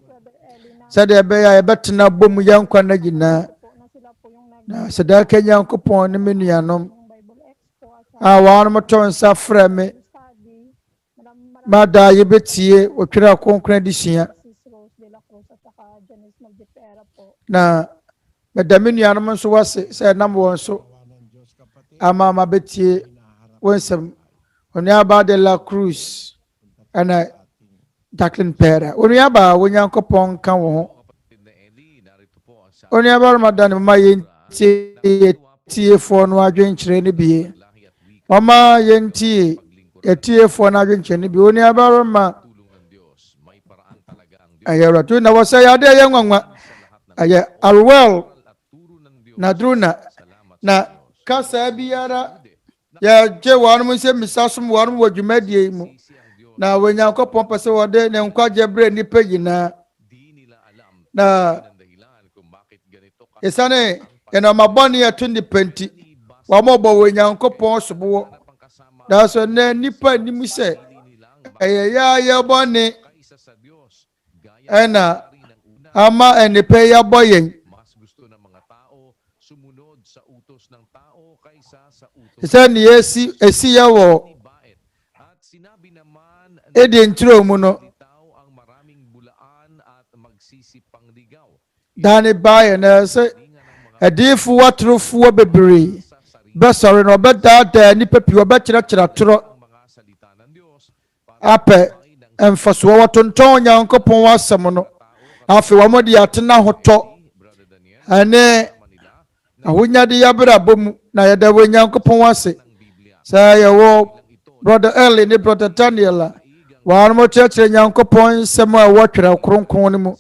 sɛdeɛ ɛbɛyɛ a yɛbɛtena bɔ mu yɛn nkwa no nyinaa na sɛdeɛ ka Nyankopɔn ne me nuanom a wɔnom tɔ nsa frɛ me mada yɛbɛtie Twerɛ Kronkron Adesua na madame nuanom nso wase sɛ nam wɔn so ama betie wonsɛm onuaba de la cruz ana Jacqueline Pera onuaba wonyankopɔn ka wo ho onuaba Ramadan ma yentie fo no adwenkyerɛ ne bie mama yentie etie fo no adwenkyerɛ ne bie onuaba Rama ayara tu na wasa ya de yenwanwa aye alwell na druna na kasa biara ya je wanum nsɛmmisa som wanum wɔ dwumadie mu na Onyankopɔn pɛsɛ wɔde ne nkwagye bre nipa nyinaa na esane ena mabɔne ya tundi penti wa mɔbɔ Onyankopɔn sobo da so na nipa nim sɛ ya bɔne ena ama enipa ya bɔyen sani esi ya wɔ edi nturo mu no dani baayɛ na sɛ adiifo watorofo bebree bɛsɔre na ɔbɛdaadaa nipa pii ɔbɛkyerɛkyerɛ torɔ apɛ mfasoɔ wɔtontɔn Onyankopɔn asɛm no afei wɔn de atena hotɔ ane ahonyade yabrabɔ mu na yɛda Onyankopɔn ase sɛ yɛwɔ brother Eli ne brother Daniel a wɔn kyerɛkyerɛ Nyankopɔn nsɛm a ɛwɔ Twerɛ Kronkron no mu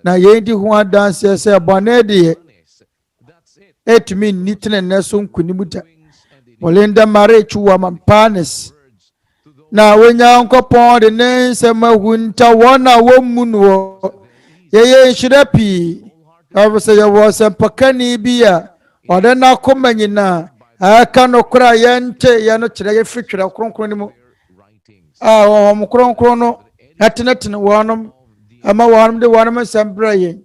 na yɛn di ho adanseɛ sɛ bɔne deɛ etumi nni tenenee so nkonim da Olinda Marie Chuwamampanes na Onyankopɔn de ne nsɛm ahunta wɔn a wɔmmu no yɛyɛ nhyira pii ɛfisɛ yɛwɔ nsɛmpakani bi a ɔde n'akoma nyinaa aka no kora yɛnte yɛno kyerɛ yɛfiri Twerɛ Kronkron no mu a wɔn kronkron no ɛtenetene wɔnom ama wɔnom de wɔnom nsɛm brɛ yɛn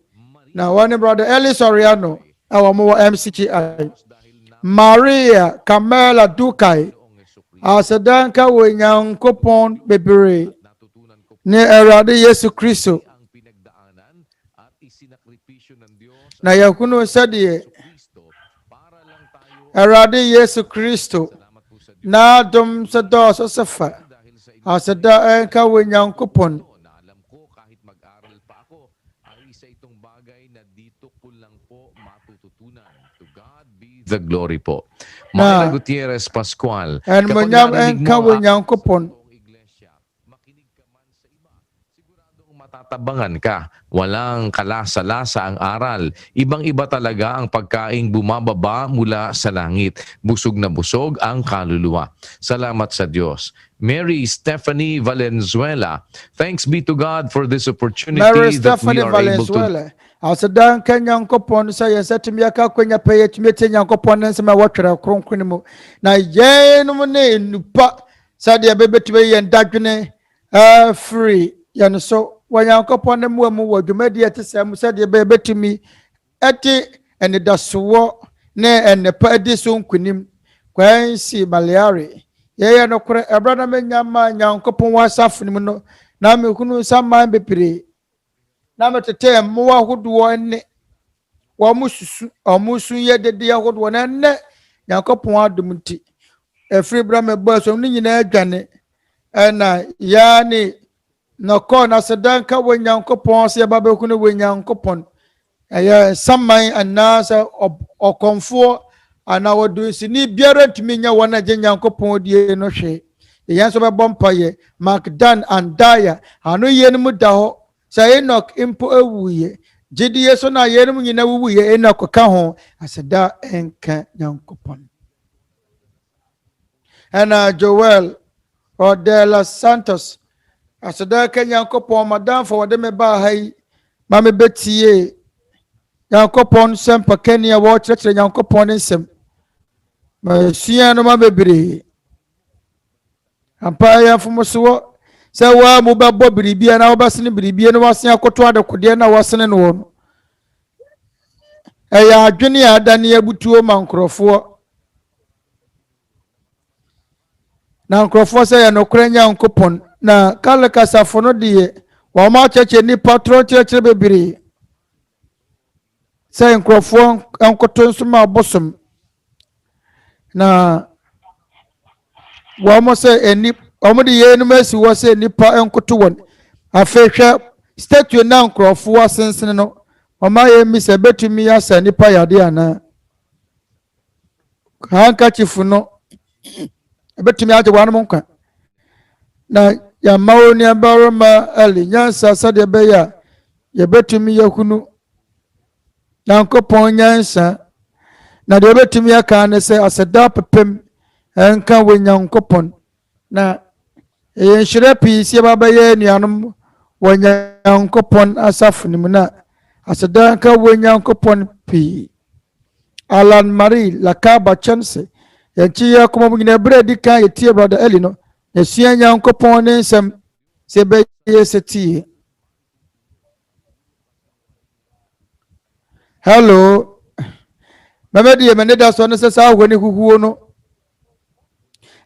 na wɔne brother Eli Soriano a wɔn wɔ MCGI Maria Camela Dukai asedanka wɔ Nyankopɔn bebree ne Awurade Yesu Kristo na yɛhunu sɛdeɛ Awurade Yesu Kristo na dom sɛ dɔɔso sɛ fa aseda enka wɔ Nyankopɔn the glory po. Mahal Gutierrez Pascual. And manyam enka wɔ Nyankopɔn matatabangan ka, walang kalasa-lasa ang aral. Ibang-iba talaga ang pagkaing bumababa mula sa langit. Busog na busog ang kaluluwa. Salamat sa Diyos. Mary Stephanie Valenzuela, thanks be to God for this opportunity Mary that we Stephanie are Valenzuela. able to... Asedan ka Nyankopɔn sɛ yɛsɛtumi aka kwanya pɛ yɛtumi tie Nyankopɔn ne nsɛm a ɛwɔ Twerɛ Kronkron mu na yɛnom ne nupa sɛdeɛ bɛbɛtumi yɛn dadwene free yɛn so wɔ Nyankopɔn ne mu wɔ dwumadie te sɛ mu sɛdeɛ bɛbɛtumi ɛte anidasoɔ ne ɛnɛpa adi so nkunim kwansi maleare yɛyɛ no korɛ ɛbra na menya ma Nyankopɔn wɔ asafo mu no na mehunu saman bebree na metete mo ahodoɔ ne wɔn susu wɔn su yɛ dede ahodoɔ na ne Nyankopɔn adom nti efiri bra me bɔ so ne nyinaa adwane ɛna ya ne na kɔ na sedan ka wɔ Nyankopɔn sɛ ba bɛku ne wɔ Nyankopɔn ɛyɛ saman anaasɛ ɔkɔmfoɔ ana wɔdo sini biara ntumi nya wɔn agye Nyankopɔn die no hwɛ yɛn so bɛbɔ mpaeɛ Magdan Andaya anoyie no mu da hɔ sɛ Enoch mpo awuye gyidie so na yɛnom nyina wuye Enoch ka ho aseda enka Nyankopɔn ɛna Joel Odela Santos aseda ka Nyankopɔn madam for wɔde me ba ha yi ma me betie Nyankopɔn sɛmpa kani a wɔkyerɛkyerɛ Nyankopɔn ne nsɛm ma sua no ma bebree ampa yɛmfom so wɔ sɛ wa mu bɛbɔ biribia na wɔbɛsene biribia na wɔsen akoto adekodeɛ na wɔsene no wɔ no ɛyɛ adwene a adane abutuo ma nkurɔfoɔ na nkurɔfoɔ sɛ yɛ nokorɛ Nyankopɔn na kale kasafo no deɛ wɔn akyɛkyɛ nipa toro kyerɛkyerɛ bebree sɛ nkurɔfoɔ nkoto nso ma bosom na wɔn sɛ ani wɔn de yɛn no asi wɔ sɛ nipa nkoto wɔn afei hwɛ statue na nkurɔfoɔ asensene no wɔn ayɛ mi sɛ betumi asa nipa yade ana handkerchief no betumi agye wɔn mo nkwa na yɛma wɔn nua barima Eli nyansa sɛdeɛ bɛyɛ a yɛbɛtumi yɛhunu Nyankopɔn nyansa na deɛ yɛbɛtumi aka ne sɛ aseda pepem ɛnka wɔ Nyankopɔn na ɛyɛ nhyira pii sɛ yɛbɛbɛyɛ anuanom wɔ Nyankopɔn asafo no mu na aseda nka wɔ Nyankopɔn pii Alan Marie Lakaba Chense yɛnkyi yɛ kɔmɔ mu nyina berɛ di kan yɛtie brother Eli no yɛsua Nyankopɔn ne nsɛm sɛ yɛbɛyɛ sɛ tie. Hello mama die me ne da so ne sɛ saa hɔ ne huhuo no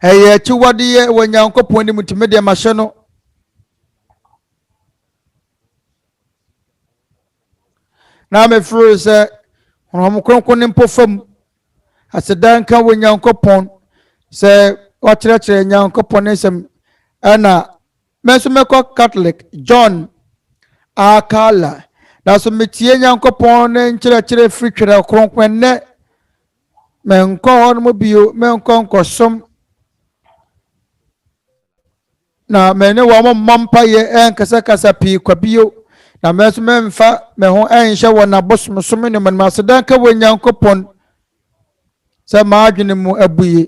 ɛyɛ akyiwadeɛ wɔ Nyankopɔn ne mutumi de mahyɛ no na mefiri sɛ Honhom Kronkron ne mpo fam aseda nka wɔ Nyankopɔn sɛ ɔkyerɛkyerɛ Nyankopɔn ne nsɛm ɛna mɛnso mɛkɔ Catholic John Akala na so metie Nyankopɔn ne nkyerɛkyerɛ firi Twerɛ Kronkron ne menkɔ hɔ no mu bio menkɔ nkɔsom na mene wɔ mo mpaeɛ ɛnkasakasa pii kwa bio na mɛnso memfa me ho ɛnhyɛ wɔ n'abosomsom ne mu aseda nka wɔ Nyankopɔn sɛ maadwene mu abue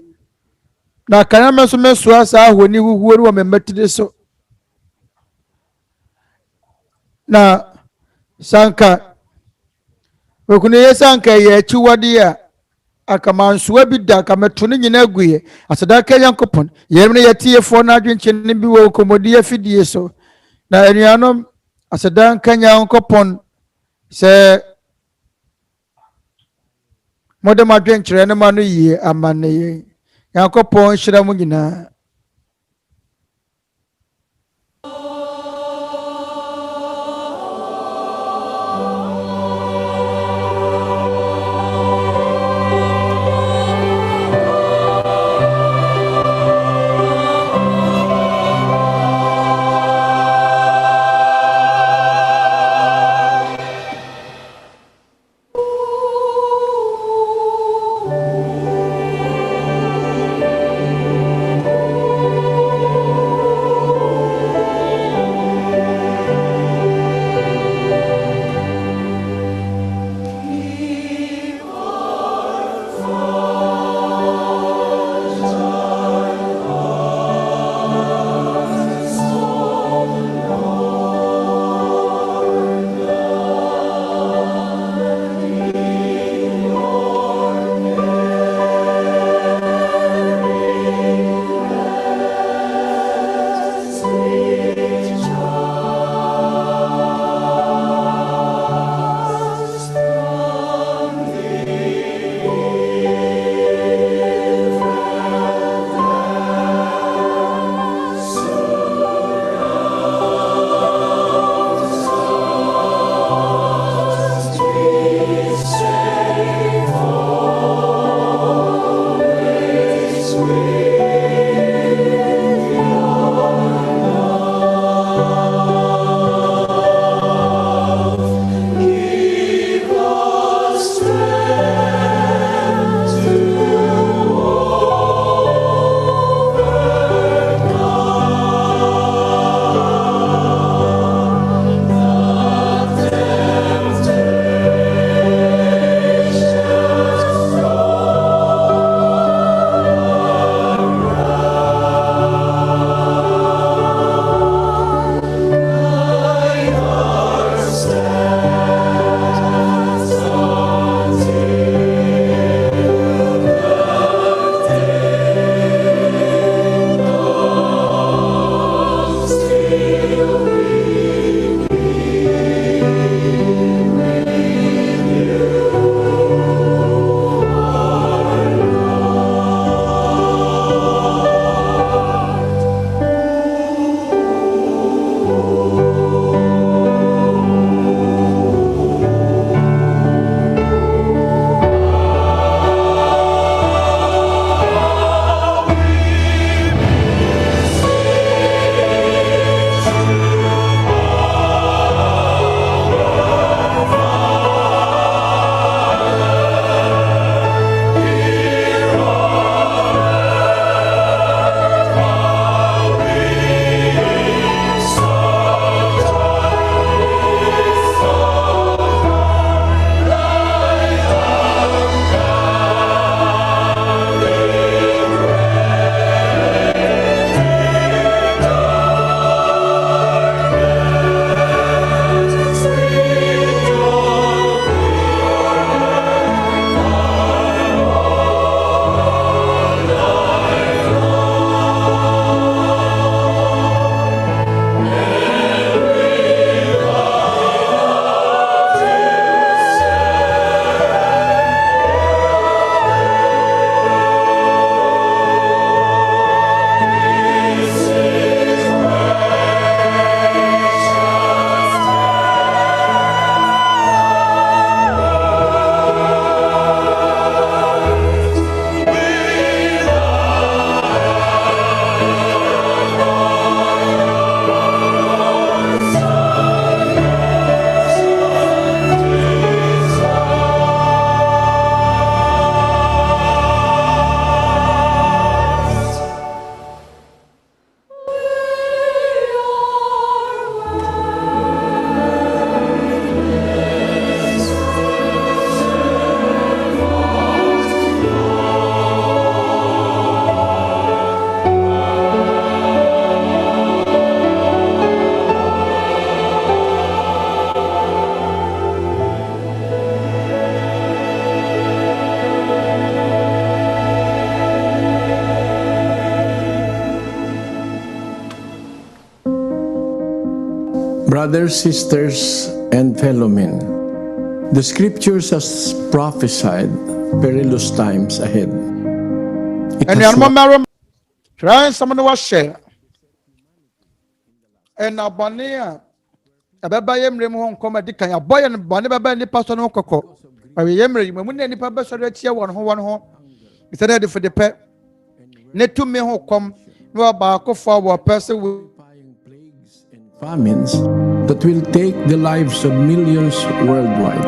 na kana mɛnso mesoa saa ahoni huhuo no wɔ me mmatiri so na sanka okunu ye sanka ye akyiwade a akamansoa bi da akameto ne nyina aguye aseda ka Nyankopɔn yɛm ne yɛtiefo na adwenkyɛ ne bi wɔ komodi afidie so na anuanom aseda nka Nyankopɔn sɛ modem adwenkyerɛ ne ma no yie ama ne yɛn Nyankopɔn hyira mu nyinaa. Brothers, sisters, and fellow men, the scriptures has prophesied perilous times ahead. And Yarmamarum, trying someone was share. And Abania, a babayam remon come at the kind of boy and Bonababa and the person of Coco. I remember when any purpose of here 1 home. It's ready for the pet. Net to me who come no about for a person with famines that will take the lives of millions worldwide.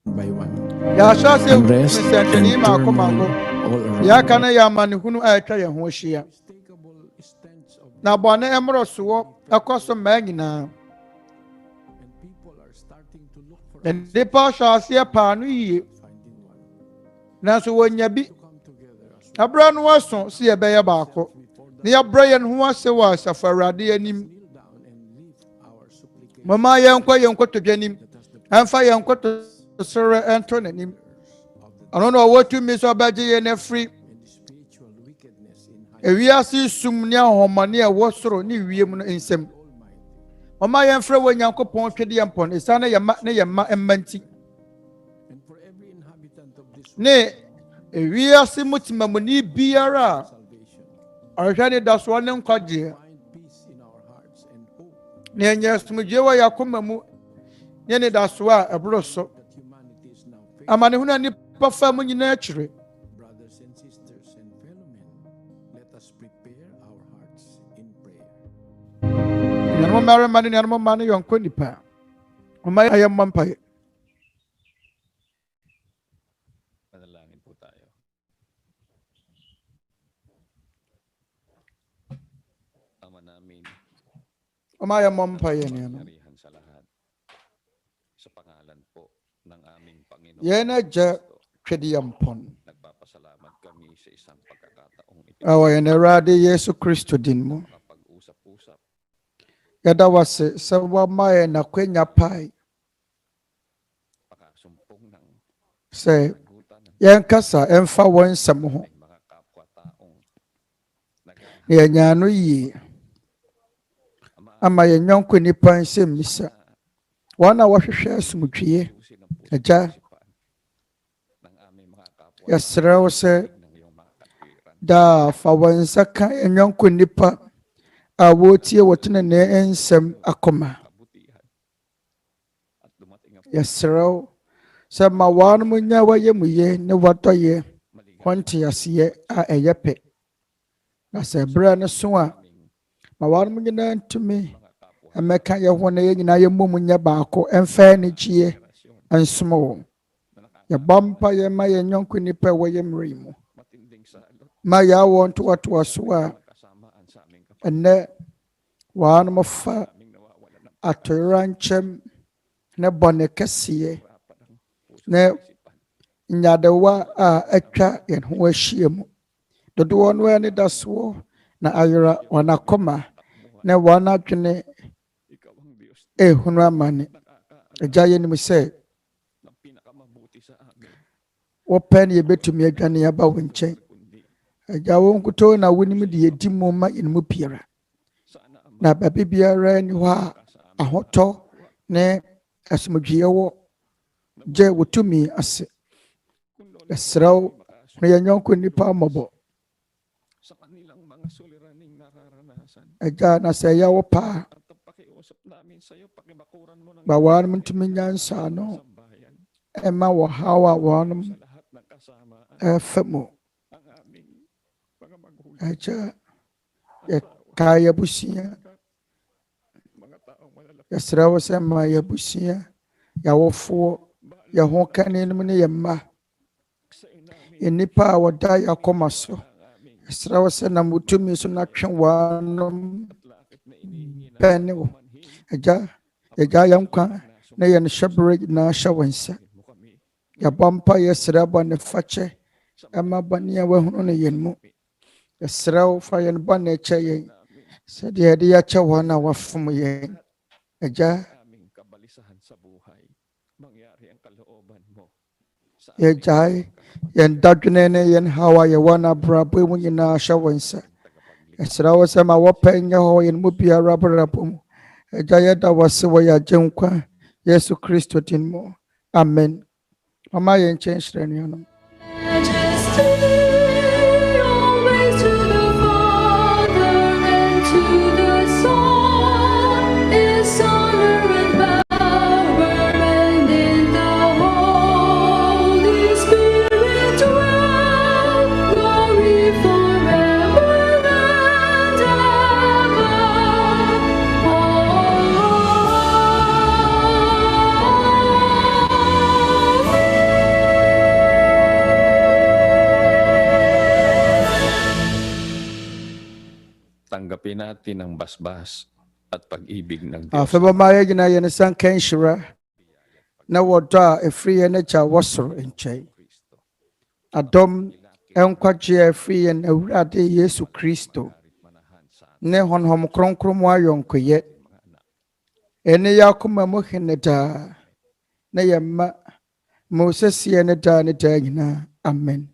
By one. Unrest and turmoil all around. Yakana Yaman who I try and Hoshia. Now, Bonne Emerald across the Magina. And the Pasha see a panu. Now, so when you be a brand was so see a bear barco. Near Brian who was a Faradi and him. Mamma Yanko to Jenim and Fire Yanko to Sir Anthony. I don't know what you miss about and free. If we are see some near Homania was through New Yemen in some. Mamma and Fred when Yanko Pont Tete Atempɔn is Sana Yama and Manti. Nay, if we are see much Mamoni Biara. I had that's one and Kaji. Yes, Mujewa Yakumamu, Yene Daswa, a brosso. A man who any perform in nature. Brothers and sisters and fellow men, let us prepare our hearts in prayer. Yamo Mary Money, Yamo Money on Quinipa. O my I am Mampire. Umaya Mampire. Sa pangalan po ng aming Panginoon. Yena ja Tete Atempɔn. Nagpapasalamat kami sa isang pagkakataong ito. Awa Rade Yesu Kristo din mo. Kapag-usap-usap. Yada wase sa wamaya na kwenya pai. Pakasumpong ng Say yan kasa emfa wansam ho. mga kapwa-taong Yan anoyie. Ama yanyonko nipa nsɛmmisa. Wana wohwehwɛ asomdwie. Agya yɛsrɛ wo sɛ da fa wɔn nsa ka yanyonko nipa a wɔtie wɔtene ne nsɛm akoma. Yɛsrɛ wo sɛ ma wɔn mo nya wɔyɛ mu yɛ ne wɔdɔyɛ wɔnte aseɛ a ɛyɛ pɛ. Na sɛ brɛ ne so a ma wɔn mo nyinaa ntumi emeka yɛ ho na yɛ nyinaa yɛ mmom nyɛ baako ɛmfa ne kyie nsom wo. Yɛbɔ mpa yɛ ma yɛ nyɔnko nipa wɔyɛ mmere mu. Ma yɛ awɔ ntoatoa so a ɛnɛ wɔn mo fa atoyera nkyɛm ne bɔne kɛseɛ ne nyadewa a atwa yɛn ho ahyia mu. Dodoɔ no ne da soɔ na ayera wɔn akoma na wɔn adwene ehunu amane. Agya yɛ nim sɛ wopɛ ne yɛbɛtumi adwane aba wo nkyɛn. Agya wo nkutoo na wonim de yɛdi mu ma yɛn mu biara. Na baabi biara ni hɔ a ahotɔ ne asomdwie wɔ gye wo tumi ase. Yɛsrɛ wo na yɛn nyɔnko nipa mmɔbɔ. Agya na sɛ ɛyɛ wo paa ba wɔn ntumi nyansa no ɛma wɔ haw a wɔn ɛfa mu. Agya yɛkae yɛabusua. Yɛsrɛ wo sɛ ma yɛabusua yɛawofoɔ yɛn ho kane nom ne yɛn mma yɛn nipa a wɔda yɛn akoma so. Yɛsrɛ wo sɛ nam wo tumi so na twe wɔn bɛne wo. Agya yɛgya yɛn nkwa na yɛn hyɛberɛ nyinaa hyɛ wo nsa. Yɛbɔ mpa yɛsrɛ bɔne fakyɛ ɛma bɔne a wahunu no yɛn mu. Yɛsrɛ wo fa yɛn bɔne kyɛ yɛn sɛdeɛ yɛde yɛkyɛ wɔn a wafom yɛn. Agya yɛgyae yɛn dadwene ne yɛn haw a yɛwɔ no abrabɔ mu nyinaa hyɛ wo nsa. ɛsra wo sɛ ma wɔpɛ nyɛ hɔ yɛn mu biara abrabɔ mu agya yɛda wase wɔ yɛ agyenkwa Yesu Kristo din mu amen. Mama yɛn nkyɛn hyerɛ nuanom. Tanggapin natin ang basbas at pag-ibig ng Diyos. Afebamaya gina yan isang kenshira na wada efri yan echa wasoro enchai. Adom enkwagye efri yan Awurade Yesu Kristo. Ne honhom kronkron mu ayonkoye. Ene yakoma mo heneda na yamma Moses yan da ne da nyina. Amen.